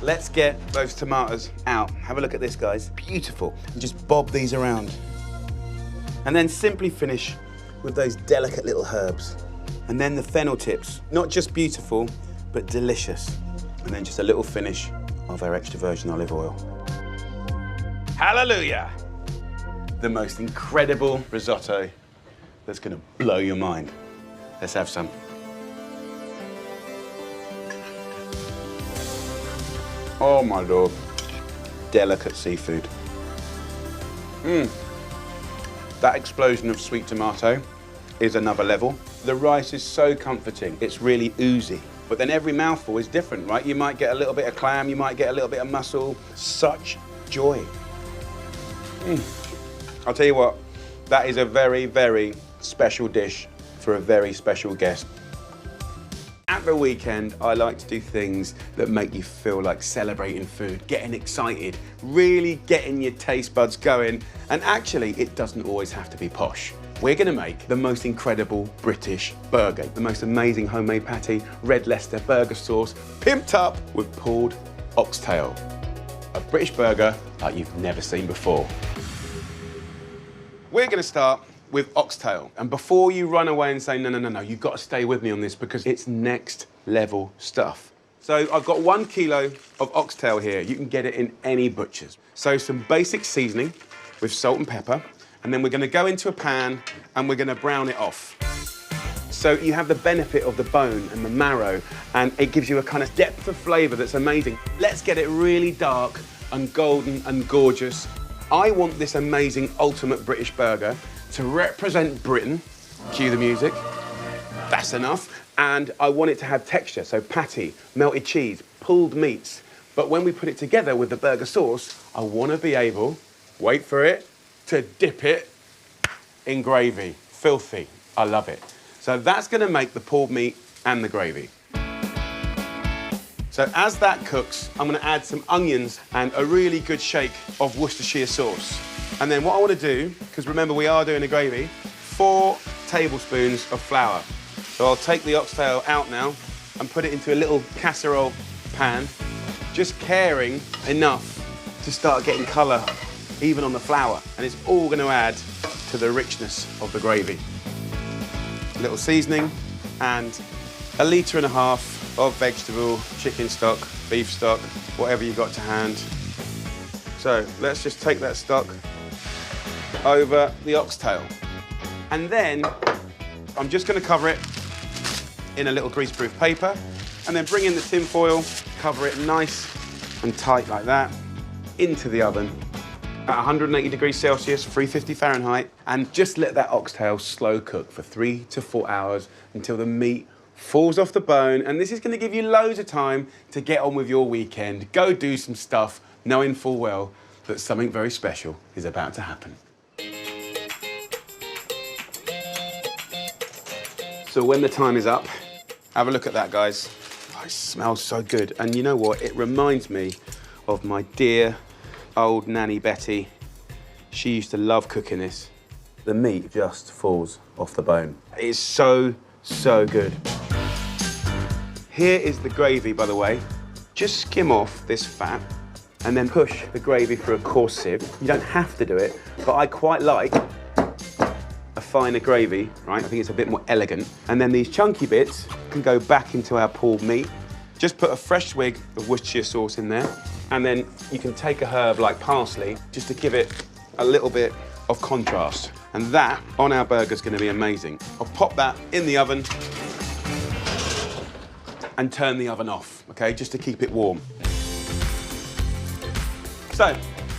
Let's get those tomatoes out. Have a look at this, guys. Beautiful. And just bob these around. And then simply finish with those delicate little herbs. And then the fennel tips. Not just beautiful, but delicious. And then just a little finish of our extra virgin olive oil. Hallelujah! The most incredible risotto that's gonna blow your mind. Let's have some. Oh my Lord. Delicate seafood. That explosion of sweet tomato is another level. The rice is so comforting. It's really oozy. But then every mouthful is different, right? You might get a little bit of clam, you might get a little bit of mussel. Such joy. I'll tell you what, that is a very, very special dish for a very special guest. At the weekend, I like to do things that make you feel like celebrating food, getting excited, really getting your taste buds going. And actually, it doesn't always have to be posh. We're gonna make the most incredible British burger, the most amazing homemade patty, red Leicester burger sauce, pimped up with pulled oxtail. A British burger like you've never seen before. We're gonna start with oxtail. And before you run away and say, no, you've got to stay with me on this because it's next level stuff. So I've got 1 kilo of oxtail here. You can get it in any butcher's. So some basic seasoning with salt and pepper. And then we're gonna go into a pan and we're gonna brown it off. So you have the benefit of the bone and the marrow, and it gives you a kind of depth of flavour that's amazing. Let's get it really dark and golden and gorgeous. I want this amazing ultimate British burger to represent Britain. Cue the music. That's enough. And I want it to have texture, so patty, melted cheese, pulled meats. But when we put it together with the burger sauce, I want to be able, wait for it, to dip it in gravy. Filthy. I love it. So that's going to make the pulled meat and the gravy. So as that cooks, I'm going to add some onions and a really good shake of Worcestershire sauce. And then what I want to do, because remember we are doing a gravy, 4 tablespoons of flour. So I'll take the oxtail out now and put it into a little casserole pan, just caring enough to start getting colour even on the flour. And it's all going to add to the richness of the gravy. A little seasoning and 1.5 litres of vegetable, chicken stock, beef stock, whatever you got to hand. So let's just take that stock over the oxtail. And then I'm just going to cover it in a little greaseproof paper and then bring in the tin foil, cover it nice and tight like that, into the oven at 180 degrees Celsius, 350 Fahrenheit, and just let that oxtail slow cook for 3 to 4 hours until the meat falls off the bone. And this is going to give you loads of time to get on with your weekend, go do some stuff, knowing full well that something very special is about to happen. So when the time is up, have a look at that, guys. Oh, it smells so good. And you know what? It reminds me of my dear old nanny Betty. She used to love cooking this. The meat just falls off the bone. It is so, so good. Here is the gravy, by the way. Just skim off this fat and then push the gravy through a coarse sieve. You don't have to do it, but I quite like a finer gravy, right? I think it's a bit more elegant. And then these chunky bits can go back into our pulled meat. Just put a fresh swig of Worcestershire sauce in there. And then you can take a herb like parsley just to give it a little bit of contrast. And that on our burger is going to be amazing. I'll pop that in the oven and turn the oven off, okay, just to keep it warm. So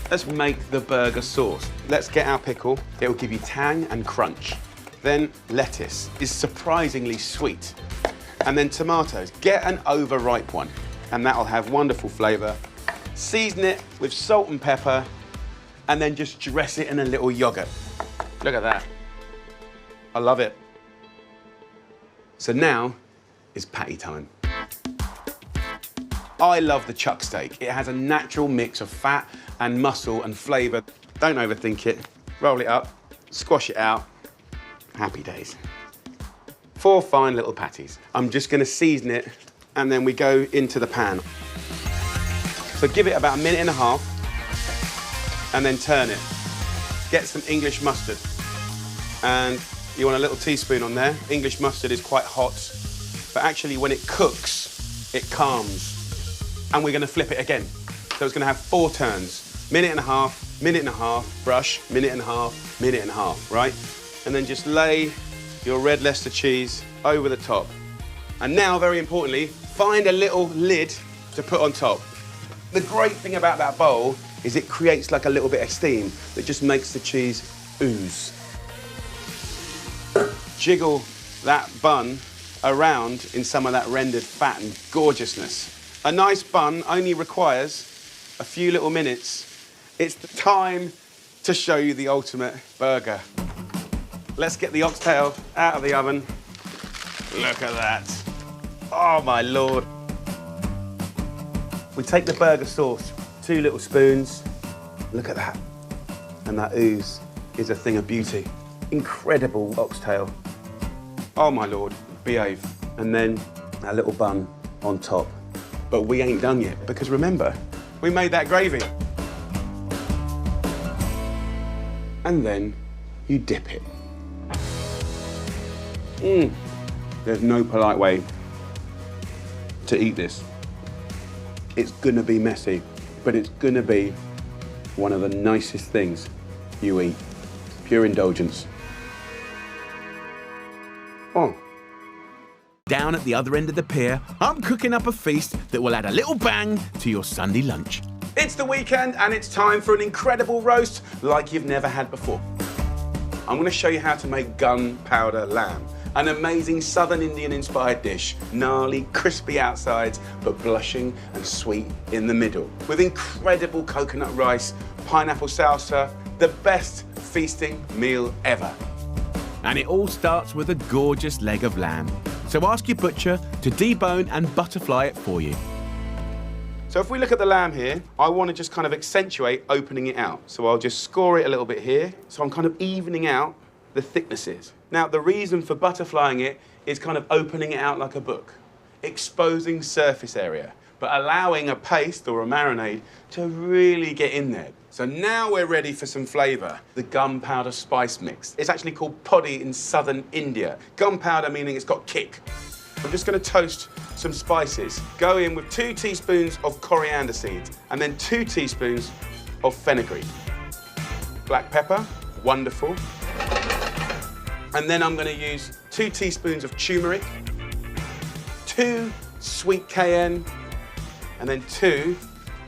let's make the burger sauce. Let's get our pickle. It will give you tang and crunch. Then lettuce is surprisingly sweet. And then tomatoes. Get an overripe one, and that'll have wonderful flavour. Season it with salt and pepper, and then just dress it in a little yogurt. Look at that. I love it. So now is patty time. I love the chuck steak. It has a natural mix of fat and muscle and flavour. Don't overthink it. Roll it up, squash it out. Happy days. 4 fine little patties. I'm just going to season it, and then we go into the pan. So give it about 1.5 minutes, and then turn it. Get some English mustard. And you want a little teaspoon on there. English mustard is quite hot, but actually when it cooks, it calms. And we're going to flip it again. So it's going to have 4 turns. 1.5 minutes, brush, 1.5 minutes, right? And then just lay your red Leicester cheese over the top. And now, very importantly, find a little lid to put on top. The great thing about that bowl is it creates like a little bit of steam that just makes the cheese ooze. Jiggle that bun around in some of that rendered fat and gorgeousness. A nice bun only requires a few little minutes. It's the time to show you the ultimate burger. Let's get the oxtail out of the oven. Look at that. Oh my Lord. We take the burger sauce, 2 little spoons. Look at that. And that ooze is a thing of beauty. Incredible oxtail. Oh my Lord, behave. And then a little bun on top. But we ain't done yet, because remember, we made that gravy. And then you dip it. There's no polite way to eat this. It's gonna be messy, but it's gonna be one of the nicest things you eat. Pure indulgence. Oh, down at the other end of the pier, I'm cooking up a feast that will add a little bang to your Sunday lunch. It's the weekend and it's time for an incredible roast like you've never had before. I'm going to show you how to make gunpowder lamb, an amazing Southern Indian inspired dish, gnarly, crispy outsides, but blushing and sweet in the middle, with incredible coconut rice, pineapple salsa, the best feasting meal ever. And it all starts with a gorgeous leg of lamb. So ask your butcher to debone and butterfly it for you. So if we look at the lamb here, I want to just kind of accentuate opening it out. So I'll just score it a little bit here. So I'm kind of evening out the thicknesses. Now, the reason for butterflying it is kind of opening it out like a book, exposing surface area, but allowing a paste or a marinade to really get in there. So now we're ready for some flavour. The gunpowder spice mix. It's actually called poddy in southern India. Gunpowder meaning it's got kick. I'm just going to toast some spices. Go in with 2 teaspoons of coriander seeds and then 2 teaspoons of fenugreek. Black pepper, wonderful. And then I'm going to use 2 teaspoons of turmeric, 2 sweet cayenne, and then 2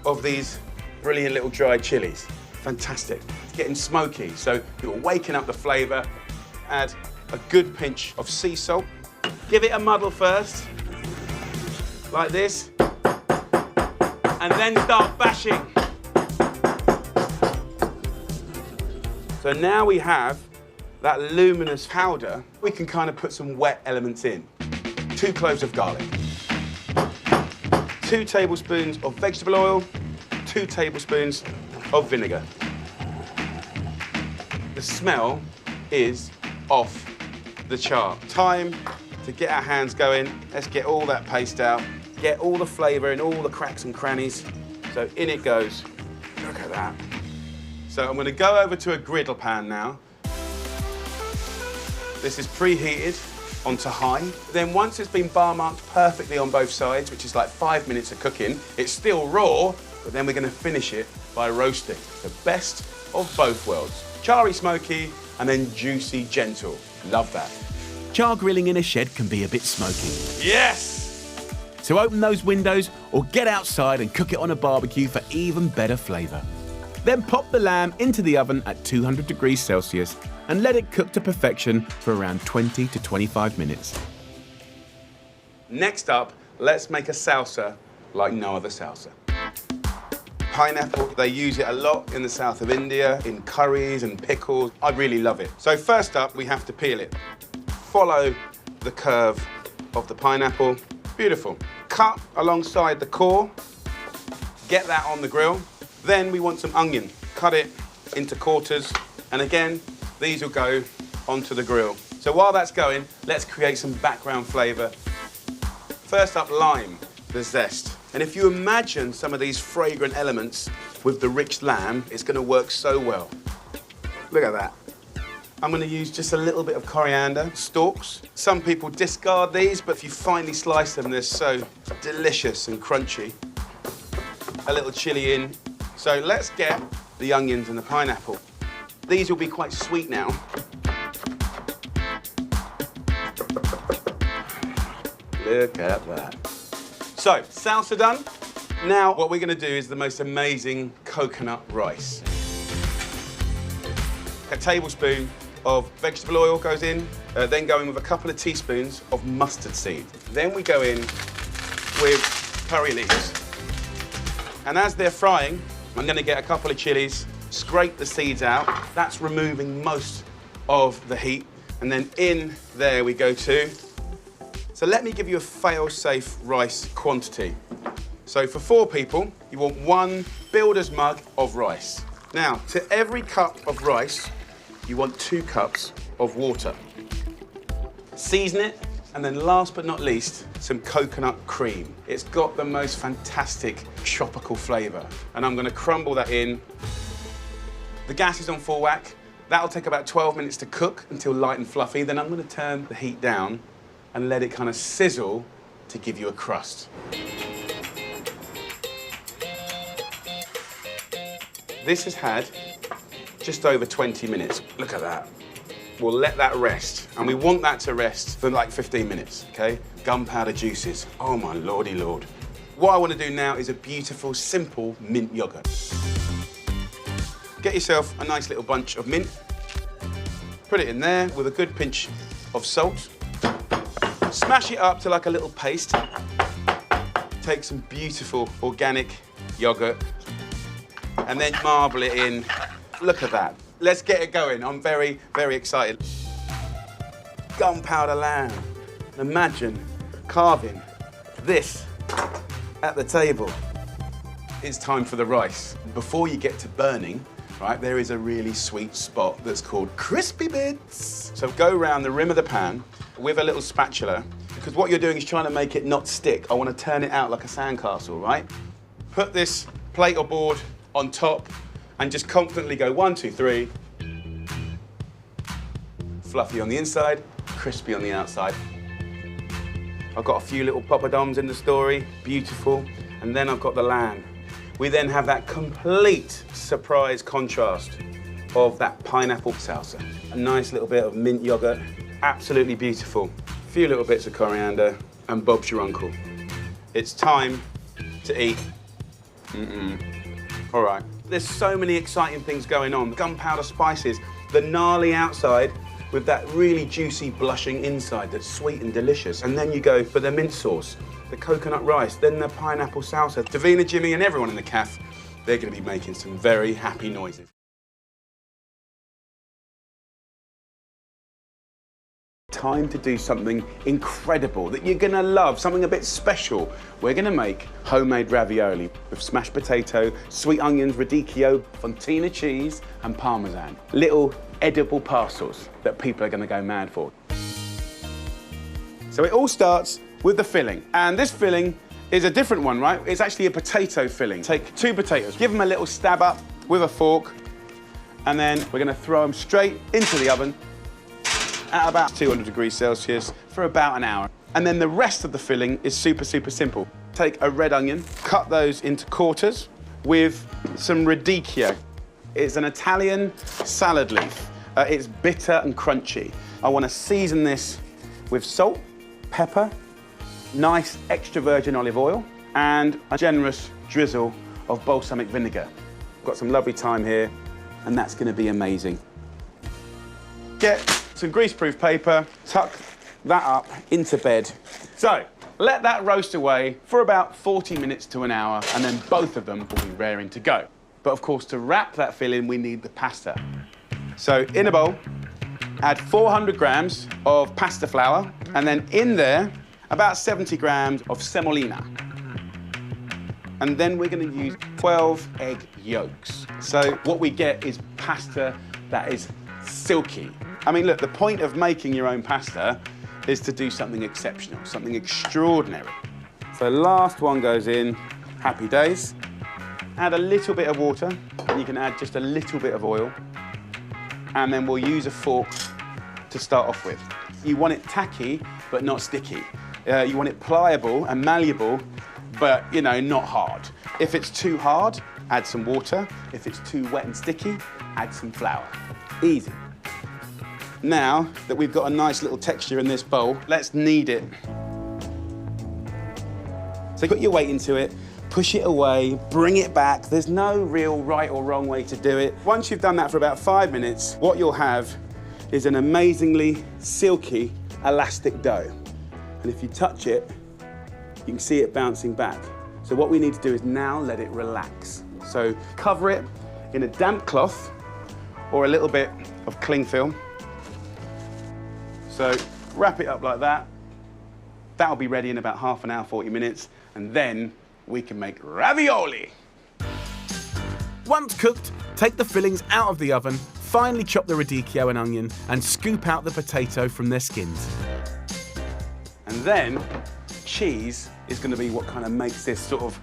of these brilliant little dried chilies. Fantastic. It's getting smoky, so you're waking up the flavour. Add a good pinch of sea salt. Give it a muddle first, like this, and then start bashing. So now we have that luminous powder. We can kind of put some wet elements in. 2 cloves of garlic, 2 tablespoons of vegetable oil, 2 tablespoons of vinegar. The smell is off the chart. Time to get our hands going. Let's get all that paste out, get all the flavour in all the cracks and crannies. So in it goes. Look at that. So I'm going to go over to a griddle pan now. This is preheated onto high. Then once it's been bar marked perfectly on both sides, which is like 5 minutes of cooking, it's still raw, but then we're going to finish it by roasting. The best of both worlds. Charry smoky and then juicy gentle. Love that. Char grilling in a shed can be a bit smoky. Yes! So open those windows or get outside and cook it on a barbecue for even better flavour. Then pop the lamb into the oven at 200 degrees Celsius and let it cook to perfection for around 20 to 25 minutes. Next up, let's make a salsa like no other salsa. Pineapple, they use it a lot in the south of India, in curries and pickles. I really love it. So first up, we have to peel it. Follow the curve of the pineapple. Beautiful. Cut alongside the core. Get that on the grill. Then we want some onion. Cut it into quarters. And again, these will go onto the grill. So while that's going, let's create some background flavour. First up, lime, the zest. And if you imagine some of these fragrant elements with the rich lamb, it's going to work so well. Look at that. I'm going to use just a little bit of coriander stalks. Some people discard these, but if you finely slice them, they're so delicious and crunchy. A little chili in. So let's get the onions and the pineapple. These will be quite sweet now. Look at that. So, salsa done. Now, what we're going to do is the most amazing coconut rice. A tablespoon of vegetable oil goes in, then go in with a couple of teaspoons of mustard seed. Then we go in with curry leaves. And as they're frying, I'm going to get a couple of chilies, scrape the seeds out. That's removing most of the heat. And then in there we go too. So let me give you a fail-safe rice quantity. So for 4 people, you want 1 builder's mug of rice. Now, to every cup of rice, you want 2 cups of water. Season it, and then last but not least, some coconut cream. It's got the most fantastic tropical flavour. And I'm gonna crumble that in. The gas is on full whack. That'll take about 12 minutes to cook until light and fluffy. Then I'm gonna turn the heat down and let it kind of sizzle to give you a crust. This has had just over 20 minutes. Look at that. We'll let that rest, and we want that to rest for like 15 minutes, okay? Gunpowder juices, oh my lordy lord. What I want to do now is a beautiful, simple mint yogurt. Get yourself a nice little bunch of mint, put it in there with a good pinch of salt, smash it up to like a little paste, take some beautiful organic yogurt, and then marble it in. Look at that. Let's get it going. I'm very, very excited. Gunpowder lamb. Imagine carving this at the table. It's time for the rice. Before you get to burning, right, there is a really sweet spot that's called crispy bits. So go around the rim of the pan with a little spatula, because what you're doing is trying to make it not stick. I want to turn it out like a sandcastle, right? Put this plate or board on top and just confidently go 1, 2, 3. Fluffy on the inside, crispy on the outside. I've got a few little poppadoms in the story, beautiful. And then I've got the lamb. We then have that complete surprise contrast of that pineapple salsa. A nice little bit of mint yogurt, absolutely beautiful. A few little bits of coriander, and Bob's your uncle. It's time to eat. All right. There's so many exciting things going on. Gunpowder spices, the gnarly outside with that really juicy, blushing inside that's sweet and delicious. And then you go for the mint sauce, the coconut rice, then the pineapple salsa. Davina, Jimmy, and everyone in the cafe, they're going to be making some very happy noises. Time to do something incredible that you're gonna love, something a bit special. We're gonna make homemade ravioli with smashed potato, sweet onions, radicchio, fontina cheese, and parmesan. Little edible parcels that people are gonna go mad for. So it all starts with the filling, and this filling is a different one, right? It's actually a potato filling. Take 2 potatoes, give them a little stab up with a fork, and then we're gonna throw them straight into the oven at about 200 degrees Celsius for about an hour. And then the rest of the filling is super, super simple. Take a red onion, cut those into quarters with some radicchio. It's an Italian salad leaf. It's bitter and crunchy. I want to season this with salt, pepper, nice extra virgin olive oil, and a generous drizzle of balsamic vinegar. Got some lovely thyme here, and that's going to be amazing. Get some greaseproof paper, tuck that up into bed. So, let that roast away for about 40 minutes to an hour, and then both of them will be raring to go. But of course, to wrap that filling, we need the pasta. So, in a bowl, add 400 grams of pasta flour, and then in there, about 70 grams of semolina. And then we're gonna use 12 egg yolks. So what we get is pasta that is silky. I mean, look, the point of making your own pasta is to do something exceptional, something extraordinary. So last one goes in, happy days. Add a little bit of water, and you can add just a little bit of oil. And then we'll use a fork to start off with. You want it tacky, but not sticky. You want it pliable and malleable, but, you know, not hard. If it's too hard, add some water. If it's too wet and sticky, add some flour. Easy. Now that we've got a nice little texture in this bowl, let's knead it. So put your weight into it, push it away, bring it back. There's no real right or wrong way to do it. Once you've done that for about 5 minutes, what you'll have is an amazingly silky, elastic dough. And if you touch it, you can see it bouncing back. So what we need to do is now let it relax. So cover it in a damp cloth or a little bit of cling film. So wrap it up like that. That'll be ready in about half an hour, 40 minutes, and then we can make ravioli. Once cooked, take the fillings out of the oven, finely chop the radicchio and onion, and scoop out the potato from their skins. And then cheese is going to be what kind of makes this sort of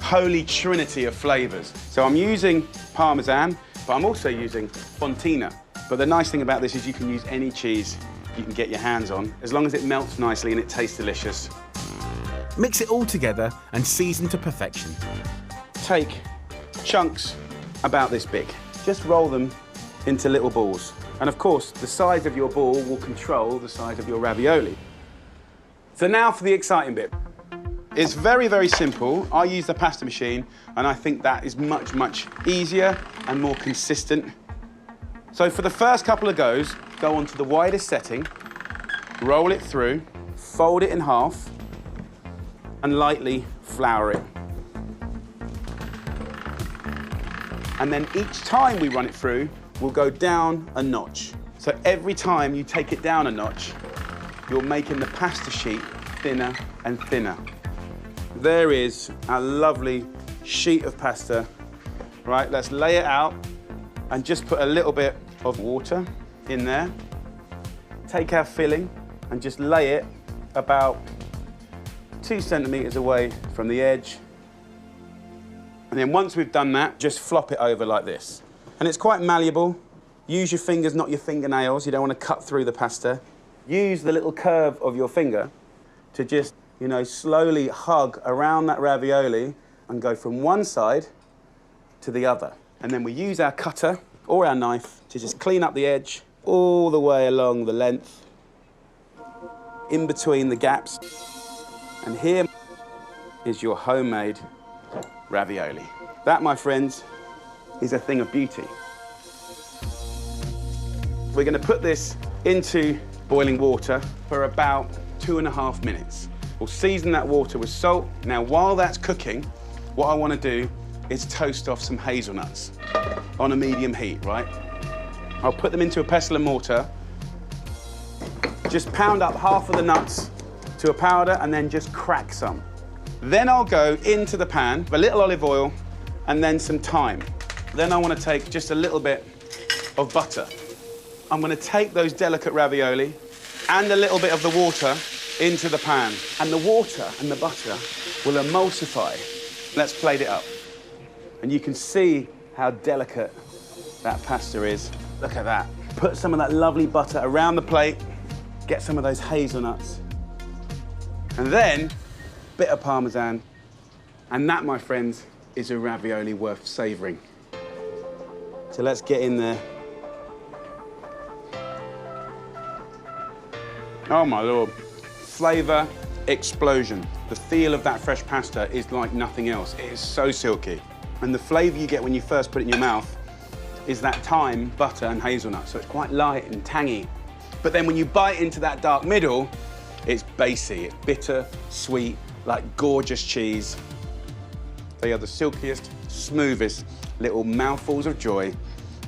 holy trinity of flavors. So I'm using Parmesan, but I'm also using Fontina. But the nice thing about this is you can use any cheese you can get your hands on, as long as it melts nicely and it tastes delicious. Mix it all together and season to perfection. Take chunks about this big. Just roll them into little balls. And of course, the size of your ball will control the size of your ravioli. So now for the exciting bit. It's very, very simple. I use the pasta machine, and I think that is much, much easier and more consistent. So for the first couple of goes, go on to the widest setting, roll it through, fold it in half, and lightly flour it. And then each time we run it through, we'll go down a notch. So every time you take it down a notch, you're making the pasta sheet thinner and thinner. There is our lovely sheet of pasta. Right, let's lay it out and just put a little bit of water in there. Take our filling and just lay it about 2 centimeters away from the edge. And then once we've done that, just flop it over like this. And it's quite malleable. Use your fingers, not your fingernails. You don't want to cut through the pasta. Use the little curve of your finger to just, you know, slowly hug around that ravioli and go from one side to the other. And then we use our cutter or our knife to just clean up the edge all the way along the length, in between the gaps. And here is your homemade ravioli. That, my friends, is a thing of beauty. We're going to put this into boiling water for about 2.5 minutes. We'll season that water with salt. Now, while that's cooking, what I want to do is toast off some hazelnuts on a medium heat, right? I'll put them into a pestle and mortar. Just pound up half of the nuts to a powder and then just crack some. Then I'll go into the pan with a little olive oil and then some thyme. Then I want to take just a little bit of butter. I'm going to take those delicate ravioli and a little bit of the water into the pan. And the water and the butter will emulsify. Let's plate it up. And you can see how delicate that pasta is. Look at that. Put some of that lovely butter around the plate. Get some of those hazelnuts. And then, a bit of Parmesan. And that, my friends, is a ravioli worth savouring. So let's get in there. Oh my Lord. Flavour explosion. The feel of that fresh pasta is like nothing else. It is so silky. And the flavour you get when you first put it in your mouth is that thyme, butter and hazelnut. So it's quite light and tangy. But then when you bite into that dark middle, it's bassy, it's bitter, sweet, like gorgeous cheese. They are the silkiest, smoothest little mouthfuls of joy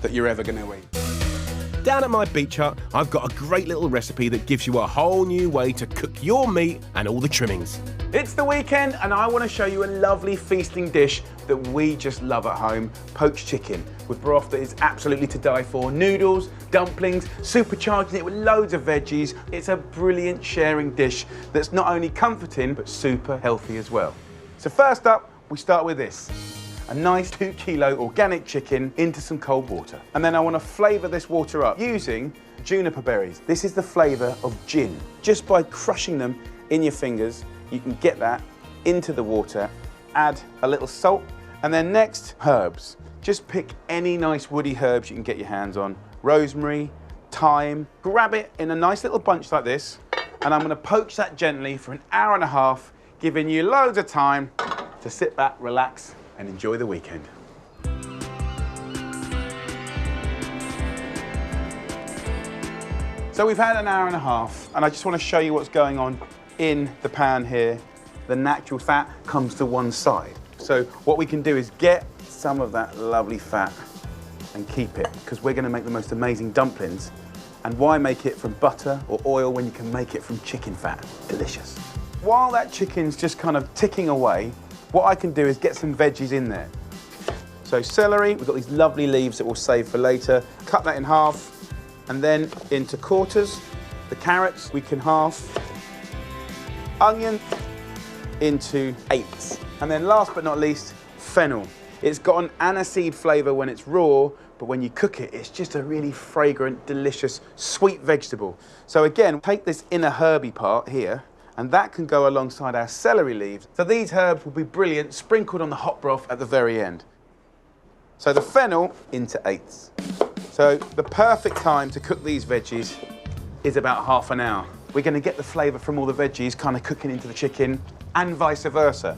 that you're ever going to eat. Down at my beach hut, I've got a great little recipe that gives you a whole new way to cook your meat and all the trimmings. It's the weekend and I want to show you a lovely feasting dish that we just love at home, poached chicken with broth that is absolutely to die for. Noodles, dumplings, supercharging it with loads of veggies. It's a brilliant sharing dish that's not only comforting but super healthy as well. So first up, we start with this. A nice 2 kilo organic chicken into some cold water. And then I want to flavour this water up using juniper berries. This is the flavour of gin. Just by crushing them in your fingers, you can get that into the water. Add a little salt, and then next, herbs. Just pick any nice woody herbs you can get your hands on. Rosemary, thyme. Grab it in a nice little bunch like this, and I'm going to poach that gently for 1.5 hours, giving you loads of time to sit back, relax, and enjoy the weekend. So we've had 1.5 hours, and I just want to show you what's going on in the pan here. The natural fat comes to one side. So what we can do is get some of that lovely fat and keep it, because we're going to make the most amazing dumplings. And why make it from butter or oil when you can make it from chicken fat? Delicious. While that chicken's just kind of ticking away, what I can do is get some veggies in there. So celery, we've got these lovely leaves that we'll save for later. Cut that in half and then into quarters. The carrots we can half. Onion into eighths. And then last but not least, fennel. It's got an aniseed flavour when it's raw, but when you cook it, it's just a really fragrant, delicious, sweet vegetable. So again, take this inner herby part here, and that can go alongside our celery leaves. So these herbs will be brilliant, sprinkled on the hot broth at the very end. So the fennel into eighths. So the perfect time to cook these veggies is about half an hour. We're going to get the flavour from all the veggies kind of cooking into the chicken and vice versa.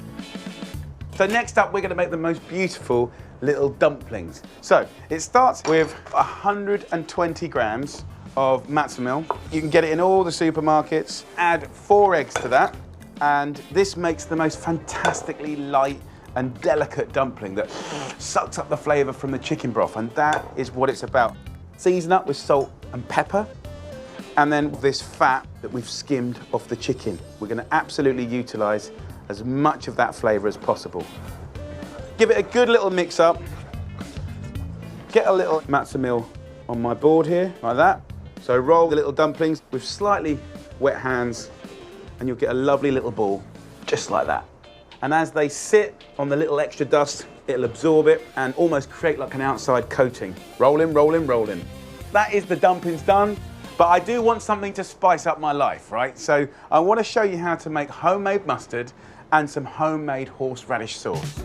So next up, we're going to make the most beautiful little dumplings. So it starts with 120 grams of matzo meal. You can get it in all the supermarkets. Add 4 eggs to that, and this makes the most fantastically light and delicate dumpling that sucks up the flavour from the chicken broth, and that is what it's about. Season up with salt and pepper, and then this fat that we've skimmed off the chicken. We're going to absolutely utilise as much of that flavour as possible. Give it a good little mix up. Get a little matzo meal on my board here, like that. So roll the little dumplings with slightly wet hands, and you'll get a lovely little ball, just like that. And as they sit on the little extra dust, it'll absorb it and almost create like an outside coating. Rolling, rolling, rolling. That is the dumplings done, but I do want something to spice up my life, right? So I want to show you how to make homemade mustard and some homemade horseradish sauce.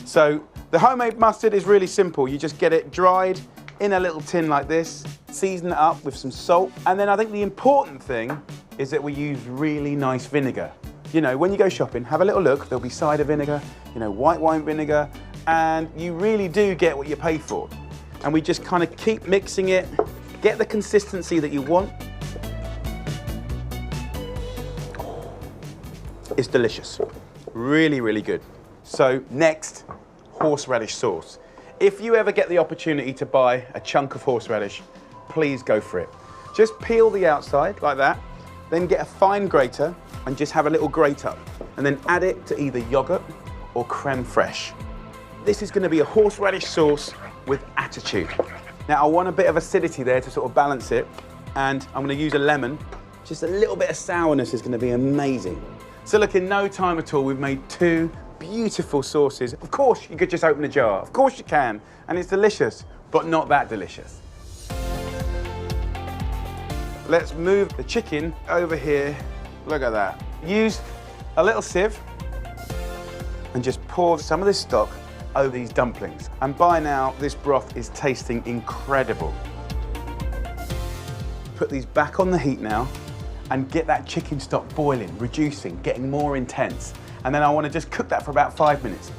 So the homemade mustard is really simple. You just get it dried in a little tin like this, season it up with some salt, and then I think the important thing is that we use really nice vinegar. You know, when you go shopping, have a little look. There'll be cider vinegar, you know, white wine vinegar, and you really do get what you pay for. And we just kind of keep mixing it, get the consistency that you want. It's delicious. Really, really good. So next, horseradish sauce. If you ever get the opportunity to buy a chunk of horseradish, please go for it. Just peel the outside like that, then get a fine grater and just have a little grate up, and then add it to either yogurt or creme fraiche. This is going to be a horseradish sauce with attitude. Now I want a bit of acidity there to sort of balance it, and I'm going to use a lemon. Just a little bit of sourness is going to be amazing. So look, in no time at all, we've made 2 beautiful sauces. Of course, you could just open a jar. Of course you can, and it's delicious, but not that delicious. Let's move the chicken over here. Look at that. Use a little sieve and just pour some of this stock over these dumplings. And by now, this broth is tasting incredible. Put these back on the heat now and get that chicken stock boiling, reducing, getting more intense. And then I want to just cook that for about 5 minutes.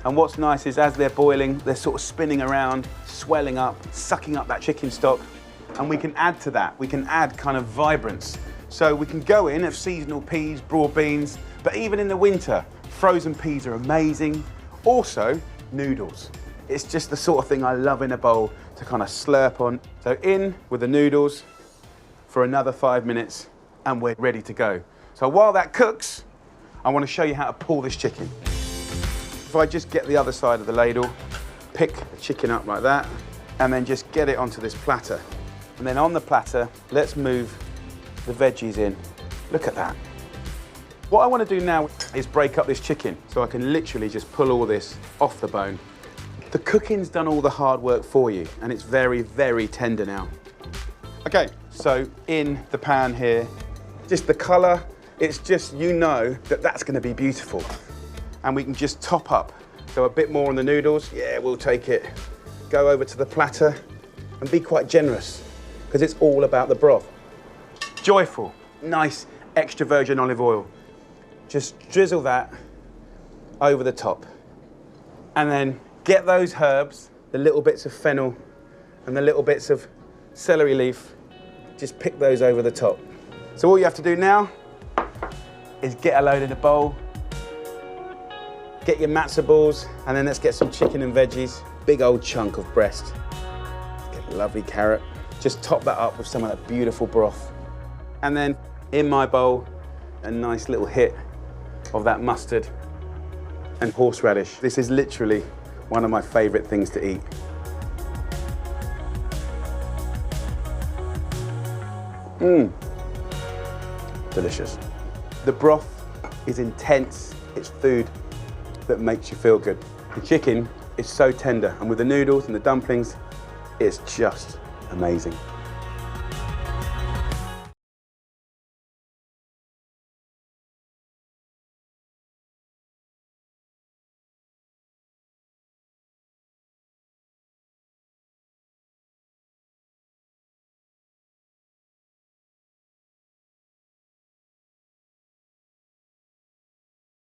And what's nice is as they're boiling, they're sort of spinning around, swelling up, sucking up that chicken stock. And we can add to that. We can add kind of vibrance. So we can go in of seasonal peas, broad beans, but even in the winter, frozen peas are amazing. Also, noodles. It's just the sort of thing I love in a bowl to kind of slurp on. So in with the noodles for another 5 minutes, and we're ready to go. So while that cooks, I want to show you how to pull this chicken. If I just get the other side of the ladle, pick the chicken up like that, and then just get it onto this platter. And then on the platter, let's move the veggies in. Look at that. What I want to do now is break up this chicken so I can literally just pull all this off the bone. The cooking's done all the hard work for you, and it's very, very tender now. Okay, so in the pan here, just the colour, it's just, you know that that's going to be beautiful. And we can just top up. So a bit more on the noodles, yeah, we'll take it. Go over to the platter and be quite generous, because it's all about the broth. Joyful, nice extra virgin olive oil. Just drizzle that over the top. And then get those herbs, the little bits of fennel and the little bits of celery leaf, just pick those over the top. So all you have to do now is get a load in a bowl, get your matzo balls, and then let's get some chicken and veggies. Big old chunk of breast. Get a lovely carrot. Just top that up with some of that beautiful broth. And then in my bowl, a nice little hit of that mustard and horseradish. This is literally one of my favorite things to eat. Delicious. The broth is intense. It's food that makes you feel good. The chicken is so tender, and with the noodles and the dumplings, it's just amazing.